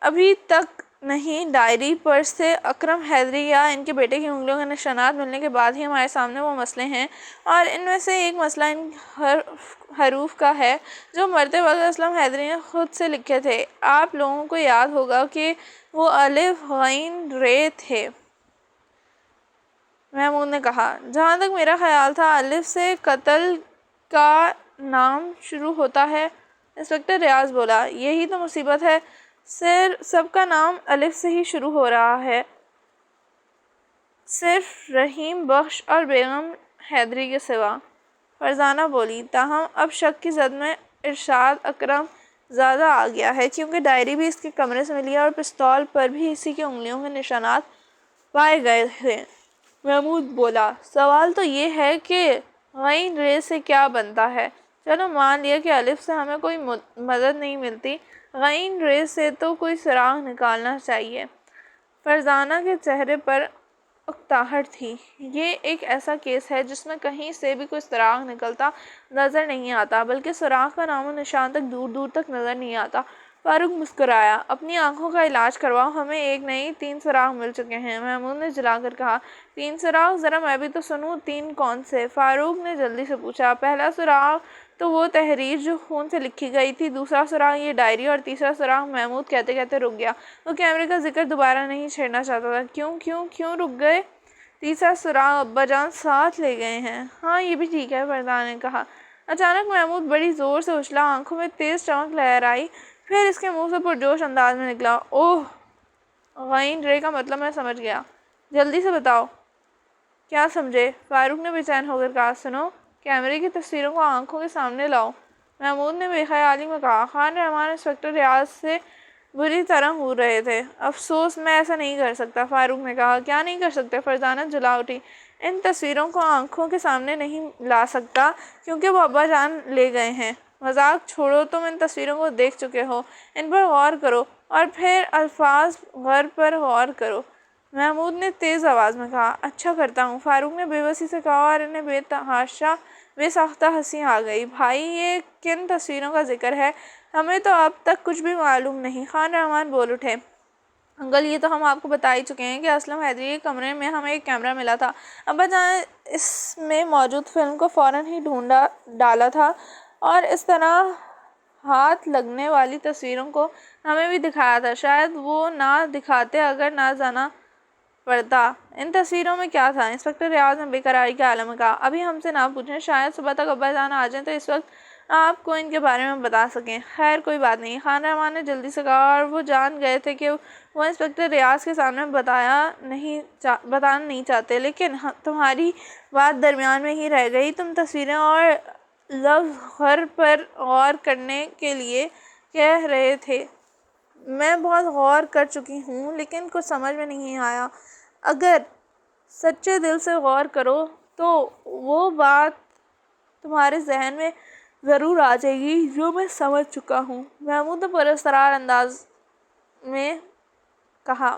ابھی تک نہیں، ڈائری پر سے اکرم حیدری یا ان کے بیٹے کی انگلیوں کے نشانات ملنے کے بعد ہی ہمارے سامنے وہ مسئلے ہیں، اور ان میں سے ایک مسئلہ ان حروف کا ہے جو مرتے وقت اسلم حیدری نے خود سے لکھے تھے۔ آپ لوگوں کو یاد ہوگا کہ وہ الف غین ر تھے۔ محمود نے کہا۔ جہاں تک میرا خیال تھا الف سے قتل کا نام شروع ہوتا ہے۔ انسپکٹر ریاض بولا۔ یہی تو مصیبت ہے سر، سب کا نام الف سے ہی شروع ہو رہا ہے، صرف رحیم بخش اور بیگم حیدری کے سوا۔ فرزانہ بولی۔ تاہم اب شک کی زد میں ارشاد اکرم زیادہ آ گیا ہے، کیونکہ ڈائری بھی اس کے کمرے سے ملی ہے اور پستول پر بھی اسی کی انگلیوں کے نشانات پائے گئے تھے۔ محمود بولا۔ سوال تو یہ ہے کہ غین رے سے کیا بنتا ہے؟ چلو مان لیا کہ الف سے ہمیں کوئی مدد نہیں ملتی، غین رے سے تو کوئی سراغ نکالنا چاہیے۔ فرزانہ کے چہرے پر اکتاہٹ تھی۔ یہ ایک ایسا کیس ہے جس میں کہیں سے بھی کوئی سراغ نکلتا نظر نہیں آتا، بلکہ سراغ کا نام و نشان تک دور دور تک نظر نہیں آتا۔ فاروق مسکرایا۔ اپنی آنکھوں کا علاج کرواؤ، ہمیں ایک نہیں 3 سراغ مل چکے ہیں۔ محمود نے جلا کر کہا۔ 3 سراغ؟ ذرا میں بھی تو سنوں، 3 کون سے؟ فاروق نے جلدی سے پوچھا۔ پہلا سراغ تو وہ تحریر جو خون سے لکھی گئی تھی، دوسرا سراغ یہ ڈائری، اور تیسرا سراغ… محمود کہتے کہتے رک گیا۔ وہ کیمرے کا ذکر دوبارہ نہیں چھیڑنا چاہتا تھا۔ کیوں رک گئے؟ تیسرا سراغ ابا جان ساتھ لے گئے ہیں۔ ہاں یہ بھی ٹھیک ہے، فرزانہ نے کہا۔ اچانک محمود بڑی زور سے اچھلا، آنکھوں میں تیز چمک لہر آئی، پھر اس کے منہ سے پرجوش انداز میں نکلا۔ اوہ، غین رے کا مطلب میں سمجھ گیا، جلدی سے بتاؤ۔ کیا سمجھے؟ فاروق نے بے چین ہو کر کہا۔ سنو، کیمرے کی تصویروں کو آنکھوں کے سامنے لاؤ۔ محمود نے بے خیالی میں کہا۔ خان رحمان انسپکٹر ریاض سے بری طرح گور رہے تھے۔ افسوس، میں ایسا نہیں کر سکتا، فاروق نے کہا۔ کیا نہیں کر سکتے؟ فرزانہ جلا اٹھی۔ ان تصویروں کو آنکھوں کے سامنے نہیں لا سکتا کیونکہ وہ ابا جان لے گئے ہیں۔ مذاق چھوڑو، تم ان تصویروں کو دیکھ چکے ہو، ان پر غور کرو اور پھر الفاظ غر پر غور کرو۔ محمود نے تیز آواز میں کہا۔ اچھا کرتا ہوں، فاروق نے بے بسی سے کہا، اور انہیں بے ساختہ ہنسی آ گئی۔ بھائی، یہ کن تصویروں کا ذکر ہے؟ ہمیں تو اب تک کچھ بھی معلوم نہیں۔ خان رحمان بول اٹھے۔ انکل، یہ تو ہم آپ کو بتا ہی چکے ہیں کہ اسلم حیدری کے کمرے میں ہمیں ایک کیمرہ ملا تھا۔ ابا جان نے اس میں موجود فلم کو فوراً ہی ڈھونڈ ڈالا تھا اور اس طرح ہاتھ لگنے والی تصویروں کو ہمیں بھی دکھایا تھا۔ شاید وہ نہ دکھاتے اگر نہ جانا پڑتا۔ ان تصویروں میں کیا تھا؟ انسپکٹر ریاض نے بے قراری کے عالم میں کہا۔ ابھی ہم سے نہ پوچھیں، شاید صبح تک ابا جان آ جائیں تو اس وقت آپ کو ان کے بارے میں بتا سکیں۔ خیر کوئی بات نہیں، خان رحمان نے جلدی سے کہا، اور وہ جان گئے تھے کہ وہ انسپکٹر ریاض کے سامنے بتانا نہیں چاہتے، لیکن تمہاری بات درمیان میں ہی رہ گئی۔ تم تصویریں اور لفظ غر پر غور کرنے کے لیے کہہ رہے تھے۔ میں بہت غور کر چکی ہوں، لیکن کچھ سمجھ میں نہیں آیا۔ اگر سچے دل سے غور کرو تو وہ بات تمہارے ذہن میں ضرور آ جائے گی جو میں سمجھ چکا ہوں۔ محمود نے پراسرار انداز میں کہا۔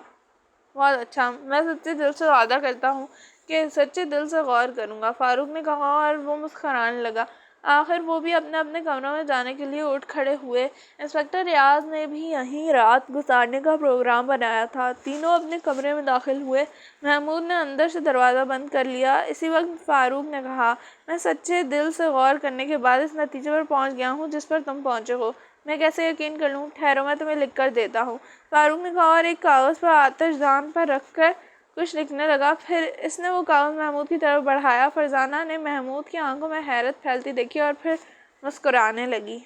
بہت اچھا، میں سچے دل سے وعدہ کرتا ہوں کہ سچے دل سے غور کروں گا، فاروق نے کہا، اور وہ مسکرانے لگا۔ آخر وہ بھی اپنے اپنے کمروں میں جانے کے لیے اٹھ کھڑے ہوئے۔ انسپکٹر ریاض نے بھی یہیں رات گزارنے کا پروگرام بنایا تھا۔ تینوں اپنے کمرے میں داخل ہوئے۔ محمود نے اندر سے دروازہ بند کر لیا۔ اسی وقت فاروق نے کہا۔ میں سچے دل سے غور کرنے کے بعد اس نتیجے پر پہنچ گیا ہوں جس پر تم پہنچے ہو۔ میں کیسے یقین کر لوں؟ ٹھہرو، میں تمہیں لکھ کر دیتا ہوں، فاروق نے کہا، اور ایک کاغذ پر آتش دان پر رکھ کر کچھ لکھنے لگا۔ پھر اس نے وہ کاغذ محمود کی طرف بڑھایا۔ فرزانہ نے محمود کی آنکھوں میں حیرت پھیلتی دیکھی اور پھر مسکرانے لگی۔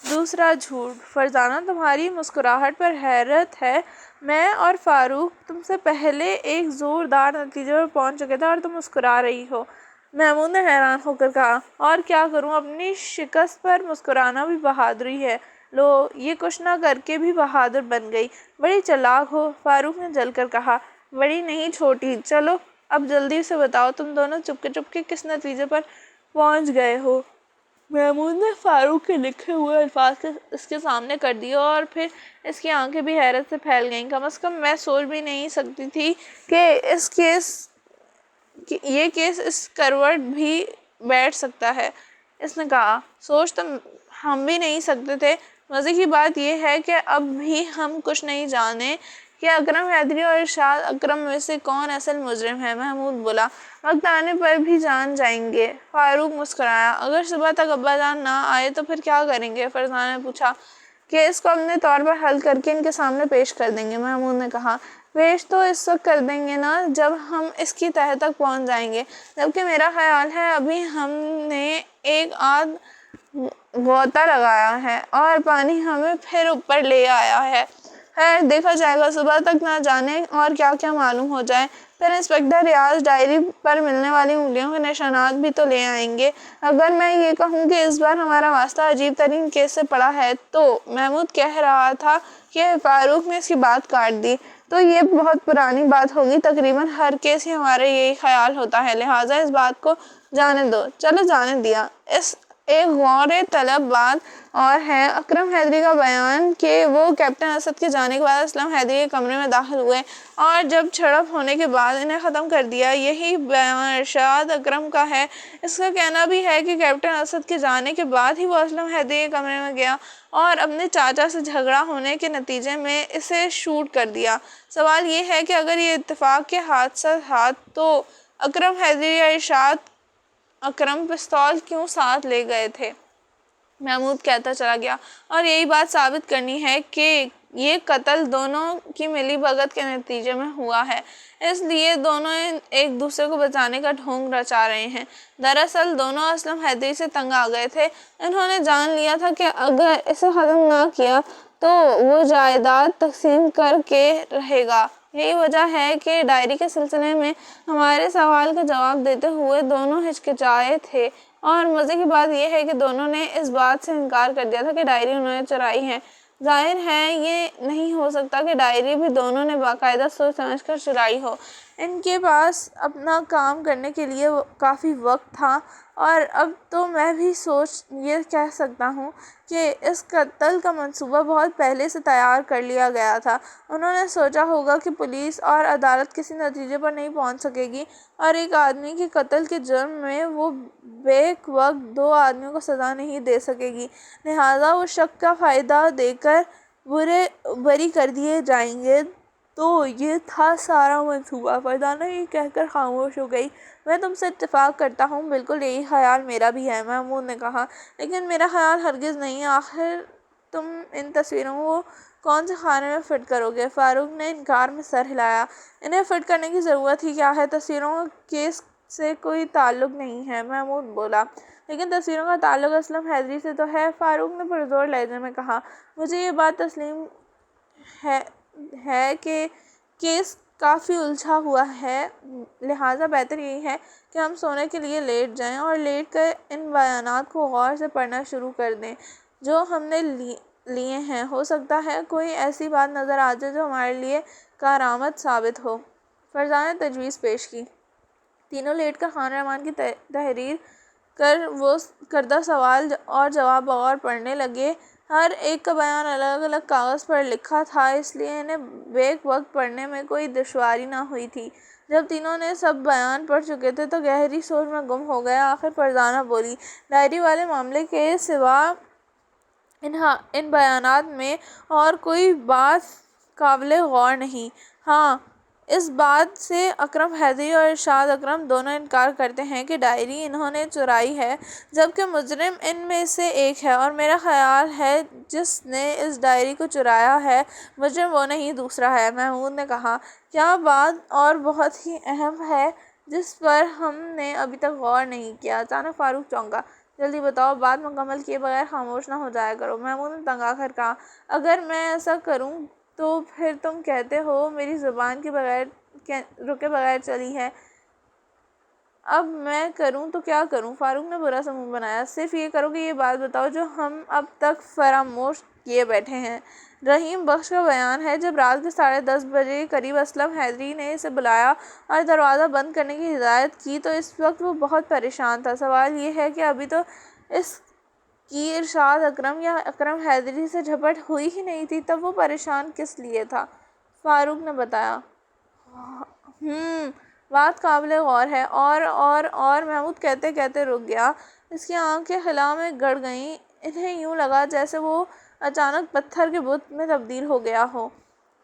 دوسرا جھوٹ۔ فرزانہ، تمہاری مسکراہٹ پر حیرت ہے، میں اور فاروق تم سے پہلے ایک زوردار نتیجے پر پہنچ چکے تھے اور تم مسکرا رہی ہو۔ محمود نے حیران ہو کر کہا۔ اور کیا کروں، اپنی شکست پر مسکرانا بھی بہادری ہے۔ لو، یہ کچھ نہ کر کے بھی بہادر بن گئی، بڑی چالاک ہو، فاروق نے جل کر کہا۔ بڑی نہیں، چھوٹی۔ چلو اب جلدی سے بتاؤ، تم دونوں چپکے کس نتیجے پر پہنچ گئے ہو؟ محمود نے فاروق کے لکھے ہوئے الفاظ اس کے سامنے کر دیے اور پھر اس کی آنکھیں بھی حیرت سے پھیل گئیں۔ کم از کم میں سوچ بھی نہیں سکتی تھی کہ یہ کیس اس کروٹ بھی بیٹھ سکتا ہے، اس نے کہا۔ سوچ تو ہم بھی نہیں سکتے تھے۔ مزے کی بات یہ ہے کہ اب بھی ہم کچھ نہیں جانے کہ اکرم حیدری اور ارشاد اکرم میں سے کون اصل مجرم ہے۔ محمود بولا۔ وقت آنے پر بھی جان جائیں گے، فاروق مسکرایا۔ اگر صبح تک ابا جان نہ آئے تو پھر کیا کریں گے؟ فرزانہ نے پوچھا۔ کیس کو اپنے طور پر حل کر کے ان کے سامنے پیش کر دیں گے۔ محمود نے کہا، پیش تو اس وقت کر دیں گے نا جب ہم اس کی تہہ تک پہنچ جائیں گے، جبکہ میرا خیال ہے ابھی ہم نے ایک آدھ غوطہ لگایا ہے اور پانی ہمیں پھر اوپر لے آیا ہے۔ خیر دیکھا جائے گا، صبح تک نہ جانے اور کیا کیا معلوم ہو جائے۔ پھر انسپکٹر ریاض ڈائری پر ملنے والی انگلیوں کے نشانات بھی تو لے آئیں گے۔ اگر میں یہ کہوں کہ اس بار ہمارا واسطہ عجیب ترین کیس سے پڑا ہے تو محمود کہہ رہا تھا کہ فاروق نے اس کی بات کاٹ دی، تو یہ بہت پرانی بات ہوگی، تقریباً ہر کیس ہی ہمارا یہی خیال ہوتا ہے، لہٰذا اس بات کو جانے دو۔ چلو جانے دیا۔ اس ایک غور طلب بات اور ہے اکرم حیدری کا بیان کہ وہ کیپٹن اسد کے جانے کے بعد اسلم حیدری کے کمرے میں داخل ہوئے اور جب جھڑپ ہونے کے بعد انہیں ختم کر دیا۔ یہی بیان ارشاد اکرم کا ہے۔ اس کا کہنا بھی ہے کہ کیپٹن اسد کے جانے کے بعد ہی وہ اسلم حیدری کے کمرے میں گیا اور اپنے چاچا سے جھگڑا ہونے کے نتیجے میں اسے شوٹ کر دیا۔ سوال یہ ہے کہ اگر یہ اتفاق کے ہاتھ تو اکرم حیدری یا ارشاد اکرم پستول کیوں ساتھ لے گئے تھے؟ محمود کہتا چلا گیا، اور یہی بات ثابت کرنی ہے کہ یہ قتل دونوں کی ملی بھگت کے نتیجے میں ہوا ہے، اس لیے دونوں ایک دوسرے کو بچانے کا ڈھونگ رچا رہے ہیں۔ دراصل دونوں اسلم حیدری سے تنگ آ گئے تھے۔ انہوں نے جان لیا تھا کہ اگر اسے ختم نہ کیا تو وہ جائیداد تقسیم کر کے رہے گا۔ یہی وجہ ہے کہ ڈائری کے سلسلے میں ہمارے سوال کا جواب دیتے ہوئے دونوں ہچکچائے تھے، اور مزے کی بات یہ ہے کہ دونوں نے اس بات سے انکار کر دیا تھا کہ ڈائری انہوں نے چرائی ہے۔ ظاہر ہے یہ نہیں ہو سکتا کہ ڈائری بھی دونوں نے باقاعدہ سوچ سمجھ کر چرائی ہو۔ ان کے پاس اپنا کام کرنے کے لیے کافی وقت تھا، اور اب تو میں بھی یہ کہہ سکتا ہوں کہ اس قتل کا منصوبہ بہت پہلے سے تیار کر لیا گیا تھا۔ انہوں نے سوچا ہوگا کہ پولیس اور عدالت کسی نتیجے پر نہیں پہنچ سکے گی، اور ایک آدمی کے قتل کے جرم میں وہ بیک وقت دو آدمیوں کو سزا نہیں دے سکے گی، لہٰذا وہ شک کا فائدہ دے کر بری کر دیے جائیں گے۔ تو یہ تھا سارا منصوبہ۔ فرزانہ یہ کہہ کر خاموش ہو گئی۔ میں تم سے اتفاق کرتا ہوں، بالکل یہی خیال میرا بھی ہے، محمود نے کہا، لیکن میرا خیال ہرگز نہیں۔ آخر تم ان تصویروں کو کون سے خانے میں فٹ کرو گے؟ فاروق نے انکار میں سر ہلایا۔ انہیں فٹ کرنے کی ضرورت ہی کیا ہے؟ تصویروں کا کیس سے کوئی تعلق نہیں ہے، محمود بولا۔ لیکن تصویروں کا تعلق اسلم حیدری سے تو ہے، فاروق نے پرزور لہجے میں کہا۔ مجھے یہ بات تسلیم ہے کہ کیس کافی الجھا ہوا ہے، لہٰذا بہتر یہی ہے کہ ہم سونے کے لیے لیٹ جائیں اور لیٹ کر ان بیانات کو غور سے پڑھنا شروع کر دیں جو ہم نے لیے ہیں۔ ہو سکتا ہے کوئی ایسی بات نظر آ جائے جو ہمارے لیے کارآمد ثابت ہو۔ فرزانہ نے تجویز پیش کی۔ تینوں لیٹ کر خان رحمان کی تحریر کر وہ کردہ سوال اور جواب بغور پڑھنے لگے۔ ہر ایک کا بیان الگ الگ کاغذ پر لکھا تھا، اس لیے انہیں بیک وقت پڑھنے میں کوئی دشواری نہ ہوئی تھی۔ جب تینوں نے سب بیان پڑھ چکے تھے تو گہری سوچ میں گم ہو گئے۔ آخر فرزانہ بولی، ڈائری والے معاملے کے سوا ان بیانات میں اور کوئی بات قابل غور نہیں۔ ہاں، اس بات سے اکرم حیدری اور ارشاد اکرم دونوں انکار کرتے ہیں کہ ڈائری انہوں نے چرائی ہے، جبکہ مجرم ان میں سے ایک ہے، اور میرا خیال ہے جس نے اس ڈائری کو چرایا ہے مجرم وہ نہیں دوسرا ہے، محمود نے کہا۔ کیا بات اور بہت ہی اہم ہے جس پر ہم نے ابھی تک غور نہیں کیا؟ اچانک فاروق چونکا۔ جلدی بتاؤ، بات مکمل کیے بغیر خاموش نہ ہو جایا کرو، محمود نے تنگ آ کر کہا۔ اگر میں ایسا کروں تو پھر تم کہتے ہو میری زبان کے رکے بغیر چلی ہے۔ اب میں کروں تو کیا کروں؟ فاروق نے برا سا منہ بنایا۔ صرف یہ کرو کہ یہ بات بتاؤ جو ہم اب تک فراموش کیے بیٹھے ہیں۔ رحیم بخش کا بیان ہے، جب رات کے 10:30 بجے کے قریب اسلم حیدری نے اسے بلایا اور دروازہ بند کرنے کی ہدایت کی تو اس وقت وہ بہت پریشان تھا۔ سوال یہ ہے کہ ابھی تو اس کی ارشاد اکرم یا اکرم حیدری سے جھپٹ ہوئی ہی نہیں تھی، تب وہ پریشان کس لیے تھا؟ فاروق نے بتایا۔ بات قابل غور ہے۔ اور محمود کہتے کہتے رک گیا۔ اس کی آنکھیں خلا میں گڑ گئیں۔ انہیں یوں لگا جیسے وہ اچانک پتھر کے بت میں تبدیل ہو گیا ہو۔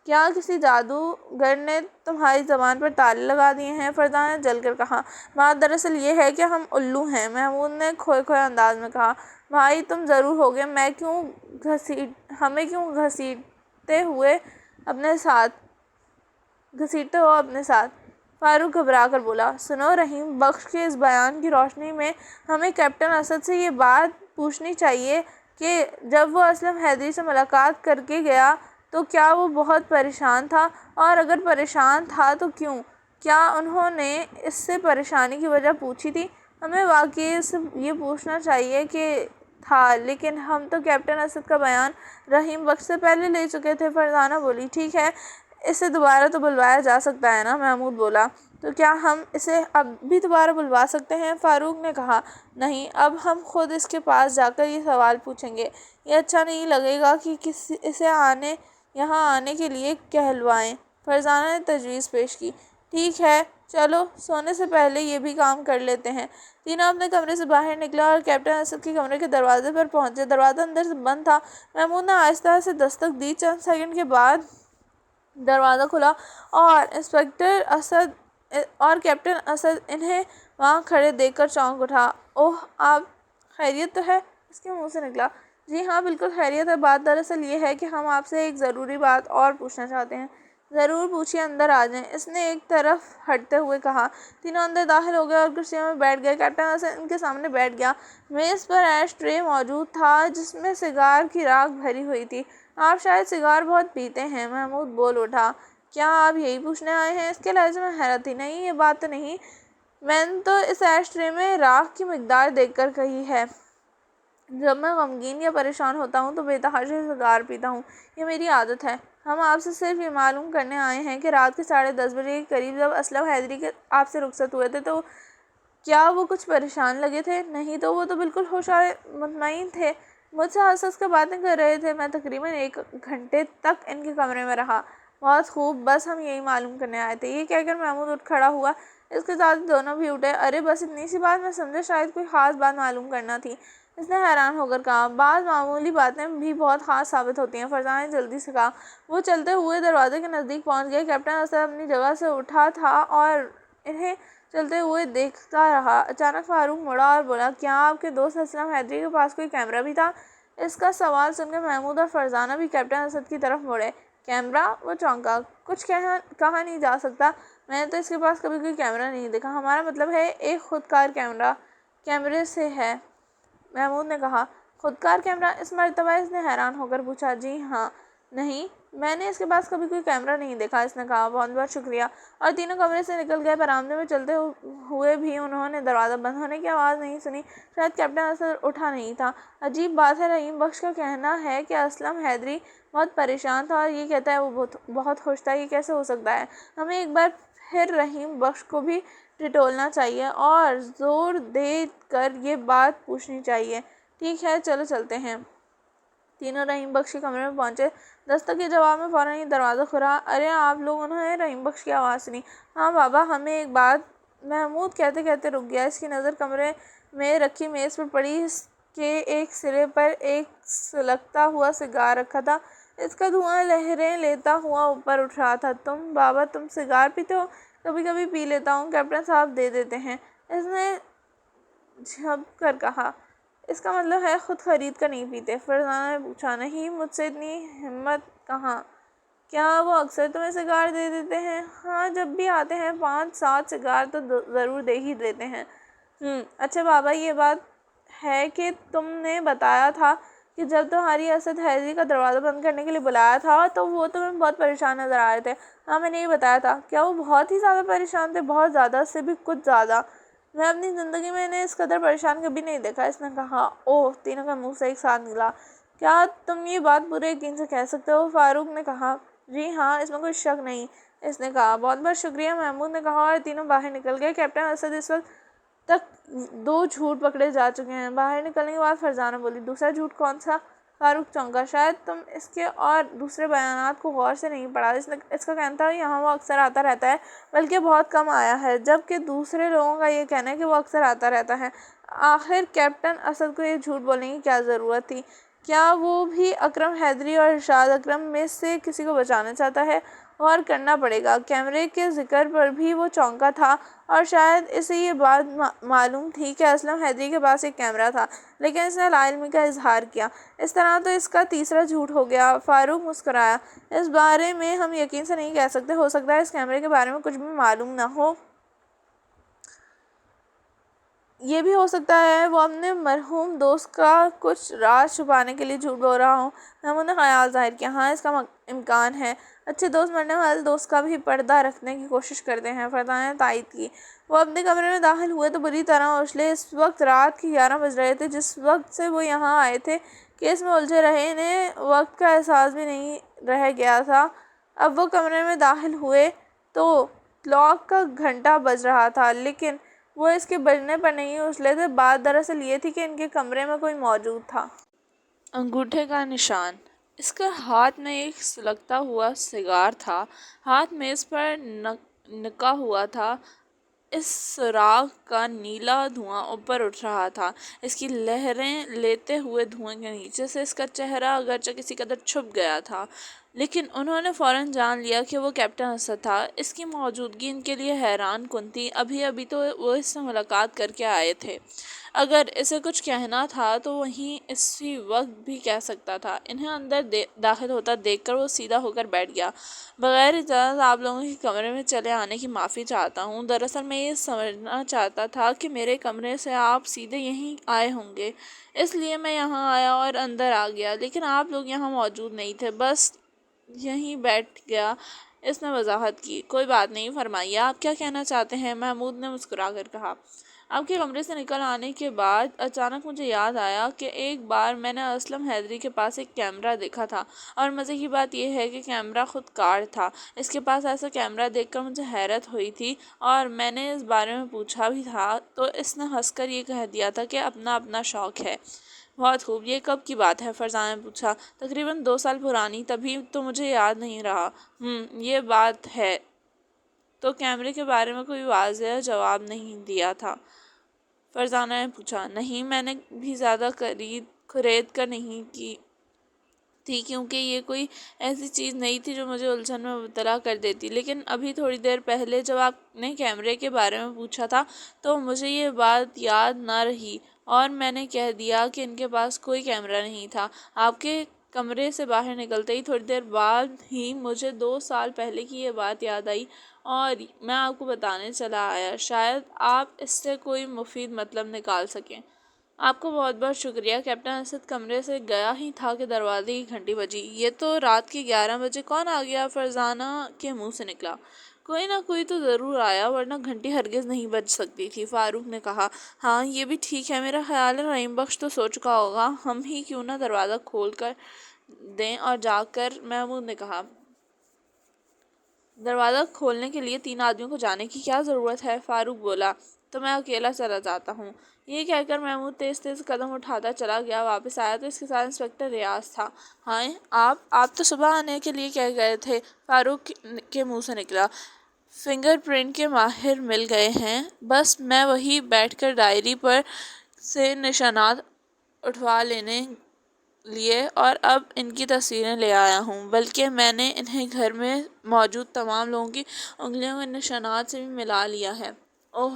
کیا کسی جادوگر نے تمہاری زبان پر تالے لگا دیے ہیں؟ فرزانہ نے جل کر کہا۔ بات دراصل یہ ہے کہ ہم الو ہیں، محمود نے کھوئے کھوئے انداز میں کہا۔ بھائی تم ضرور ہوگے، ہمیں کیوں گھسیٹتے ہو اپنے ساتھ؟ فاروق گھبرا کر بولا۔ سنو رحیم بخش کے اس بیان کی روشنی میں ہمیں کیپٹن اسد سے یہ بات پوچھنی چاہیے کہ جب وہ اسلم حیدری سے ملاقات کر کے گیا تو کیا وہ بہت پریشان تھا، اور اگر پریشان تھا تو کیوں؟ کیا انہوں نے اس سے پریشانی کی وجہ پوچھی تھی؟ ہمیں واقعی اس سے یہ پوچھنا چاہیے کہ تھا، لیکن ہم تو کیپٹن اسد کا بیان رحیم بخش سے پہلے لے چکے تھے۔ فرزانہ بولی۔ ٹھیک ہے، اسے دوبارہ تو بلوایا جا سکتا ہے نا؟ محمود بولا۔ تو کیا ہم اسے اب بھی دوبارہ بلوا سکتے ہیں؟ فاروق نے کہا۔ نہیں، اب ہم خود اس کے پاس جا کر یہ سوال پوچھیں گے۔ یہ اچھا نہیں لگے گا کہ اسے یہاں آنے کے لیے کہلوائیں۔ فرزانہ نے تجویز پیش کی۔ ٹھیک ہے، چلو سونے سے پہلے یہ بھی کام کر لیتے ہیں۔ تینوں اپنے کمرے سے باہر نکلے اور کیپٹن اسد کے کمرے کے دروازے پر پہنچے۔ دروازہ اندر سے بند تھا۔ محمود نے آہستہ سے دستک دی۔ چند سیکنڈ کے بعد دروازہ کھلا اور کیپٹن اسد انہیں وہاں کھڑے دیکھ کر چونک اٹھا۔ اوہ، آپ خیریت تو ہے؟ اس کے منہ سے نکلا۔ جی ہاں، بالکل خیریت ہے۔ بات دراصل یہ ہے کہ ہم آپ سے ایک ضروری بات اور پوچھنا چاہتے ہیں۔ ضرور پوچھیے، اندر آ جائیں، اس نے ایک طرف ہٹتے ہوئے کہا۔ تینوں اندر داخل ہو گئے اور کرسیوں میں بیٹھ گئے۔ کیپٹن اسد ان کے سامنے بیٹھ گیا۔ میز پر ایش ٹرے موجود تھا جس میں سگار کی راکھ بھری ہوئی تھی۔ آپ شاید سگار بہت پیتے ہیں، محمود بول اٹھا۔ کیا آپ یہی پوچھنے آئے ہیں؟ اس کے لہجے میں حیرت تھی۔ نہیں، یہ بات تو نہیں، میں نے تو اس ایش ٹرے میں راکھ کی مقدار دیکھ کر کہی ہے۔ جب میں غمگین یا پریشان ہوتا ہوں تو بے تحاشا سگار پیتا ہوں، یہ میری عادت ہے۔ ہم آپ سے صرف یہ معلوم کرنے آئے ہیں کہ رات کے 10:30 بجے کے قریب جب اسلم حیدری کے آپ سے رخصت ہوئے تھے تو کیا وہ کچھ پریشان لگے تھے؟ نہیں تو، وہ تو بالکل ہوش اور مطمئن تھے، مجھ سے ہنس کر باتیں کر رہے تھے۔ میں تقریباً 1 گھنٹے تک ان کے کمرے میں رہا۔ بہت خوب، بس ہم یہی معلوم کرنے آئے تھے۔ یہ کہہ کر محمود اٹھ کھڑا ہوا۔ اس کے ساتھ دونوں بھی اٹھے۔ ارے بس اتنی سی بات؟ میں سمجھا شاید کوئی خاص بات معلوم کرنا تھی، اس نے حیران ہو کر کہا۔ بعض معمولی باتیں بھی بہت خاص ثابت ہوتی ہیں، فرزانہ نے جلدی سے کہا۔ وہ چلتے ہوئے دروازے کے نزدیک پہنچ گئے۔ کیپٹن اسد اپنی جگہ سے اٹھا تھا اور انہیں چلتے ہوئے دیکھتا رہا۔ اچانک فاروق مڑا اور بولا، کیا آپ کے دوست اسلم حیدری کے پاس کوئی کیمرہ بھی تھا؟ اس کا سوال سن کر محمود اور فرزانہ بھی کیپٹن اسد کی طرف مڑے۔ کیمرہ؟ وہ چونکا۔ کچھ کہا نہیں جا سکتا، میں نے تو اس کے پاس کبھی کوئی کیمرہ نہیں دیکھا۔ ہمارا مطلب ہے ایک خودکار کیمرے سے ہے، محمود نے کہا۔ خودکار کیمرہ؟ اس مرتبہ اس نے حیران ہو کر پوچھا۔ جی ہاں۔ نہیں، میں نے اس کے پاس کبھی کوئی کیمرہ نہیں دیکھا، اس نے کہا۔ بہت بہت شکریہ۔ اور تینوں کمرے سے نکل گئے۔ برآمدے میں چلتے ہوئے بھی انہوں نے دروازہ بند ہونے کی آواز نہیں سنی۔ شاید کیپٹن اسد اٹھا نہیں تھا۔ عجیب بات ہے، رحیم بخش کا کہنا ہے کہ اسلم حیدری بہت پریشان تھا اور یہ کہتا ہے وہ بہت خوش تھا۔ یہ کیسے ہو سکتا ہے؟ ہمیں ایک بار پھر رحیم بخش کو بھی ٹٹولنا چاہیے اور زور دے کر یہ بات پوچھنی چاہیے۔ ٹھیک ہے، چلو چلتے ہیں۔ تینوں رحیم بخش کے کمرے میں پہنچے۔ دستک کے جواب میں فوراً ہی دروازہ کھلا۔ ارے آپ لوگ، انہوں نے رحیم بخش کی آواز سنی۔ ہاں بابا، ہمیں ایک بات۔ محمود کہتے کہتے رک گیا۔ اس کی نظر کمرے میں رکھی میز پر پڑی، اس کے ایک سرے پر ایک سلگتا ہوا سگار رکھا تھا، اس کا دھواں لہریں لیتا ہوا اوپر اٹھ رہا تھا۔ بابا تم سگار پیتے ہو؟ کبھی کبھی پی لیتا ہوں، کیپٹن صاحب دے دیتے ہیں، اس نے جھپ کر کہا۔ اس کا مطلب ہے خود خرید کر نہیں پیتے؟ فرزانہ نے پوچھا۔ نہیں، مجھ سے اتنی ہمت کہاں۔ کیا وہ اکثر تمہیں سگار دے دیتے ہیں؟ ہاں، جب بھی آتے ہیں 5-7 سگار تو ضرور دے ہی دیتے ہیں۔ اچھا بابا، یہ بات ہے کہ تم نے بتایا تھا کہ جب تمہاری اسد حیدری کا دروازہ بند کرنے کے لیے بلایا تھا تو وہ تمہیں بہت پریشان نظر آ رہے تھے۔ ہاں، میں نے یہ بتایا تھا۔ کیا وہ بہت ہی زیادہ پریشان تھے؟ بہت زیادہ سے بھی کچھ زیادہ۔ میں اپنی زندگی میں انہیں اس قدر پریشان کبھی نہیں دیکھا، اس نے کہا۔ اوہ، تینوں کا منہ سے ایک ساتھ نکلا۔ کیا تم یہ بات پورے یقین سے کہہ سکتے ہو؟ فاروق نے کہا۔ جی ہاں، اس میں کوئی شک نہیں، اس نے کہا۔ بہت بہت شکریہ، محمود نے کہا، اور تینوں باہر نکل گئے۔ کیپٹن اسد اس وقت تک 2 جھوٹ پکڑے جا چکے ہیں۔ باہر نکلنے کے بعد فرزانہ بولی۔ دوسرا جھوٹ کون سا؟ فاروق چونکا۔ شاید تم اس کے اور دوسرے بیانات کو غور سے نہیں پڑھا۔ اس کا کہنا تھا یہاں وہ اکثر آتا رہتا ہے، بلکہ بہت کم آیا ہے، جبکہ دوسرے لوگوں کا یہ کہنا ہے کہ وہ اکثر آتا رہتا ہے۔ آخر کیپٹن اسد کو یہ جھوٹ بولنے کی کیا ضرورت تھی؟ کیا وہ بھی اکرم حیدری اور ارشاد اکرم میں سے کسی کو بچانا چاہتا ہے؟ غور کرنا پڑے گا۔ کیمرے کے ذکر پر بھی وہ چونکا تھا اور شاید اسے یہ بات معلوم تھی کہ اسلم حیدری کے پاس ایک کیمرہ تھا، لیکن اس نے لا علمی کا اظہار کیا۔ اس طرح تو اس کا تیسرا جھوٹ ہو گیا۔ فاروق مسکرایا۔ اس بارے میں ہم یقین سے نہیں کہہ سکتے، ہو سکتا ہے اس کیمرے کے بارے میں کچھ بھی معلوم نہ ہو۔ یہ بھی ہو سکتا ہے وہ اپنے مرحوم دوست کا کچھ راز چھپانے کے لیے جھوٹ بول رہا ہو۔ محمود نے خیال ظاہر کیا۔ ہاں، اس کا امکان ہے۔ اچھے دوست مرنے والے دوست کا بھی پردہ رکھنے کی کوشش کرتے ہیں، فرزانہ نے تائید کی۔ وہ اپنے کمرے میں داخل ہوئے تو بری طرح اچھلے۔ اس وقت رات کے 11 بج رہے تھے۔ جس وقت سے وہ یہاں آئے تھے کیس میں الجھے رہے، انہیں وقت کا احساس بھی نہیں رہ گیا تھا۔ اب وہ کمرے میں داخل ہوئے تو کلاک کا گھنٹہ بج رہا تھا، لیکن وہ اس کے بجنے پر نہیں اچھلے تھے۔ بات دراصل یہ تھی کہ ان کے کمرے میں کوئی موجود تھا۔ انگوٹھے کا نشان۔ اس کا ہاتھ میں ایک سلگتا ہوا سگار تھا۔ ہاتھ میز پر نکا ہوا تھا۔ اس سراغ کا نیلا دھواں اوپر اٹھ رہا تھا، اس کی لہریں لیتے ہوئے دھوئیں کے نیچے سے۔ اس کا چہرہ اگرچہ کسی قدر چھپ گیا تھا، لیکن انہوں نے فوراً جان لیا کہ وہ کیپٹن اسد تھا۔ اس کی موجودگی ان کے لیے حیران کن تھی۔ ابھی تو وہ اس سے ملاقات کر کے آئے تھے۔ اگر اسے کچھ کہنا تھا تو وہیں اسی وقت بھی کہہ سکتا تھا۔ انہیں اندر داخل ہوتا دیکھ کر وہ سیدھا ہو کر بیٹھ گیا۔ بغیر اجازت آپ لوگوں کے کمرے میں چلے آنے کی معافی چاہتا ہوں۔ دراصل میں یہ سمجھنا چاہتا تھا کہ میرے کمرے سے آپ سیدھے یہیں آئے ہوں گے، اس لیے میں یہاں آیا اور اندر آ گیا، لیکن آپ لوگ یہاں موجود نہیں تھے، بس یہیں بیٹھ گیا۔ اس نے وضاحت کی۔ کوئی بات نہیں، فرمائیے آپ کیا کہنا چاہتے ہیں؟ محمود نے مسکرا کر کہا۔ آپ کے کمرے سے نکل آنے کے بعد اچانک مجھے یاد آیا کہ ایک بار میں نے اسلم حیدری کے پاس ایک کیمرہ دیکھا تھا، اور مزے کی بات یہ ہے کہ کیمرہ خود کار تھا۔ اس کے پاس ایسا کیمرہ دیکھ کر مجھے حیرت ہوئی تھی، اور میں نے اس بارے میں پوچھا بھی تھا تو اس نے ہنس کر یہ کہہ دیا تھا کہ اپنا اپنا شوق ہے۔ بہت خوب، یہ کب کی بات ہے؟ فرزانہ نے پوچھا۔ تقریباً 2 سال پرانی، تبھی تو مجھے یاد نہیں رہا۔ یہ بات ہے تو کیمرے کے بارے میں کوئی واضح جواب نہیں دیا تھا؟ فرزانہ نے پوچھا۔ نہیں، میں نے بھی زیادہ خرید کر نہیں کی تھی، کیونکہ یہ کوئی ایسی چیز نہیں تھی جو مجھے الجھن میں مبتلا کر دیتی، لیکن ابھی تھوڑی دیر پہلے جب آپ نے کیمرے کے بارے میں پوچھا تھا تو مجھے یہ بات یاد نہ رہی اور میں نے کہہ دیا کہ ان کے پاس کوئی کیمرہ نہیں تھا۔ آپ کے کمرے سے باہر نکلتے ہی تھوڑی دیر بعد ہی مجھے 2 سال پہلے کی یہ بات یاد آئی اور میں آپ کو بتانے چلا آیا، شاید آپ اس سے کوئی مفید مطلب نکال سکیں۔ آپ کو بہت بہت شکریہ۔ کیپٹن اسد کمرے سے گیا ہی تھا کہ دروازے کی گھنٹی بجی۔ یہ تو رات کے 11 بجے کون آ گیا؟ فرزانہ کے منہ سے نکلا۔ کوئی نہ کوئی تو ضرور آیا، ورنہ گھنٹی ہرگز نہیں بج سکتی تھی، فاروق نے کہا۔ ہاں، یہ بھی ٹھیک ہے، میرا خیال ہے رحیم بخش تو سو چکا ہوگا، ہم ہی کیوں نہ دروازہ کھول کر دیں اور جا کر۔ محمود نے کہا۔ دروازہ کھولنے کے لیے 3 آدمیوں کو جانے کی کیا ضرورت ہے؟ فاروق بولا۔ تو میں اکیلا چلا جاتا ہوں۔ یہ کہہ کر محمود تیز تیز قدم اٹھاتا چلا گیا۔ واپس آیا تو اس کے ساتھ انسپکٹر ریاض تھا۔ ہاں، آپ تو صبح آنے کے لیے کہہ گئے تھے، فاروق کے منہ سے نکلا۔ فنگر پرنٹ کے ماہر مل گئے ہیں، بس میں وہیں بیٹھ کر ڈائری پر سے نشانات اٹھوا لیے اور اب ان کی تصویریں لے آیا ہوں، بلکہ میں نے انہیں گھر میں موجود تمام لوگوں کی انگلیوں کے نشانات سے بھی ملا لیا ہے۔ اوہ،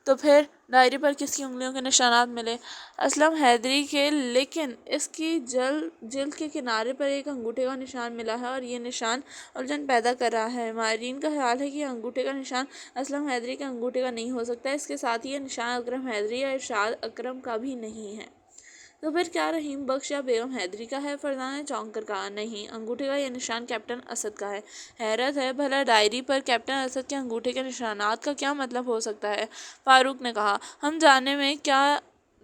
تو پھر ڈائری پر کس کی انگلیوں کے نشانات ملے؟ اسلم حیدری کے، لیکن اس کی جلد کے کنارے پر ایک انگوٹھے کا نشان ملا ہے اور یہ نشان الجھن پیدا کر رہا ہے۔ ماہرین کا خیال ہے کہ یہ انگوٹھے کا نشان اسلم حیدری کے انگوٹھے کا نہیں ہو سکتا، اس کے ساتھ ہی یہ نشان اکرم حیدری یا ارشاد اکرم کا بھی نہیں ہے۔ تو پھر کیا رحیم بخش یا بیگم حیدری کا ہے؟ فرزانہ نے چونک کر کہا۔ نہیں، انگوٹھے کا یہ نشان کیپٹن اسد کا ہے۔ حیرت ہے، بھلا ڈائری پر کیپٹن اسد کے انگوٹھے کے نشانات کا کیا مطلب ہو سکتا ہے؟ فاروق نے کہا۔ ہم جاننے میں کیا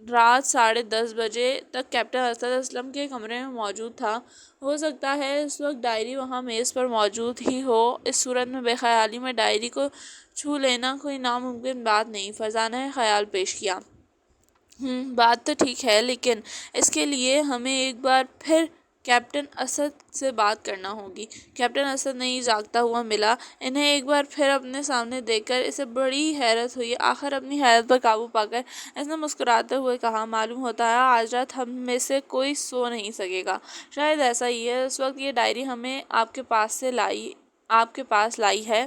رات 10:30 بجے تک کیپٹن اسد اسلم کے کمرے میں موجود تھا؟ ہو سکتا ہے اس وقت ڈائری وہاں میز پر موجود ہی ہو، اس صورت میں بے خیالی میں ڈائری کو چھو لینا کوئی ناممکن بات نہیں، فرزانہ نے خیال پیش کیا۔ بات تو ٹھیک ہے، لیکن اس کے لیے ہمیں ایک بار پھر کیپٹن اسد سے بات کرنا ہوگی۔ کیپٹن اسد نہیں جاگتا ہوا ملا۔ انہیں ایک بار پھر اپنے سامنے دیکھ کر اسے بڑی حیرت ہوئی۔ آخر اپنی حیرت پر قابو پا کر اس نے مسکراتے ہوئے کہا۔ معلوم ہوتا ہے آج رات ہم میں سے کوئی سو نہیں سکے گا۔ شاید ایسا ہی ہے۔ اس وقت یہ ڈائری ہمیں آپ کے پاس سے لائی آپ کے پاس لائی ہے،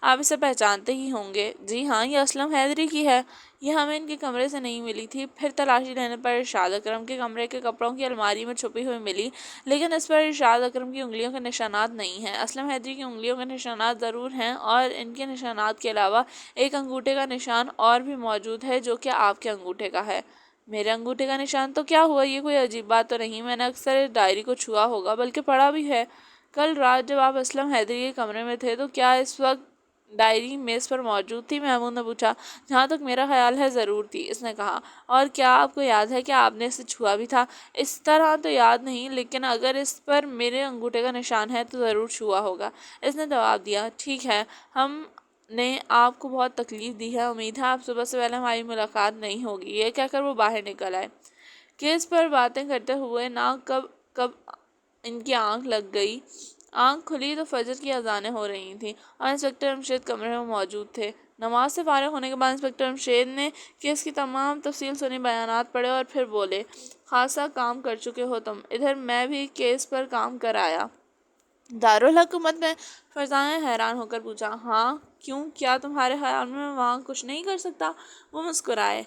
آپ اسے پہچانتے ہی ہوں گے۔ جی ہاں، یہ اسلم حیدری کی ہے، یہ ہمیں ان کے کمرے سے نہیں ملی تھی۔ پھر تلاشی لینے پر ارشاد اکرم کے کمرے کے کپڑوں کی الماری میں چھپی ہوئی ملی، لیکن اس پر ارشاد اکرم کی انگلیوں کے نشانات نہیں ہیں۔ اسلم حیدری کی انگلیوں کے نشانات ضرور ہیں، اور ان کے نشانات کے علاوہ ایک انگوٹھے کا نشان اور بھی موجود ہے جو کہ آپ کے انگوٹھے کا ہے۔ میرے انگوٹھے کا نشان تو کیا ہوا؟ یہ کوئی عجیب بات تو نہیں، میں نے اکثر اس ڈائری کو چھوا ہوگا، بلکہ پڑھا بھی ہے۔ کل رات جب آپ اسلم حیدری کے کمرے میں تھے تو کیا اس وقت ڈائری میز پر موجود تھی؟ محمود نے پوچھا۔ جہاں تک میرا خیال ہے ضرور تھی، اس نے کہا۔ اور کیا آپ کو یاد ہے کہ آپ نے اسے چھوا بھی تھا؟ اس طرح تو یاد نہیں، لیکن اگر اس پر میرے انگوٹھے کا نشان ہے تو ضرور چھوا ہوگا، اس نے جواب دیا۔ ٹھیک ہے، ہم نے آپ کو بہت تکلیف دی ہے، امید ہے آپ صبح سے پہلے ہماری ملاقات نہیں ہوگی۔ یہ کہہ کر وہ باہر نکل آئے۔ کیس پر باتیں کرتے ہوئے نہ کب ان کی آنکھ لگ گئی۔ آنکھ کھلی تو فجر کی اذانیں ہو رہی تھیں اور انسپکٹر جمشید کمرے میں موجود تھے۔ نماز سے فارغ ہونے کے بعد انسپکٹر جمشید نے کیس کی تمام تفصیل سنی، بیانات پڑھے اور پھر بولے، خاصا کام کر چکے ہو تم۔ ادھر میں بھی کیس پر کام کر آیا۔ دارالحکومت میں؟ فرزانہ نے حیران ہو کر پوچھا۔ ہاں، کیوں؟ کیا تمہارے خیال میں وہاں کچھ نہیں کر سکتا؟ وہ مسکرائے۔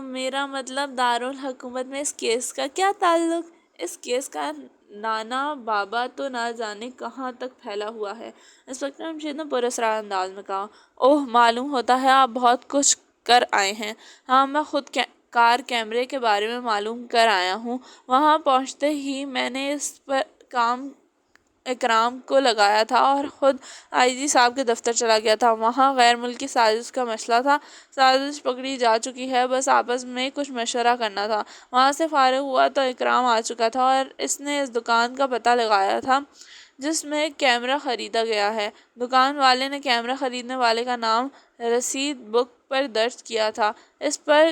میرا مطلب دارالحکومت میں اس کیس کا کیا تعلق؟ اس کیس کا نانا بابا تو نہ جانے کہاں تک پھیلا ہوا ہے، انسپکٹر جمشید نے پراسرار انداز میں کہا۔ اوہ، معلوم ہوتا ہے آپ بہت کچھ کر آئے ہیں۔ ہاں، میں خود کار کیمرے کے بارے میں معلوم کر آیا ہوں۔ وہاں پہنچتے ہی میں نے اس پر کام اکرام کو لگایا تھا اور خود آئی جی صاحب کے دفتر چلا گیا تھا۔ وہاں غیر ملکی سازش کا مسئلہ تھا، سازش پکڑی جا چکی ہے، بس آپس میں کچھ مشورہ کرنا تھا۔ وہاں سے فارغ ہوا تو اکرام آ چکا تھا اور اس نے اس دکان کا پتہ لگایا تھا جس میں کیمرہ خریدا گیا ہے۔ دکان والے نے کیمرہ خریدنے والے کا نام رسید بک پر درج کیا تھا، اس پر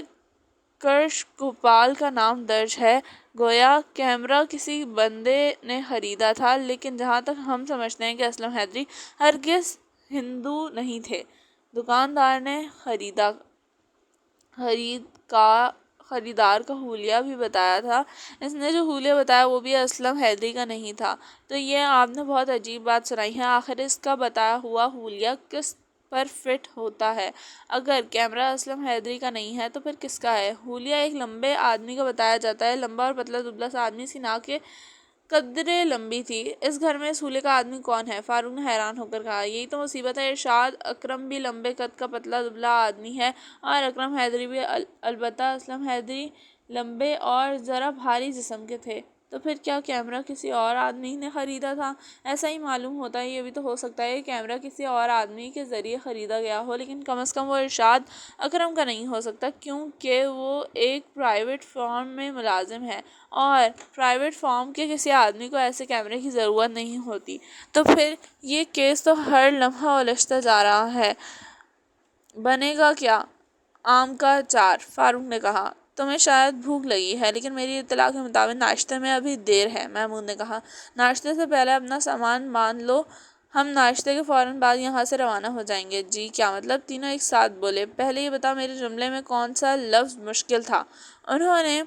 کرش گوپال کا نام درج ہے، گویا کیمرہ کسی بندے نے خریدا تھا، لیکن جہاں تک ہم سمجھتے ہیں کہ اسلم حیدری ہرگز ہندو نہیں تھے۔ دکاندار نے خریدار کا حلیہ بھی بتایا تھا۔ اس نے جو حلیہ بتایا وہ بھی اسلم حیدری کا نہیں تھا۔ تو یہ آپ نے بہت عجیب بات سنائی ہے، آخر اس کا بتایا ہوا حلیہ کس پر فٹ ہوتا ہے؟ اگر کیمرہ اسلم حیدری کا نہیں ہے تو پھر کس کا ہے؟ حلیہ ایک لمبے آدمی کا بتایا جاتا ہے، لمبا اور پتلا دبلا سا آدمی، اس کی ناک کے قدرے لمبی تھی۔ اس گھر میں اس حلیے کا آدمی کون ہے؟ فاروق نے حیران ہو کر کہا۔ یہی تو مصیبت ہے ارشاد، اکرم بھی لمبے قد کا پتلا دبلا آدمی ہے اور اکرم حیدری بھی، البتہ اسلم حیدری لمبے اور ذرا بھاری جسم کے تھے۔ تو پھر کیا کیمرہ کسی اور آدمی نے خریدا تھا؟ ایسا ہی معلوم ہوتا ہے۔ یہ بھی تو ہو سکتا ہے کہ کیمرہ کسی اور آدمی کے ذریعے خریدا گیا ہو، لیکن کم از کم وہ ارشاد اکرم کا نہیں ہو سکتا، کیونکہ وہ ایک پرائیویٹ فرم میں ملازم ہے اور پرائیویٹ فرم کے کسی آدمی کو ایسے کیمرے کی ضرورت نہیں ہوتی۔ تو پھر یہ کیس تو ہر لمحہ الجھتا جا رہا ہے، بنے گا کیا؟ آم کا اچار، فاروق نے کہا۔ تمہیں شاید بھوک لگی ہے، لیکن میری اطلاع کے مطابق ناشتے میں ابھی دیر ہے، محمود نے کہا۔ ناشتے سے پہلے اپنا سامان باندھ لو، ہم ناشتے کے فوراً بعد یہاں سے روانہ ہو جائیں گے۔ جی، کیا مطلب؟ تینوں ایک ساتھ بولے۔ پہلے یہ بتا میرے جملے میں کون سا لفظ مشکل تھا؟ انہوں نے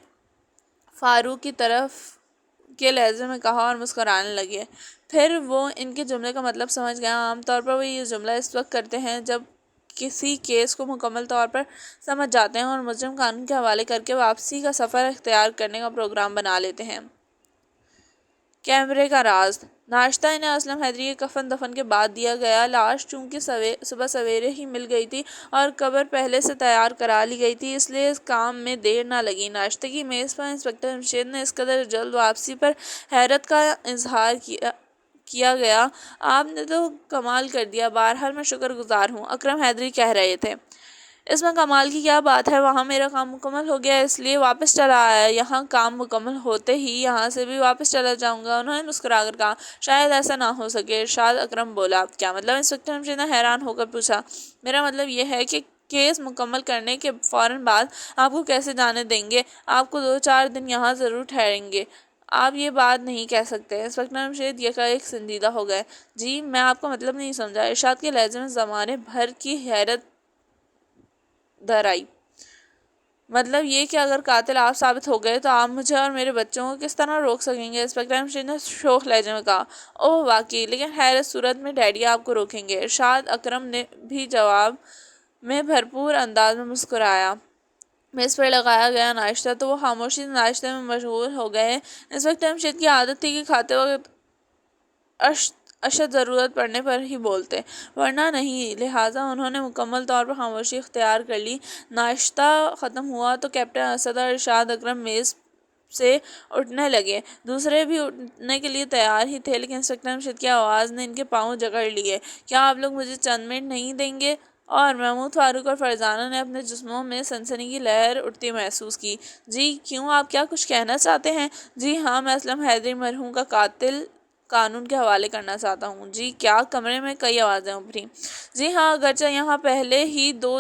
فاروق کی طرف کے لہجے میں کہا اور مسکرانے لگے۔ پھر وہ ان کے جملے کا مطلب سمجھ گیا۔ عام طور پر وہ یہ جملہ اس وقت کرتے ہیں جب کسی کیس کو مکمل طور پر سمجھ جاتے ہیں اور مجرم قانون کے حوالے کر کے واپسی کا سفر اختیار کرنے کا پروگرام بنا لیتے ہیں۔ کیمرے کا راز۔ ناشتہ انہیں اسلم حیدری کے کفن دفن کے بعد دیا گیا۔ لاش چونکہ صبح سویرے ہی مل گئی تھی اور قبر پہلے سے تیار کرا لی گئی تھی، اس لیے اس کام میں دیر نہ لگی۔ ناشتے کی میز پر انسپکٹر جمشید نے اس قدر جلد واپسی پر حیرت کا اظہار کیا گیا۔ آپ نے تو کمال کر دیا، بہرحال میں شکر گزار ہوں، اکرم حیدری کہہ رہے تھے۔ اس میں کمال کی کیا بات ہے؟ وہاں میرا کام مکمل ہو گیا، اس لیے واپس چلا آیا۔ یہاں کام مکمل ہوتے ہی یہاں سے بھی واپس چلا جاؤں گا، انہوں نے مسکرا کر کہا۔ شاید ایسا نہ ہو سکے، ارشاد اکرم بولا۔ کیا مطلب؟ انسپکٹر جمشید نے حیران ہو کر پوچھا۔ میرا مطلب یہ ہے کہ کیس مکمل کرنے کے فوراً بعد آپ کو کیسے جانے دیں گے؟ آپ کو 2-4 دن یہاں ضرور ٹھہریں گے۔ آپ یہ بات نہیں کہہ سکتے۔ انسپکٹر جمشید یکایک سنجیدہ ہو گئے۔ جی، میں آپ کا مطلب نہیں سمجھا، ارشاد کے لہجے میں زمانے بھر کی حیرت در آئی۔ مطلب یہ کہ اگر قاتل آپ ثابت ہو گئے تو آپ مجھے اور میرے بچوں کو کس طرح روک سکیں گے؟ انسپکٹر جمشید نے شوخ لہجے میں کہا۔ اوہ واقعی، لیکن حیرت صورت میں ڈیڈی آپ کو روکیں گے۔ ارشاد اکرم نے بھی جواب میں بھرپور انداز میں مسکرایا۔ میز پر لگایا گیا ناشتہ تو وہ خاموشی سے ناشتے میں مشغول ہو گئے۔ انسپکٹر جمشید کی عادت تھی کہ کھاتے وقت اشد ضرورت پڑنے پر ہی بولتے، ورنہ نہیں، لہٰذا انہوں نے مکمل طور پر خاموشی اختیار کر لی۔ ناشتہ ختم ہوا تو کیپٹن اسد اور ارشاد اکرم میز سے اٹھنے لگے۔ دوسرے بھی اٹھنے کے لیے تیار ہی تھے، لیکن انسپکٹر جمشید کی آواز نے ان کے پاؤں جکڑ لیے۔ کیا آپ لوگ مجھے چند منٹ نہیں دیں گے؟ اور محمود فاروق اور فرزانہ نے اپنے جسموں میں سنسنی کی لہر اٹھتی محسوس کی۔ جی کیوں، آپ کیا کچھ کہنا چاہتے ہیں؟ جی ہاں، میں اسلم حیدری مرحوم کا قاتل قانون کے حوالے کرنا چاہتا ہوں۔ جی کیا؟ کمرے میں کئی آوازیں ابھریں۔ جی ہاں، اگرچہ یہاں پہلے ہی دو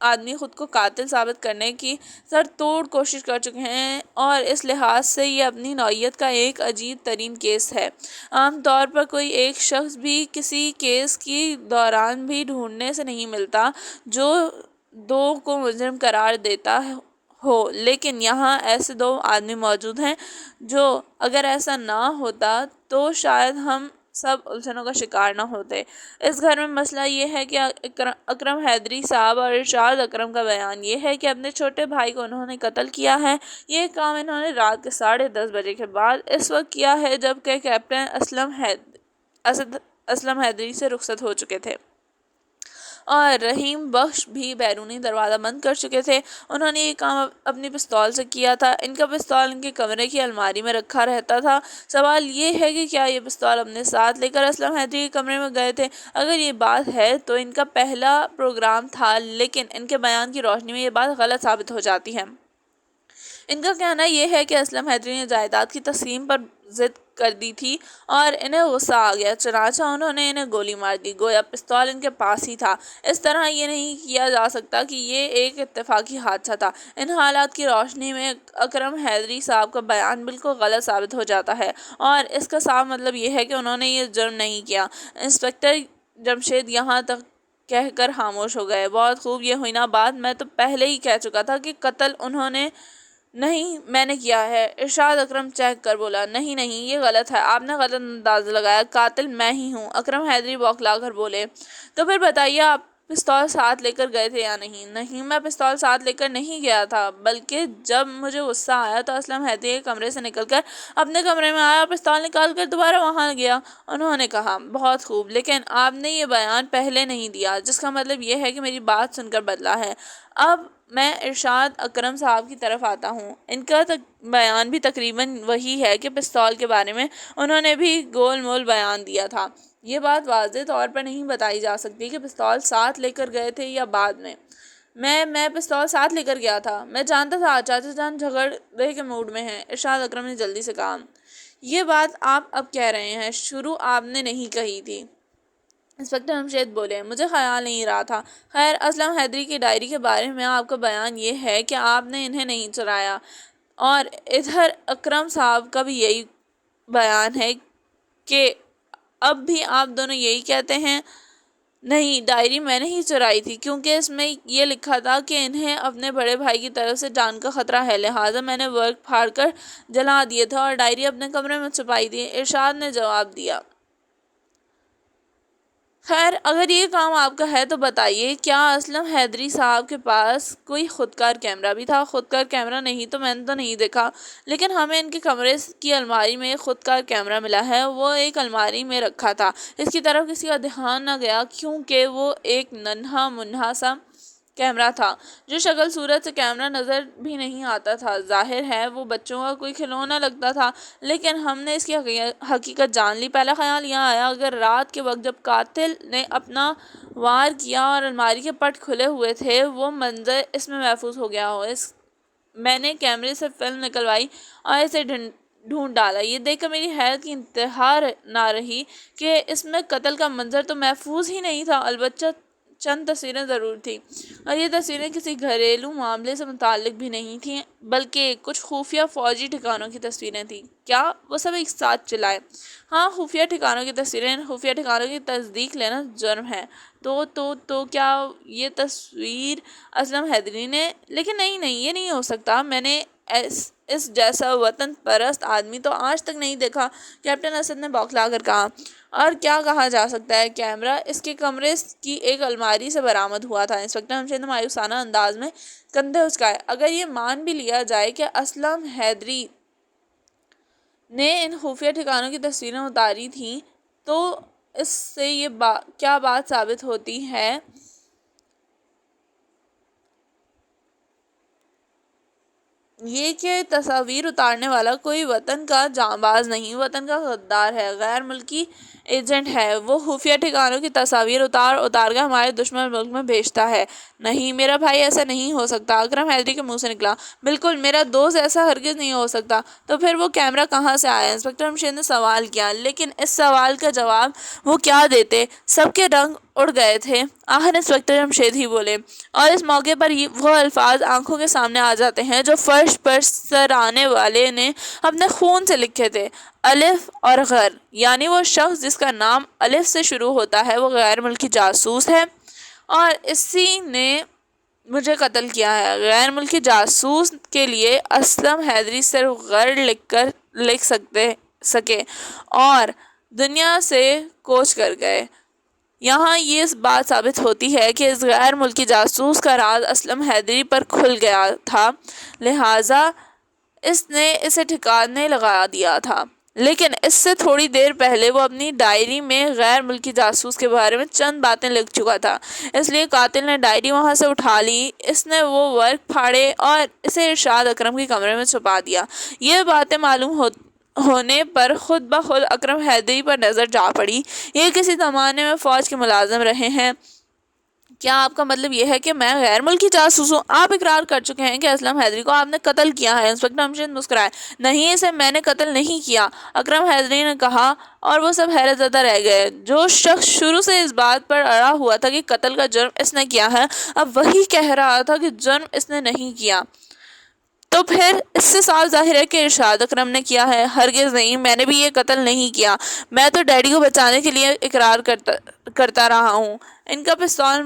آدمی خود کو قاتل ثابت کرنے کی سر توڑ کوشش کر چکے ہیں، اور اس لحاظ سے یہ اپنی نوعیت کا ایک عجیب ترین کیس ہے۔ عام طور پر کوئی ایک شخص بھی کسی کیس کی دوران بھی ڈھونڈنے سے نہیں ملتا جو دو کو مجرم قرار دیتا ہو، لیکن یہاں ایسے دو آدمی موجود ہیں جو اگر ایسا نہ ہوتا تو شاید ہم سب الجھنوں کا شکار نہ ہوتے۔ اس گھر میں مسئلہ یہ ہے کہ اکرم حیدری صاحب اور ارشاد اکرم کا بیان یہ ہے کہ اپنے چھوٹے بھائی کو انہوں نے قتل کیا ہے۔ یہ کام انہوں نے رات کے 10:30 بجے کے بعد اس وقت کیا ہے جبکہ کیپٹن اسلم حیدری سے رخصت ہو چکے تھے اور رحیم بخش بھی بیرونی دروازہ بند کر چکے تھے۔ انہوں نے یہ کام اپنی پستول سے کیا تھا۔ ان کا پستول ان کے کمرے کی الماری میں رکھا رہتا تھا۔ سوال یہ ہے کہ کیا یہ پستول اپنے ساتھ لے کر اسلم حیدری کے کمرے میں گئے تھے؟ اگر یہ بات ہے تو ان کا پہلا پروگرام تھا، لیکن ان کے بیان کی روشنی میں یہ بات غلط ثابت ہو جاتی ہے۔ ان کا کہنا یہ ہے کہ اسلم حیدری نے جائیداد کی تقسیم پر ضد کر دی تھی اور انہیں غصہ آ گیا، چنانچہ انہوں نے انہیں گولی مار دی، گویا پستول ان کے پاس ہی تھا۔ اس طرح یہ نہیں کیا جا سکتا کہ یہ ایک اتفاقی حادثہ تھا۔ ان حالات کی روشنی میں اکرم حیدری صاحب کا بیان بالکل غلط ثابت ہو جاتا ہے، اور اس کا صاف مطلب یہ ہے کہ انہوں نے یہ جرم نہیں کیا۔ انسپکٹر جمشید یہاں تک کہہ کر خاموش ہو گئے۔ بہت خوب، یہ ہوئی نا بات، میں تو پہلے ہی کہہ چکا تھا کہ قتل انہوں نے نہیں، میں نے کیا ہے۔ ارشاد اکرم چہک کر بولا۔ نہیں نہیں، یہ غلط ہے، آپ نے غلط اندازہ لگایا، قاتل میں ہی ہوں۔ اکرم حیدری بوکھلا کر بولے۔ تو پھر بتائیے، آپ پستول ساتھ لے کر گئے تھے یا نہیں؟ نہیں، میں پستول ساتھ لے کر نہیں گیا تھا، بلکہ جب مجھے غصہ آیا تو اسلم حیدری کے کمرے سے نکل کر اپنے کمرے میں آیا اور پستول نکال کر دوبارہ وہاں گیا، انہوں نے کہا۔ بہت خوب، لیکن آپ نے یہ بیان پہلے نہیں دیا، جس کا مطلب یہ ہے کہ میری بات سن کر بدلا ہے۔ اب میں ارشاد اکرم صاحب کی طرف آتا ہوں۔ ان کا بیان بھی تقریباً وہی ہے کہ پستول کے بارے میں انہوں نے بھی گول مول بیان دیا تھا۔ یہ بات واضح طور پر نہیں بتائی جا سکتی کہ پستول ساتھ لے کر گئے تھے یا بعد میں۔ میں پستول ساتھ لے کر گیا تھا، میں جانتا تھا چاچا جان جھگڑے کے موڈ میں ہیں، ارشاد اکرم نے جلدی سے کہا۔ یہ بات آپ اب کہہ رہے ہیں، شروع آپ نے نہیں کہی تھی۔ انسپکٹر جمشید بولے۔ مجھے خیال نہیں رہا تھا۔ خیر، اسلم حیدری کی ڈائری کے بارے میں آپ کا بیان یہ ہے کہ آپ نے انہیں نہیں چرایا، اور ادھر اکرم صاحب کا بھی یہی بیان ہے کہ اب بھی آپ دونوں یہی کہتے ہیں۔ نہیں، ڈائری میں نے ہی چرائی تھی، کیونکہ اس میں یہ لکھا تھا کہ انہیں اپنے بڑے بھائی کی طرف سے جان کا خطرہ ہے، لہٰذا میں نے ورق پھاڑ کر جلا دیے تھے اور ڈائری اپنے کمرے میں چھپائی تھی، ارشاد نے جواب دیا۔ خیر، اگر یہ کام آپ کا ہے تو بتائیے، کیا اسلم حیدری صاحب کے پاس کوئی خودکار کیمرہ بھی تھا؟ خودکار کیمرہ نہیں تو میں نے تو نہیں دیکھا، لیکن ہمیں ان کے کمرے کی الماری میں ایک خودکار کیمرہ ملا ہے، وہ ایک الماری میں رکھا تھا، اس کی طرف کسی کا دھیان نہ گیا کیونکہ وہ ایک ننھا منھا سا کیمرہ تھا جو شکل صورت سے کیمرہ نظر بھی نہیں آتا تھا، ظاہر ہے وہ بچوں کا کوئی کھلونا لگتا تھا، لیکن ہم نے اس کی حقیقت جان لی۔ پہلا خیال یہ آیا، اگر رات کے وقت جب قاتل نے اپنا وار کیا اور الماری کے پٹ کھلے ہوئے تھے وہ منظر اس میں محفوظ ہو گیا ہو۔ میں نے کیمرے سے فلم نکلوائی اور اسے ڈھونڈ ڈالا، یہ دیکھ کر میری حیرت کی انتہا نہ رہی کہ اس میں قتل کا منظر تو محفوظ ہی نہیں تھا، البتہ چند تصویریں ضرور تھیں، اور یہ تصویریں کسی گھریلو معاملے سے متعلق بھی نہیں تھیں بلکہ کچھ خفیہ فوجی ٹھکانوں کی تصویریں تھیں۔ کیا وہ سب ایک ساتھ چلائے؟ ہاں، خفیہ ٹھکانوں کی تصویریں۔ خفیہ ٹھکانوں کی تصدیق لینا جرم ہے۔ تو کیا یہ تصویر اسلم حیدری نے؟ لیکن نہیں، یہ نہیں ہو سکتا۔ میں نے اس جیسا وطن پرست آدمی تو آج تک نہیں دیکھا، کیپٹن اسد نے بوکھلا کر کہا۔ اور کیا کہا جا سکتا ہے؟ کیمرہ اس کے کمرے کی ایک الماری سے برآمد ہوا تھا۔ انسپکٹر ہمشید نے مایوسانہ انداز میں کندھے اچکائے۔ اگر یہ مان بھی لیا جائے کہ اسلم حیدری نے ان خفیہ ٹھکانوں کی تصویریں اتاری تھیں، تو اس سے یہ کیا بات ثابت ہوتی ہے یہ کہ تصاویر اتارنے والا کوئی وطن کا جانباز نہیں، وطن کا غدار ہے، غیر ملکی ایجنٹ ہے۔ وہ خفیہ ٹھکانوں کی تصاویر اتار کر ہمارے دشمن ملک میں بھیجتا ہے۔ نہیں میرا بھائی، ایسا نہیں ہو سکتا، اکرم حیدری کے منہ سے نکلا۔ بالکل، میرا دوست، ایسا ہرگز نہیں ہو سکتا۔ تو پھر وہ کیمرہ کہاں سے آیا؟ انسپکٹر ہمشید نے سوال کیا، لیکن اس سوال کا جواب وہ کیا دیتے؟ سب کے رنگ اڑ گئے تھے۔ آخر انسپکٹر ہمشید ہی بولے، اور اس موقع پر وہ الفاظ آنکھوں کے سامنے آ جاتے ہیں جو فرش پر سرانے والے نے اپنے خون سے لکھے تھے۔ الف اور غر، یعنی وہ شخص جس کا نام الف سے شروع ہوتا ہے وہ غیر ملکی جاسوس ہے، اور اسی نے مجھے قتل کیا ہے۔ غیر ملکی جاسوس کے لیے اسلم حیدری صرف غر لکھ سکے اور دنیا سے کوچ کر گئے۔ یہاں یہ بات ثابت ہوتی ہے کہ اس غیر ملکی جاسوس کا راز اسلم حیدری پر کھل گیا تھا، لہٰذا اس نے اسے ٹھکانے لگا دیا تھا۔ لیکن اس سے تھوڑی دیر پہلے وہ اپنی ڈائری میں غیر ملکی جاسوس کے بارے میں چند باتیں لکھ چکا تھا، اس لیے قاتل نے ڈائری وہاں سے اٹھا لی۔ اس نے وہ ورق پھاڑے اور اسے ارشاد اکرم کے کمرے میں چھپا دیا۔ یہ باتیں معلوم ہونے پر خود بخود اکرم حیدری پر نظر جا پڑی۔ یہ کسی زمانے میں فوج کے ملازم رہے ہیں۔ کیا آپ کا مطلب یہ ہے کہ میں غیر ملکی جاسوس ہوں؟ آپ اقرار کر چکے ہیں کہ اسلم حیدری کو آپ نے قتل کیا ہے۔ انسپکٹر ہمشید مسکرائے۔ نہیں، اسے میں نے قتل نہیں کیا، اکرم حیدری نے کہا، اور وہ سب حیرت زدہ رہ گئے۔ جو شخص شروع سے اس بات پر اڑا ہوا تھا کہ قتل کا جرم اس نے کیا ہے، اب وہی کہہ رہا تھا کہ جرم اس نے نہیں کیا۔ تو پھر اس سے صاف ظاہر ہے کہ ارشاد اکرم نے کیا ہے۔ ہرگز نہیں، میں نے بھی یہ قتل نہیں کیا، میں تو ڈیڈی کو بچانے کے لیے اقرار کرتا رہا ہوں۔ ان کا پستول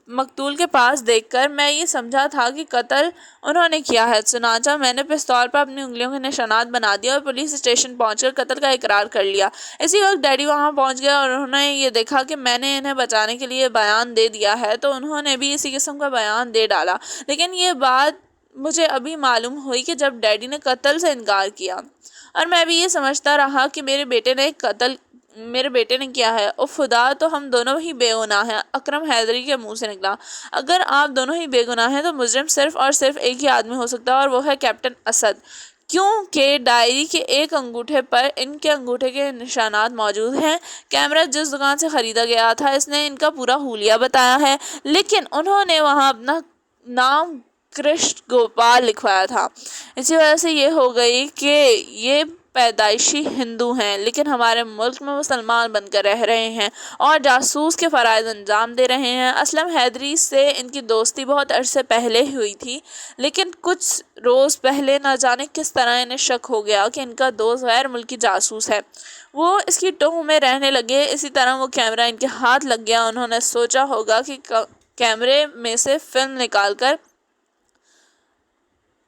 مقتول کے پاس دیکھ کر میں یہ سمجھا تھا کہ قتل انہوں نے کیا ہے، چنانچہ میں نے پستول پر اپنی انگلیوں کے نشانات بنا دیے اور پولیس اسٹیشن پہنچ کر قتل کا اقرار کر لیا۔ اسی وقت ڈیڈی وہاں پہنچ گئے اور انہوں نے یہ دیکھا کہ میں نے انہیں بچانے کے لیے بیان دے دیا ہے، تو انہوں نے بھی اسی قسم کا بیان دے ڈالا۔ لیکن یہ بات مجھے ابھی معلوم ہوئی کہ جب ڈیڈی نے قتل سے انکار کیا، اور میں بھی یہ سمجھتا رہا کہ میرے بیٹے نے کیا ہے۔ اوہ خدا، تو ہم دونوں ہی بے گناہ ہیں، اکرم حیدری کے منہ سے نکلا۔ اگر آپ دونوں ہی بے گناہ ہیں تو مجرم صرف اور صرف ایک ہی آدمی ہو سکتا ہے، اور وہ ہے کیپٹن اسد، کیونکہ ڈائری کے ایک انگوٹھے پر ان کے انگوٹھے کے نشانات موجود ہیں۔ کیمرہ جس دکان سے خریدا گیا تھا اس نے ان کا پورا حلیہ بتایا ہے، لیکن انہوں نے وہاں اپنا نام کرشن گوپال لکھوایا تھا۔ اسی وجہ سے یہ ہو گئی کہ یہ پیدائشی ہندو ہیں، لیکن ہمارے ملک میں مسلمان بن کر رہ رہے ہیں اور جاسوس کے فرائض انجام دے رہے ہیں۔ اسلم حیدری سے ان کی دوستی بہت عرصے پہلے ہوئی تھی، لیکن کچھ روز پہلے نہ جانے کس طرح انہیں شک ہو گیا کہ ان کا دوست غیر ملکی جاسوس ہے۔ وہ اس کی ٹوہ میں رہنے لگے۔ اسی طرح وہ کیمرہ ان کے ہاتھ لگ گیا۔ انہوں نے سوچا ہوگا کہ کیمرے میں سے فلم نکال کر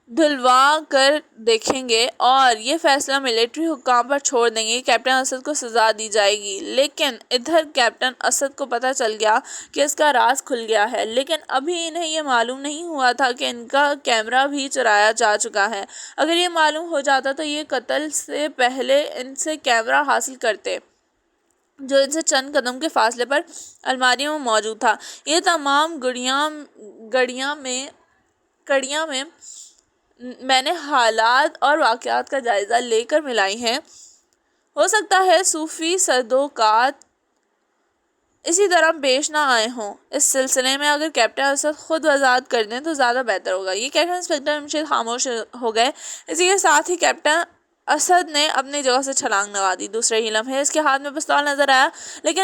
دھلوا کر دیکھیں گے اور یہ فیصلہ ملٹری حکام پر چھوڑ دیں گے کہ کیپٹن اسد کو سزا دی جائے گی۔ لیکن ادھر کیپٹن اسد کو پتہ چل گیا کہ اس کا راز کھل گیا ہے، لیکن ابھی انہیں یہ معلوم نہیں ہوا تھا کہ ان کا کیمرہ بھی چرایا جا چکا ہے۔ اگر یہ معلوم ہو جاتا تو یہ قتل سے پہلے ان سے کیمرہ حاصل کرتے، جو ان سے چند قدم کے فاصلے پر الماریوں میں موجود تھا۔ یہ تمام کڑیاں میں میں نے حالات اور واقعات کا جائزہ لے کر ملائی ہیں۔ ہو سکتا ہے صوفی صدوقات اسی طرح پیش نہ آئے ہوں۔ اس سلسلے میں اگر کیپٹن اسد خود وضاحت کر دیں تو زیادہ بہتر ہوگا۔ یہ کہہ کر انسپکٹر ہمشید خاموش ہو گئے۔ اسی کے ساتھ ہی کیپٹن اسد نے اپنی جگہ سے چھلانگ لگا دی۔ دوسرے ہی لمحے اس کے ہاتھ میں پستول نظر آیا، لیکن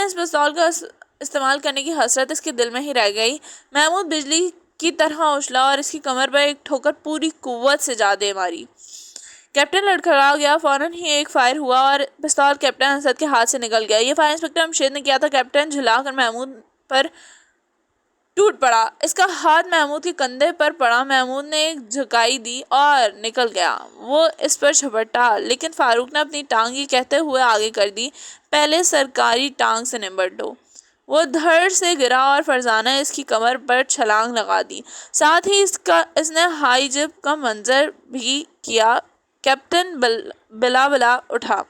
اس استعمال کرنے کی حسرت اس کے دل میں ہی رہ گئی۔ محمود بجلی کی طرح اچھلا اور اس کی کمر پر ایک ٹھوکر پوری قوت سے جا دے ماری۔ کیپٹن لڑکھڑا گیا، فوراً ہی ایک فائر ہوا اور پستول کیپٹن اسد کے ہاتھ سے نکل گیا۔ یہ فائر انسپکٹر امشید نے کیا تھا۔ کیپٹن جھلا کر محمود پر ٹوٹ پڑا، اس کا ہاتھ محمود کے کندھے پر پڑا۔ محمود نے ایک جھکائی دی اور نکل گیا، وہ اس پر جھپٹا، لیکن فاروق نے اپنی ٹانگ یہ کہتے ہوئے آگے کر دی، پہلے سرکاری ٹانگ سے نمٹو۔ وہ دھڑ سے گرا اور فرزانہ اس کی کمر پر چھلانگ لگا دی، ساتھ ہی اس نے ہائی جمپ کا منظر بھی کیا۔ کیپٹن بلا بلا اٹھا،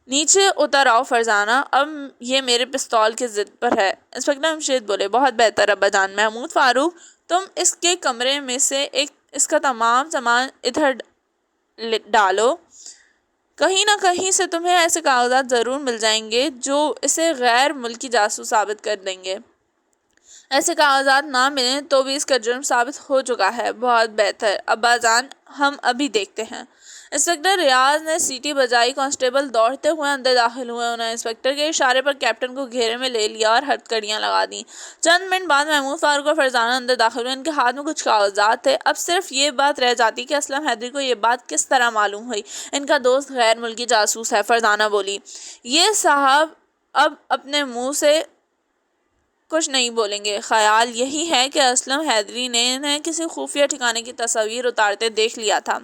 نیچے اتر آؤ فرزانہ، اب یہ میرے پستول کی ضد پر ہے۔ انسپکٹر امشید بولے، بہت بہتر ابا جان۔ محمود، فاروق، تم اس کے کمرے میں سے اس کا تمام سامان ادھر ڈالو، کہیں نہ کہیں سے تمہیں ایسے کاغذات ضرور مل جائیں گے جو اسے غیر ملکی جاسوس ثابت کر دیں گے۔ ایسے کاغذات نہ ملیں تو بھی اس کا جرم ثابت ہو چکا ہے۔ بہت بہتر ابا جان، ہم ابھی دیکھتے ہیں۔ انسپکٹر ریاض نے سیٹی بجائی، کانسٹیبل دوڑتے ہوئے اندر داخل ہوئے۔ انہوں نے انسپکٹر کے اشارے پر کیپٹن کو گھیرے میں لے لیا اور ہتھکڑیاں لگا دیں۔ چند منٹ بعد محمود، فاروق اور فرزانہ اندر داخل ہوئے۔ ان کے ہاتھ میں کچھ کاغذات تھے۔ اب صرف یہ بات رہ جاتی کہ اسلم حیدری کو یہ بات کس طرح معلوم ہوئی۔ ان کا دوست غیر ملکی جاسوس ہے۔ فرزانہ بولی، یہ صاحب اب اپنے منہ سے کچھ نہیں بولیں گے۔ خیال یہی ہے کہ اسلم حیدری نے انہیں کسی خفیہ ٹھکانے کی تصاویر اتارتے دیکھ لیا تھا۔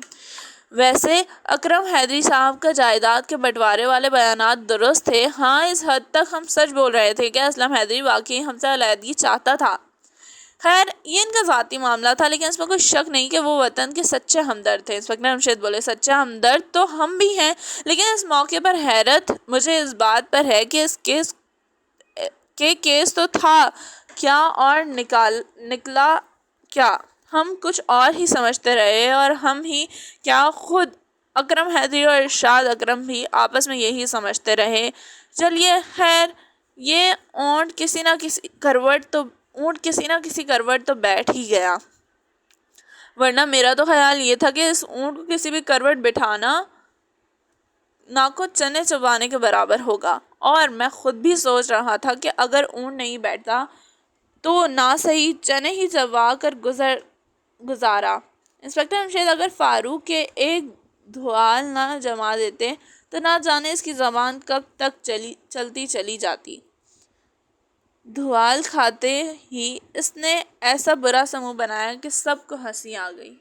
ویسے اکرم حیدری صاحب کا جائیداد کے بٹوارے والے بیانات درست تھے۔ ہاں، اس حد تک ہم سچ بول رہے تھے کہ اسلم حیدری واقعی ہم سے علیحدگی چاہتا تھا۔ خیر، یہ ان کا ذاتی معاملہ تھا، لیکن اس میں کوئی شک نہیں کہ وہ وطن کے سچے ہمدرد تھے۔ انسپکٹر امشید بولے، سچے ہمدرد تو ہم بھی ہیں، لیکن اس موقع پر حیرت مجھے اس بات پر ہے کہ کیس تو تھا کیا اور نکلا کیا۔ ہم کچھ اور ہی سمجھتے رہے، اور ہم ہی کیا، خود اکرم حیدری اور ارشاد اکرم بھی آپس میں یہی سمجھتے رہے۔ چلیے خیر، یہ اونٹ کسی نہ کسی کروٹ تو بیٹھ ہی گیا، ورنہ میرا تو خیال یہ تھا کہ اس اونٹ کو کسی بھی کروٹ بٹھانا ناکو چنے چبانے کے برابر ہوگا، اور میں خود بھی سوچ رہا تھا کہ اگر اونٹ نہیں بیٹھتا تو نہ صحیح چنے ہی چبا کر گزارا۔ انسپکٹر امشید، اگر فاروق کے ایک دھوال نہ جما دیتے تو نہ جانے اس کی زبان کب تک چلتی چلی جاتی۔ دھوال کھاتے ہی اس نے ایسا برا سا منہ بنایا کہ سب کو ہنسی آ گئی۔